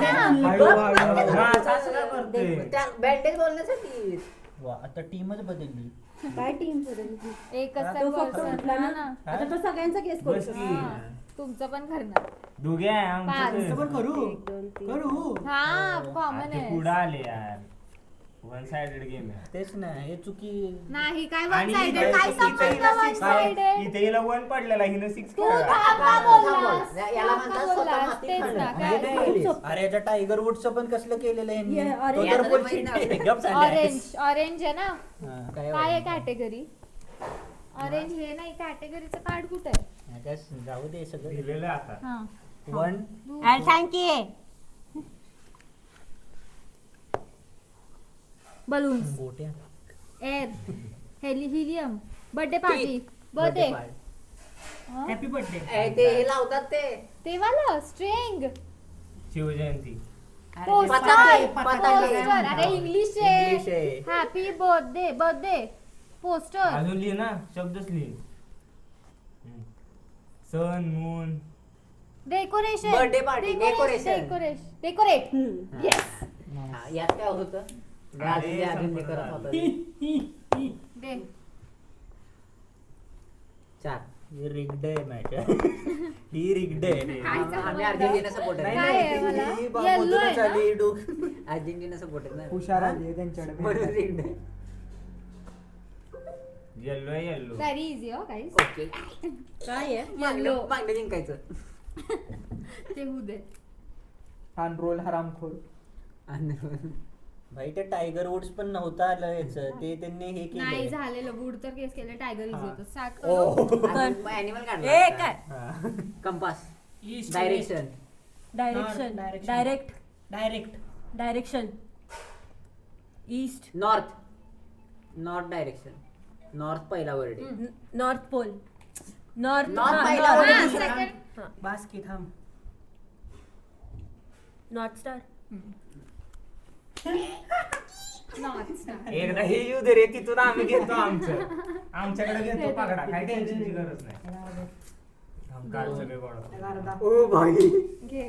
ना. हळू हळू. हा, असं काय करतोय? त्या बँडेज बोलण्यासाठी वा आता टीमच बदलली. काय टीम बदलली? एकच तो फक्त person. उठला हा ना. ना. आता तो सगळ्यांचा केस बस करतो. की. हा. तुमचं पण करणार. दोघे आहे पाच. आमचं असं पण करू 1 2 3 करू. हा कॉमन ते आहे. पुढं आले यार वन साइडेड गेम आहे तेच ना हे चुकी. नाही काय वन आणि साइडेड इथे- काय इथे संबंध हिला वन six काय? साइडेड. इथे हिला वन पडलेला हिनं सिक्स तू थांबा बोललास. याला थांबा म्हणतात स्वतः बोललास. माती तेच खाणं. ना म्हणजे काय. नाही. अरे याच्या टायगर वुडचं पण कसलं केलेलं आहे यांनी? ये, अरे, तो तर याचं bullshit माहिती आहे. नाही. गप झाले. ऑरेंज ऑरेंज आहे ना. हा. काय आहे कॅटेगरी? ऑरेंज हे नाही कॅटेगरीचं कार्ड कुठे आहे? आता जाऊ दे सगळं. दिलेलं आहे आता हा. 1 थँक्यू. बलून्स. गोट्या. Air. Helium. Birthday party. Birthday. Happy birthday. ते हे लावतात ते ते वाला स्ट्रिंग. शिवजयंती पताके, पताके. पोस्टर. अरे इंग्लिश इंग्लिश आहे. आहे. Happy birthday birthday poster. अजून लिहि ना शब्दच लिहि sun moon decoration. Birthday party, decoration. Decorate. हा, यात काय होतं अरे, अजून संपत करत आलं. होता दे. 4 ही रिग्ड आहे मॅच. ही रिग्ड आहे. आम्ही अर्जेंटिना सपोर्टर नाही काय आहे नाही मला? ही Yellow आहे बाबूतूनच ना? आली डू. अर्जेंटिना सपोर्टर ना हुशार आली आहे त्यांच्याकडे. म्हणून rigged आहे. येल्लो आहे येल्लो व्हेरी इझी हो गाईस. ओके काय आहे? मागणं मागणं जिंकायचं ते होऊ दे. अनरोल हरामखोर. भाई ते टायगर वुड्स पण नव्हता आलं याचं. ते त्यांनी हे नाही केलं. झालेलं वूड तर केस केलं टायगर इझी होतं. स्टार्ट ओ. करू. अॅनिमल ए काढला काय? Compass East, direction direction. Direction. Direct. Direct. Direction. East. North direction north पहिला वर्ड आहे. North pole. नॉर्थ. North पहिला हा, word. second. बास्की थांब. North star. North star. एकदा हे येऊ दे रे तिथून आम्ही घेतो आमच्याकडे घेतो पगडा काय टेन्शनची गरज नाही थांब, काढ सगळे गोळा. अर्धा. ओ भाई घे.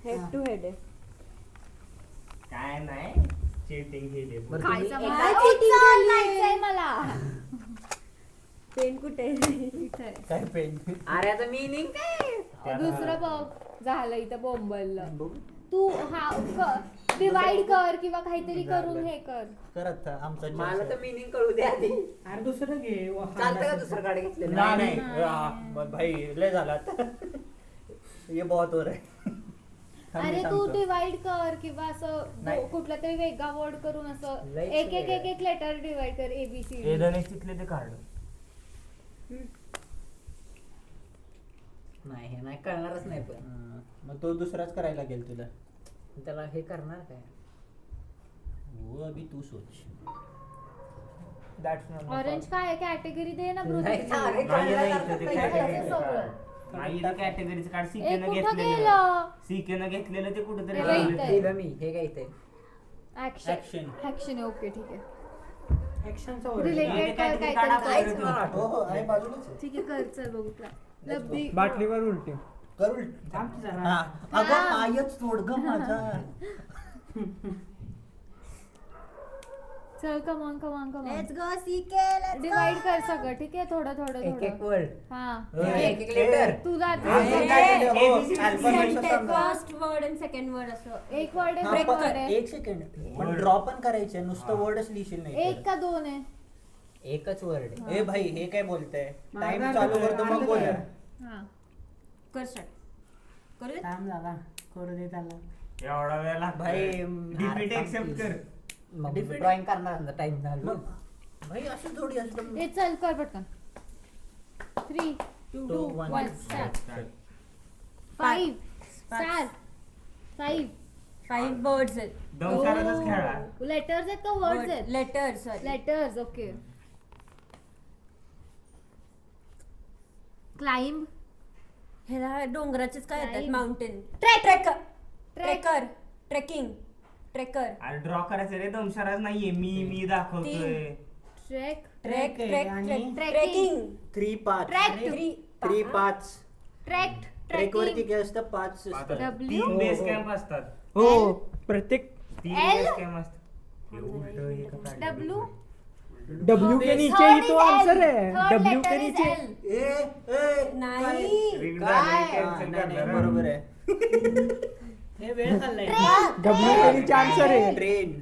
हेड टू हेड आहे. काय नाही चीटिंग केली खायचं तुम्ही मला. एका- उचल, खायचंय मला. पेन कुठे? इथं आहे. काय पेन. अरे आता मीनिंग काय दुसरं बघ झालं इथं बोंबललं. तू हा डिवाइड कर किंवा काहीतरी करून हे कर. करत आमचा मला तर मीनिंग कळू दे आधी अरे दुसरं घे. चालतं का दुसरं काढ घेतलेलं नाही नाही भाई लय झाला आता. हे बहुत हो रहा है. थांब मी अरे तू सांगतो. डिवाइड कर किंवा असं नाही. कुठला तरी वेगळा वर्ड करून असं लईच एक एक वेगळं. एक एक लेटर डिवाइड कर एबीसी. ए गणेश तिथले ते काढ नाही हे नाही कळणारच नाही पण हा, मग तो दुसराच करायला लागेल तुला. त्याला हे करणार काय वो अभी तू सोच. That's not my orange fault. काय कॅटेगरी दे ना नाही, ब्रुटी. चालेल. नाही नाही इथं ते नाही, category सगळं. काढ. नाही इथं कॅटेगरीचं काढ ए सीकेनं कुठं घेतलेलं गेलं? सीकेनं घेतलेलं ते कुठेतरी हे लावलं इथं ते. आहे. दिलं मी हे काय इथे ऍक्शन Action. ऍक्शन ओके ठीक आहे. ऍक्शनचा Related इथे कर category काहीतरी काढा, कर. काहीच मला वाटत. हो हो आहे बाजूलाच आहे. ठीक आहे कर चल बघू तुला. लब्धी बाटलीवर उलटी. करू. थांब की जरा. हा, अगं पायच सोड ग माझा. चल come on come on come on let's go सीके लेट्स डिवाइड कर सगळं ठीक आहे थोडं थोडं एक एक थोडं वर्ड हा एक एक लेटर तुझा फर्स्ट वर्ड आणि सेकंड वर्ड असं एक वर्ड हा, आहे break पण वर आहे. एक सेकंड पण ड्रॉ पण करायचे नुसतं वर्डच लिहिशील नाही एक का दोन आहे एकच वर्ड तर. ए भाई हे काय बोलताय टाइम माझा चालू अर्धा करतो मग अर्धा बोला काय? हा कर स्टार्ट करू दे थांब झाला करू दे त्याला एवढा वेळ लागतो भाई डिफीट एक्सेप्ट कर मग Defeat- ड्रॉइंग करणार टाइम झालं मग भाई असं थोडी असतं ए चल कर पटकन 3 2 Two, one, 1 start 5 star 5 5 words आहेत दमसारातच खेळा लेटर्स आहेत का वर्ड्स आहेत लेटर्स लेटर्स ओके क्लाइंब ह्याला डोंगराचेच काय येतात Climb. Mountain trekker trekking trekker अरे ड्रॉ करायचं रे दमसाराच नाहीये मी दाखवतोय ट्रॅक ट्रेक Trek ट्रेक आणि ट्रेकिंग 3-5 Track. 3-5 ट्रॅक ट्रेक वरती ट्रॅकिंग काय असतं 5 W. 3 बेस कॅम्प असतात हो प्रत्येक 3 L. बेस कॅम्प असतात हे उलटं हे का काढलं डब्ल्यू डब्ल्यू के नीचे ही तो आंसर है डब्ल्यू के नीचे ए नाही Ring काय झाली, हा, cancel नाही, नाही, करणार. बरोबर आहे हे वेळ चाललाय डब्ल्यू के नीचे आंसर है ट्रेन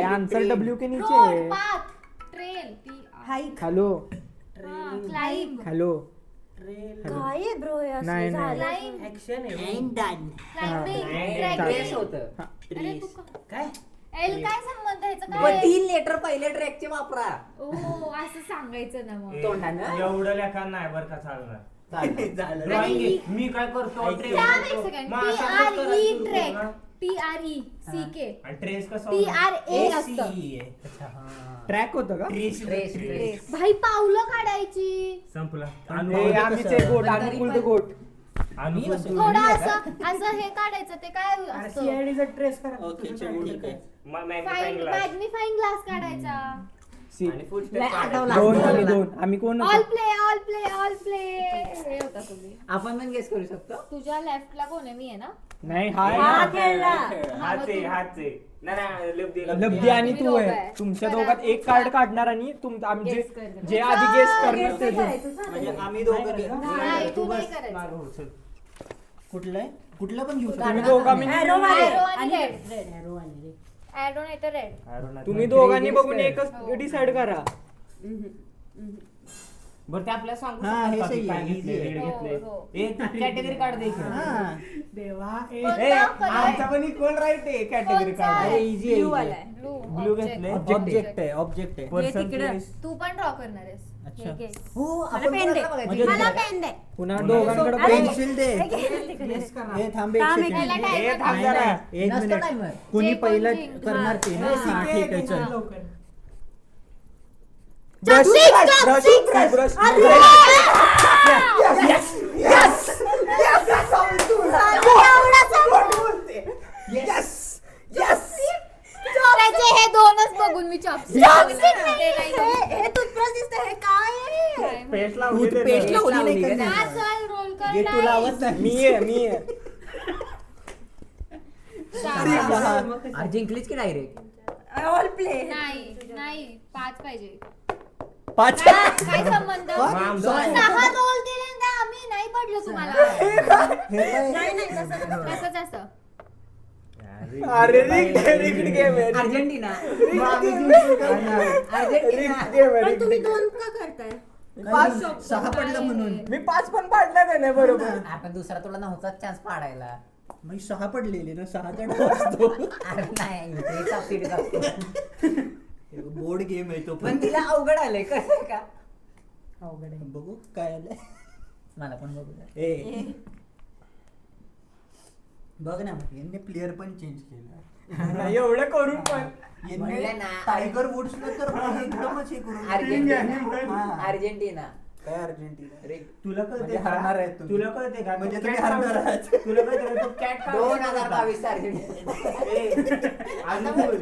आंसर डब्ल्यू के नीचे रोड है path train hike hello climb hello काय आहे ब्रो हे असं नाही, नाही. झालं? क्लाइंब ऍक्शन आहे क्लाइंबिंग हा. ट्रेस ट्रॅकिंग होतं अरे तू काय एल काय संबंध ह्याचं मग काय 3 लेटर पहिले ट्रॅकचे वापरा ओ असं सांगायचं ना मग तोंडानं? एवढं लेखा नाही बरं का चालणार झालं Drawing आहे. मी काय करतो ऐक. trace थांब एक करतो. सेकंड मग असा TRE करतो ना सुरू ट्रॅक करू ना. TRECK आणि ट्रेस कसं TRA असतं अच्छा हा ट्रॅक होतं का ट्रेस भाई पावलं काढायची संपला हे आम्हीच आहे गोट अनुकूल द गोट अनुकूल थोडं असं हे काढायचं ते काय असतं सीआयडीचा ट्रेस करा ओके चल ठीक आहे मॅग्निफाईंग ग्लास काढायचा सी फुल दोन आम्ही कोण ऑल होतो? प्ले हे होता तुम्ही आपण पण गेस करू शकतो तुझ्या लेफ्टला कोण आहे मी आहे ना नाही हाय हा खेळला हाचे नाही लब्धी आणि तुम्ही तू दोघं आहे आहे. तुमच्या करा. दोघात एक कार्ड काढणार आणि आम्ही Guess करणार. जे आधी गेस करणार Guess ते नाही करायचं, चालेल. म्हणजे आम्ही दोघं नाही, तू तू नाही बस करायचं. मागं हो, चल. कुठलं आहे कुठलं पण घेऊ तुम्ही शकतो दोघांनी Arrow वाले. Arrow आणि आणि red. red. Arrow आणि रे. ऍडो नाही तर रेड तुम्ही दोघांनी Guess बघून कर. एकच डिसाइड करा बरं ते आपल्याला सांगू हा, हे शकतात सही की काय आहे, घेतले easy आहे. रेड हो, घेतले हो. एक कॅटेगरी कार्ड दे इकडे. हा. देवा ए आमचा पण इक्वल राईट आहे कॅटेगरी कोणचा? कार्ड अरे इझी Blue आहे वाला आहे. Blue घेतले. ऑब्जेक्ट आहे ऑब्जेक्ट आहे हे तिकडं. तू पण ड्रॉ करणार आहेस अच्छा हे घे. हो मला आपण पेन दे कोणाला बघायचं? म्हणजे मला पेन दे पुन्हा दोघांकडे अरे, पेन्सिल दे हे घे, तिकडे. हे थांब एक थांब एक सेकंड याला मिनिट. time हे थांब नाही, जरा. नाही, एक नसतं मिनिट timer. कुणी जे कोण पहिलं जिंकलं. करणार ते ना हा ठीक आहे चल लवकर ब्रश ब्रश ब्रश त्याचे हे दोनच बघून मी चॉपस्टिक हे टूथब्रश दिसतंय, हे काय आहे? पेस्ट लावली पेस्ट त्याला. लावली नाही का? चल रोल कर जे तू लावत नाही मी आहे अरे जिंकलीच की डायरेक्ट All play. नाही 5 पाहिजे 5 काय संबंध मग आमचं- 6 रोल दिले ना आम्ही नाही पडलो तुम्हाला नाही, नाही, तसं नाही. तसंच असं अरे रिक्ड गेम आहे अर्जेंटिना रिक्ड गेम आहे पण तुम्ही 2 का करताय? 6 पडलं म्हणून मी 5 पण पाडला त्याने बरोबर आपण दुसरा तुला नव्हताच चान्स पाडायला मग 6 पडलेले ना 6 चा असतो अरे नाही इथे सबसिडी असतो. बोर्ड गेम आहे तो पण तिला अवघड आलंय कसं का अवघड आहे बघू काय आलंय मला पण बघू द्या. ए बघ ना यांनी प्लेअर पण चेंज केला एवढं करून पण म्हणलं ना. टायगर वुड्सला तर एकदमच हे करून अर्जेंटिना हा. अर्जेंटिना काय अर्जेंटिना अरे तुला कळते म्हणजे का? हरणार आहेत तुम्ही. तुला कळते का म्हणजे तो तुम्ही cat हरणार काढू- आहात. तुला कळते का? तो cat काढू शकत होता. 2022 अर्जेंटिना अनुकूल,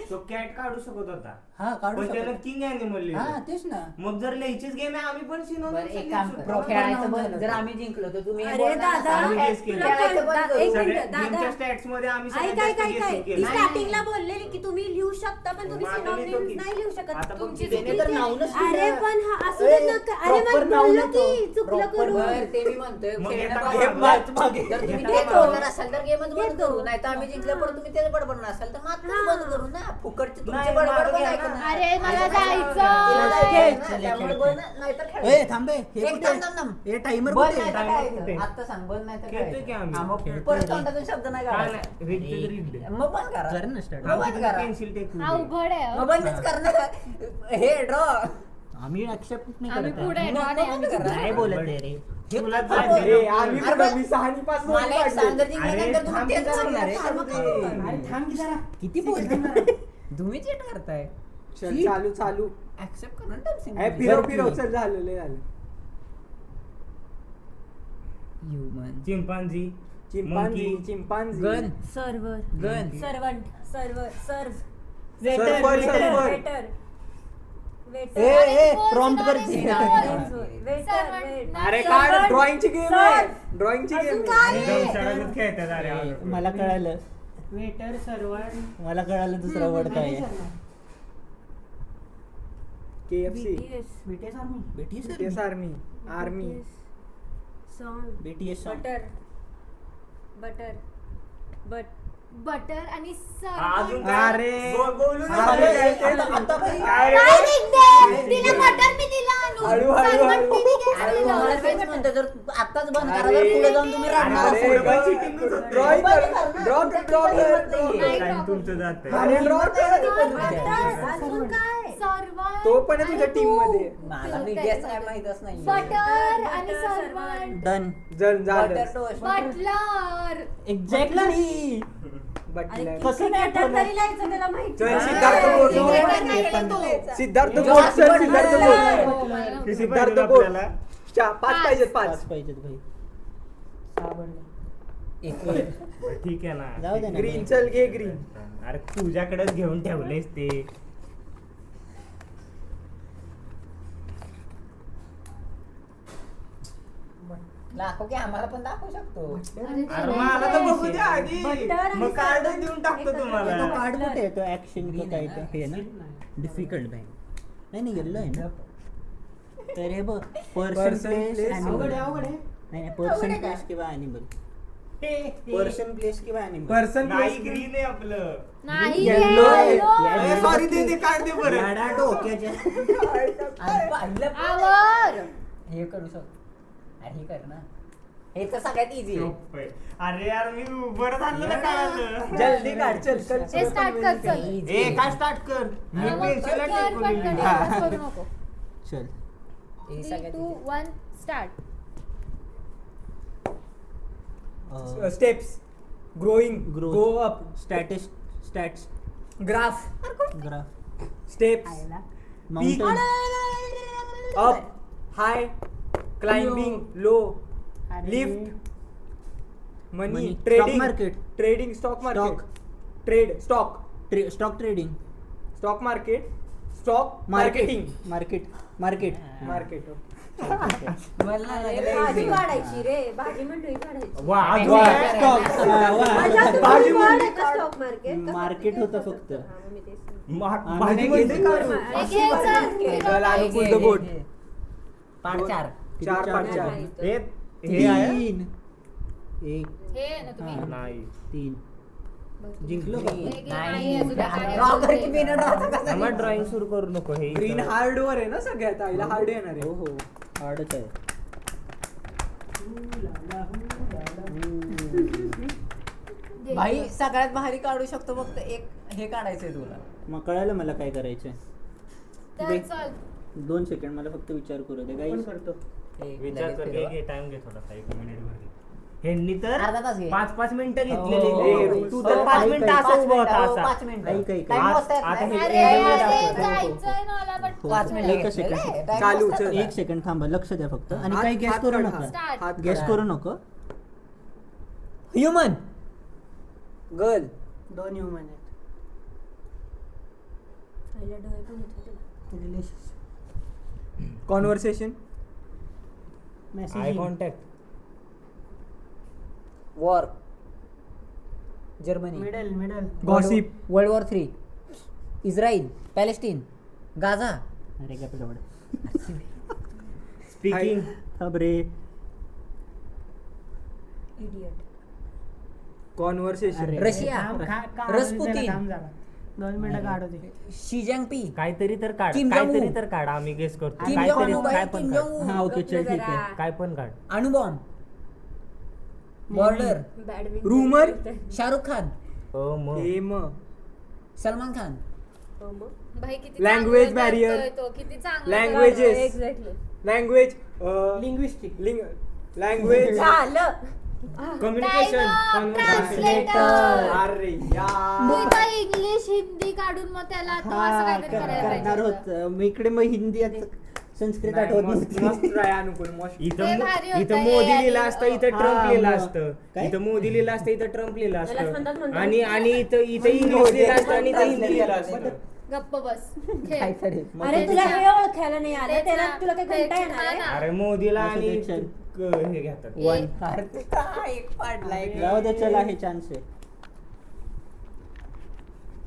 तो कॅट काढू शकत होता हा काढू पण त्याला शकतो. किंग अॅनिमल हा तेच ना मग जर लिहायचीच गेम आहे आम्ही पण बरं एक काम कर खेळायचं बंद जर आम्ही जिंकलो तर तुम्ही हे अरे बोलणार ना, दादा, आम्ही guess केलं. तुला खेळायचं कळ- बंद दा- करू. एक मिनिट, सगळ्या दादा. गेमच्या स्टॅट्स मध्ये आम्ही ऐक सगळ्यात ऐक जास्त ऐक guessing ऐक. ती केलं. स्टार्टिंगला बोललेली की तुम्ही लिहू लिहू शकता पण तुम्ही मग आता लिहितो सिनॉनिम्स की. नाही लिहू शकत आता बघ तुमची की त्याने चुकी तर आहे. नावनच अरे लिहिलं. पण हा असं ए, नका अरे proper मग नाव बोललो लिहितो. की चुकलं Proper करू बरं, ते मी म्हणतोय मग खेळणं येता बाजूला. गेम मात मागे. जर तुम्ही येता तेच का? बोलणार असाल तर गेमच बंद घेतो. करू, नाही तर आम्ही जिंकलं पण तुम्ही तेच बडबड नसाल तर मात्र हा. बंद करू ना. फुकटची तुमची नाही, बडबड मागं पण घ्या ना. ऐकणार. अरे मला तिला जायचं जायचं चल, ना, त्यामुळे खेळ, बंद नाही तर खेळ. ए थांबे हे एक कुठे? थांब, थांब, थांब. हे टाइमर बंद कुठे? नाही तर Timer खेळायचं. कुठे? आत्ता सांग बंद नाही तर खेळतोय की खेळायचं. आम्ही. हा, मग खेळतोय परत रे. तोंडातून शब्द नाही काय काढायचा. नाही, read the read. मग बंद करा. कर ना start. मग बंद करा. पेन्सिल टेक अवघड आहे मग बंदच कर ना. हे ड्रॉ आम्ही ऍक्सेप्ट नाही आम्ही करत पुढे आहे. आहे, नाही आम्ही करा. नाही बोलत आहे रे. तुला काय जायचं ए, ना. आम्ही अरे पुढं, पण- मी 6 आणि 5 दोन्ही मला एक काढले. सांग, जर जिंकल्यानंतर अरे, तुम्ही थांब तेच की जरा, करणार आहे. थांब मग की. काय करणार? अरे, थांब की जरा. किती बोलतो? तुम्ही चेट करताय. चल, चालू चालू ऍक्सेप्ट करून टाक ए, फिरव फिरव चल झालं लय झालं human chimpanzee chimpanzee Monkey. Chimpanzee gun server gun servant server सर्व सर्फर सर्फर वेटर ए ए प्रॉम्प्ट कर अरे काय ड्रॉइंगची गेम आहे ड्रॉइंगची गेम आहे दमसडागत खेळतात अरे ए, मला कळालं वेटर सर्वांट मला कळालं दुसरा वर्ड काय आहे. KFC BTS army BTS army army song BTS song. Butter butter but butter आणि अजून सर्व काय? अरे. बोलू अरे, नका. ते- आता बाई. काय काय रे? निघते? तिला बटर मी दिला आणून. हळू, हळू, सर्वांत हळू. तिने गॅस अरे दिला. तुम्हाला तेच म्हणतो, जर आत्ताच बंद करा, अरे. तर पुढे जाऊन तुम्ही रडणार अरे, असाल. पुढे पण cheating च होतंय. ड्रॉइंग बंद कर कर ना. ड्रॉ तुमच्या ड्रॉ किती कर हिंमत नाहीये. नाही. टाइम तुमचं जातंय. अरे ड्रॉ कर अजून काय सर्वांत तो पण आहे तुझ्या आणि टीम तू. मध्ये मला मी guess काय माहीतच नाही. बटर आणि सर्वांत डन जर झालं Butter toast. Butler exactly butler कसं नाही बटर आठवलं? तरी लिहायचं त्याला माहिती चल हा, सिद्धार्थ बोल इंग्रजांनी नाही केलं तो. सिद्धार्थ जो बोल असं चल बटलर सिद्धार्थ आहे. बोल हो, मला नव्हतं. किती सिद्धार्थ पाहिजे बोल आपल्याला? 5 पाहिजेत 5 पाच पाहिजेत भाई. बरं, ठीक आहे ना. जाऊ दे ना. ग्रीन चल घे ग्रीन अरे तुझ्याकडेच घेऊन ठेवलेस ते. दाखव की आम्हाला पण दाखवू शकतो. अरे मला तर बघू दे आधी. बटर आणि मग कार्ड सर्वंट देऊन टाकतो एकत्र तुम्हाला. तो कार्ड कुठे आहे? तो ऍक्शन Green काय आहे ते ना? हे ना डिफिकल्ट बँक नाही नाही येल्लो आहे ना तर हे बघ पर्सन Person, प्लेस place. अवघड आहे अवघड आहे नाही नाही पर्सन प्लेस किंवा अॅनिमल पर्सन प्लेस किंवा अॅनिमल पर्सन नाही ग्रीन आहे आपलं. नाही Yellow आहे. yellow. सॉरी ते कार्ड दे बरं. याडा डोक्याच्या आणि पाहिलं आवर. हे करू शकतो. अरे हे कर ना. हे तर सगळ्यात इझी आहे. सोपं आहे. अरे यार मी बरं झालं ना कळालं. जल्दी काढ चल चल हे स्टार्ट कर चल. ए काय स्टार्ट कर. मी हा, मग पेन्सिल कर, पटकन टेकून करू नको. चल हे 3, सगळ्यात 2, easy. 1 start. Steps growing grow go up स्टॅटिस stats graph graph steps mountain up high climbing low lift money Money. Stock trading market. Trading stock market Stock. Trade stock stock trading stock market stock marketing market market market मला अरे, लागलं भाजी easy. काढायची रे भाजी मंडळी काढायची वा अजून वा. काय? माझ्या भाजी तुम्ही मंडळी काढा स्टॉक मार्केट मार्केट होतं फक्त. भाजी मध्ये काढू. हे घे चल. चल आणि हे, पुल हे, द बोट हे. पाठ 4. 4 5 4 हे आहे? 3 1 हे आहे ना तुम्ही. नाही. 3 जिंकलो का? हे घे, नाही. नाही, अजून काय ड्रॉ कर आहे? की बिना ड्रॉ चा आम्हाला ड्रॉइंग सुरू करू नको हे ग्रीन इथं. हार्ड वर आहे ना सगळ्यात आईला हार्ड येणार हो आहे हो हार्डच आहे घे. भाई सगळ्यात भारी काढू शकतो फक्त एक हे काढायचंय तुला. मग कळालं मला काय करायचंय तर चल. 2 सेकंड मला फक्त विचार करू दे पण गाईस करतो हे विचार लगेच कर फिरवा. घे टाइम घे थोडासा 1 मिनिट भर घे. ह्यांनी तर अर्धा तास घे. 5-5 मिनिटं हो, घेतलेली हो, तू हो. तर 5 ऐक, मिनिटं ऐक. असं उभा होता 5 असा. मिनिटं. ऐक, ऐक. Time आज- वाजता येत आता नाही. हे- अरे हे अरे दाखव. जायचंय ना मला पण. 5 मिनिटं एकच घेतलेलं सेकंड. आहे. Time चालू, वाजता चल. येत एक सेकंड थांबा लक्ष द्या फक्त आणि हात- काही गॅस हात करू काढ, नका Start. हात गॅस काढ. करू नको ह्युमन गर्ल 2 ह्युमन आहेत conversation I message contact. War Germany middle gossip world war 3 Israel Palestine Gaza अरे गप गवड. स्पीकिंग. अब रे. कॉन्व्हर्सेशन. अरे, रशिया. थांब, रसपुतीन. थांब जरा. 2 मिनिटं काढू दे. शी जिंगपी काहीतरी तर काढ, किम काहीतरी जोंग-उन. तर काढ, आम्ही गेस करतो. किम काहीतरी जोंग-उन, काय पण किम काढ. जोंग-उन. हा ओके चल ठीक आहे. काय पण काढ. अणुबॉम्ब बॉर्डर रूमर. शाहरुख खान मग एम. सलमान खान भाई किती Language चांगलं barrier. करतोय तो, किती चांगलं Languages. करतोय. Exactly language. लिंग्विस्टिक. लँग्वेज. झालं. कम्युनिकेशन. Translator. अरे तू यार. इथं इंग्लिश हिंदी काढून मग त्याला तो असं काहीतरी करायला करणार पाहिजे होत. मी इकडे मग हिंदी संस्कृत आठवत मस्त नव्हती. try अनुकूल मस्त. ते इथं भारी इथं होतं, मोदी हे लिहिलं आणि- असतं, इथं ट्रम्प हा, लिहिलं मग. असतं. काय? इथं मोदी लिहिलं असतं, इथं ट्रम्प लिहिलं त्यालाच म्हणतात असतं. म्हणतात. आणि इथं इंग्लिश लिहिलं असतं आणि इथं हिंदी लिहिलं असतं. गप्प बस खेळ. काहीतरी. अरे तुला हे ओळखायला नाही आलं तेच त्याला ना. तुला काही तेच कंटाळा येणार आहे? ना. अरे मोदीला असू आणि दे, चल. हे घेतात. वन. अरे ते काय एक पाडलाय जाऊ दे चल आहे चान्स आहे.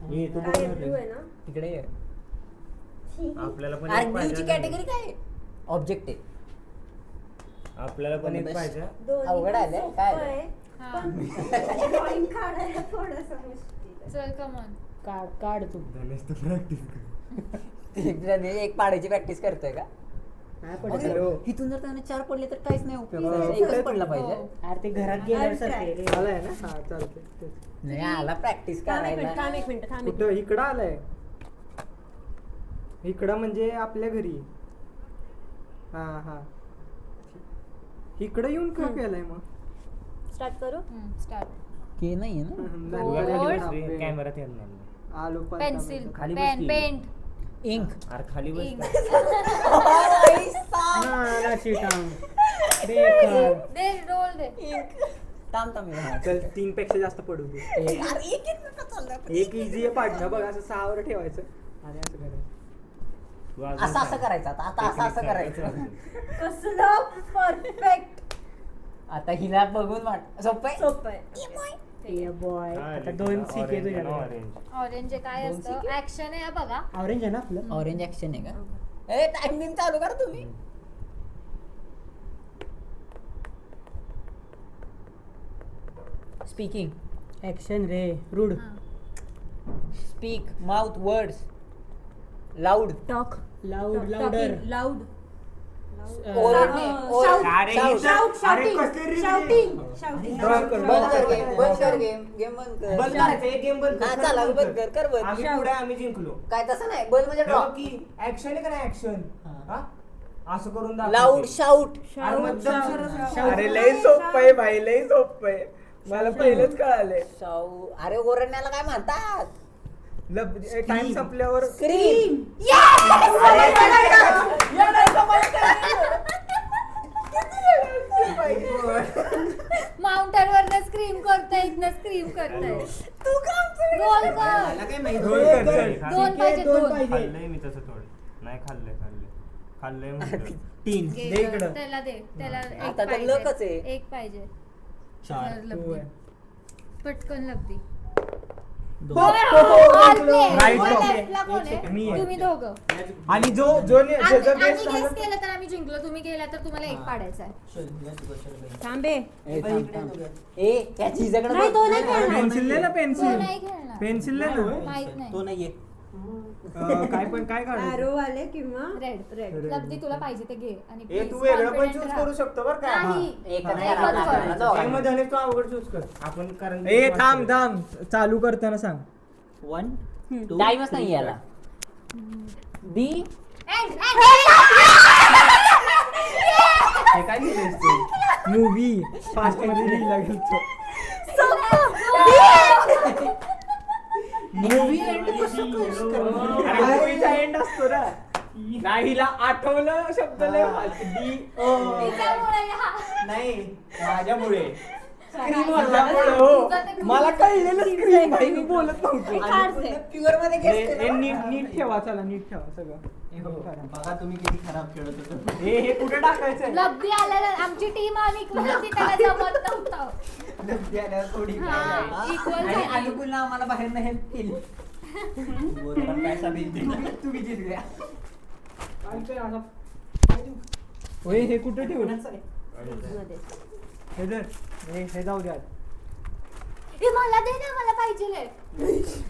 हे तू काय बघ blue ना. आहे ना? तिकडे आपल्याला पण अरे एक ब्ल्यूची पाहिजे. कॅटेगरी काय ऑब्जेक्टिव्ह आपल्याला पण एक पाहिजे. दोन्ही अवघड पण आलंय, सोपं काय? आहे, हा. पण drawing काढायला थोडंसं मुश्किल आहे. चल कम ऑन. काढ तू. गणेश तू practice कर. एक पाडायची प्रॅक्टिस करतोय का काय अरे, पडलं? इथून जर त्याने 4 पडले तर काहीच नाही उपयोग हो, एकच पुढे- पडला पाहिजे हो. अरे ते घरात गेल्यासारखे रे. आलाय ना हा चालतंय तेच. नाही आला प्रॅक्टिस थांब एक मिनिट, करायला थांब एक मिनिट, थांब एक कुठं इकडं आलाय. इकडं म्हणजे आपल्या घरी. हा हा इकडं येऊन का केलंय मग. मिनिट. स्टार्ट करू. स्टार्ट. के नाही ना तुला बोर्ड. खाली बस रे, कॅमेरात येणार नाही. आलो पेन्सिल खाली पेन बसती. पेंट इंक अरे खाली बस. इंक. बेकार. दे रोल दे. थांब थांब हा. चल 3 पेक्षा जास्त पडू दे. अरे एक नका चाललं. एक इझी आहे पाडणं बघ असं 6 वर ठेवायचं आणि असं करायचं. तू अजून असं असं सांग. करायचं आता असं असं करायचं कसलं परफेक्ट. आता हिला बघून वाट सोपं आहे सोपं आहे. A boy. हा, आता रे, 2 सीके orange आहे तुझ्याकडे. ना, orange. ऑरेंज काय असतं ऍक्शन आहे हा बघा. ऑरेंज आहे ना आपलं. ऑरेंज ऍक्शन आहे का ए टाइमिंग चालू करा तुम्ही स्पीकिंग ऍक्शन रे. Rude. Speak mouth words loud talk loud. Louder. Loud. ओरडणे अरे, शाउट अरे, शाउटिंग कसली रील शाउटिंग आहे? शाउटिंग. बंद कर गेम बंद कर गेम बंद कर बंद करायचं, एक गेम बंद कर. हा, चला, बंद कर बंद. आम्ही पुढे आम्ही जिंकलो. काय तसं नाही बंद म्हणजे ड्रॉ की ऍक्शन आहे का नाही ऍक्शन. असं करून दाखव. लाऊड शाउट अरे मग दमसरच- अरे लय सोपं आहे भाई लय सोपं आहे. मला पहिलंच कळालंय. शाऊ अरे ओरडण्याला काय म्हणतात टाइम संपल्यावर स्क्रीम माउंटेन वरनं स्क्रीम करताय इथनं स्क्रीम करताय. रोल कर. मला काय माहिती. रोल कर, चल. दोन पाहिजे दोन दोन. पाहिजे. खाल्लंय मी तसं थोडं नाही खाल्लंय म्हणलं. 3 घे दे गं, इकडं. त्याला दे त्याला एक आता तर लकच पाहिजे आहे. एक पाहिजे. 4. तर लब्धी. तू आहे. पटकन लब्धी. 2. All play. Right मग top. left ला कोण मी आहे? आहे. तुम्ही दोघं. आणि जो जो आम्ही ज्याचा बेस्ट गेस झाला केलं तर आम्ही जिंकलो तुम्ही गेला तर तुम्हाला एक पाडायचा आहे. थांबे. ए त्या चीजाकडे नाही, तो नाही खेळणार. पेन्सिल ले ना तो पेन्सिल नाही खेळणार. पेन्सिल ले ना माहित नाही. तो नाहीये. काय पण काय काढू Arrow वाले किंवा रेड रेड. लब्धी तुला पाहिजे ते घे आणि ए please तू वेगळं पण confident चूज राहा. करू शकतो बरं का. नाही. एकच नाही, करा एकच कर. आपल्याला दोघांना. गेममध्ये आणि तू अवघड चूज कर. आपण कारण ए थांब थांब चालू करताना सांग 1 2 टाइमच नाही याला बी End, end. हे काय लिहिलंयस तू? मूवी फास्ट मध्ये लिहिला गेलतो मूवी मूवीचा एंड असतो ना नाही हिला आठवलं शब्द लय डी तिच्यामुळे हा. नाही माझ्यामुळे मला कळलेलं स्क्रीन भाई मी बोलत नव्हतो प्युअर मध्ये हे guess केलं. नीट नीट ठेवा चला नीट ठेवा सगळं बघा तुम्ही किती खराब खेळत होतो. हे कुठे टाकायचंय लब्धी आल्याला आमची टीम आणि इक्वल होती त्याला जमत नव्हतं. थोडी हा, equal आणि झाली. अनुकूलनं आम्हाला बाहेरनं हेल्प केली वो तेरा पैसा भेज देना. तू भी जीत गया. होय हे कुठे ठेवू मध्ये. हे धर. हे जाऊ द्या ए मला दे ना, मला पाहिजे.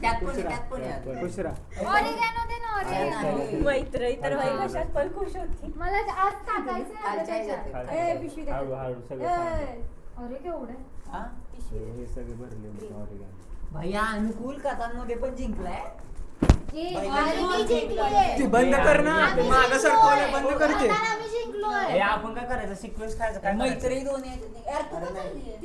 त्यात पण आहे. खुश राहा. ऑरिगॅनो दे ना, ऑरिगॅनो. मैत्री तर बाई कशात पण खुश होती. मला आज टाकायचं आहे खालच्या त्याच्यात. ह्याच्यात. ए, पिशवी दे. हळूहळू सगळं सांग. अरे केवढं. हा? हे सगळे भरले ऑरिगॅनो. भैया अनुकूल कथांमध्ये पण जिंकलाय. अरे मी जिंकलोय. ते बंद कर ना, ते मागं सरकवलं बंद करते. आम्ही जिंकलोय. हे आपण काय करायचं सिक्वेन्स खायचं काय करायचं? मैत्री दोन्ही याच्यात. यार, तू का चालली आहे?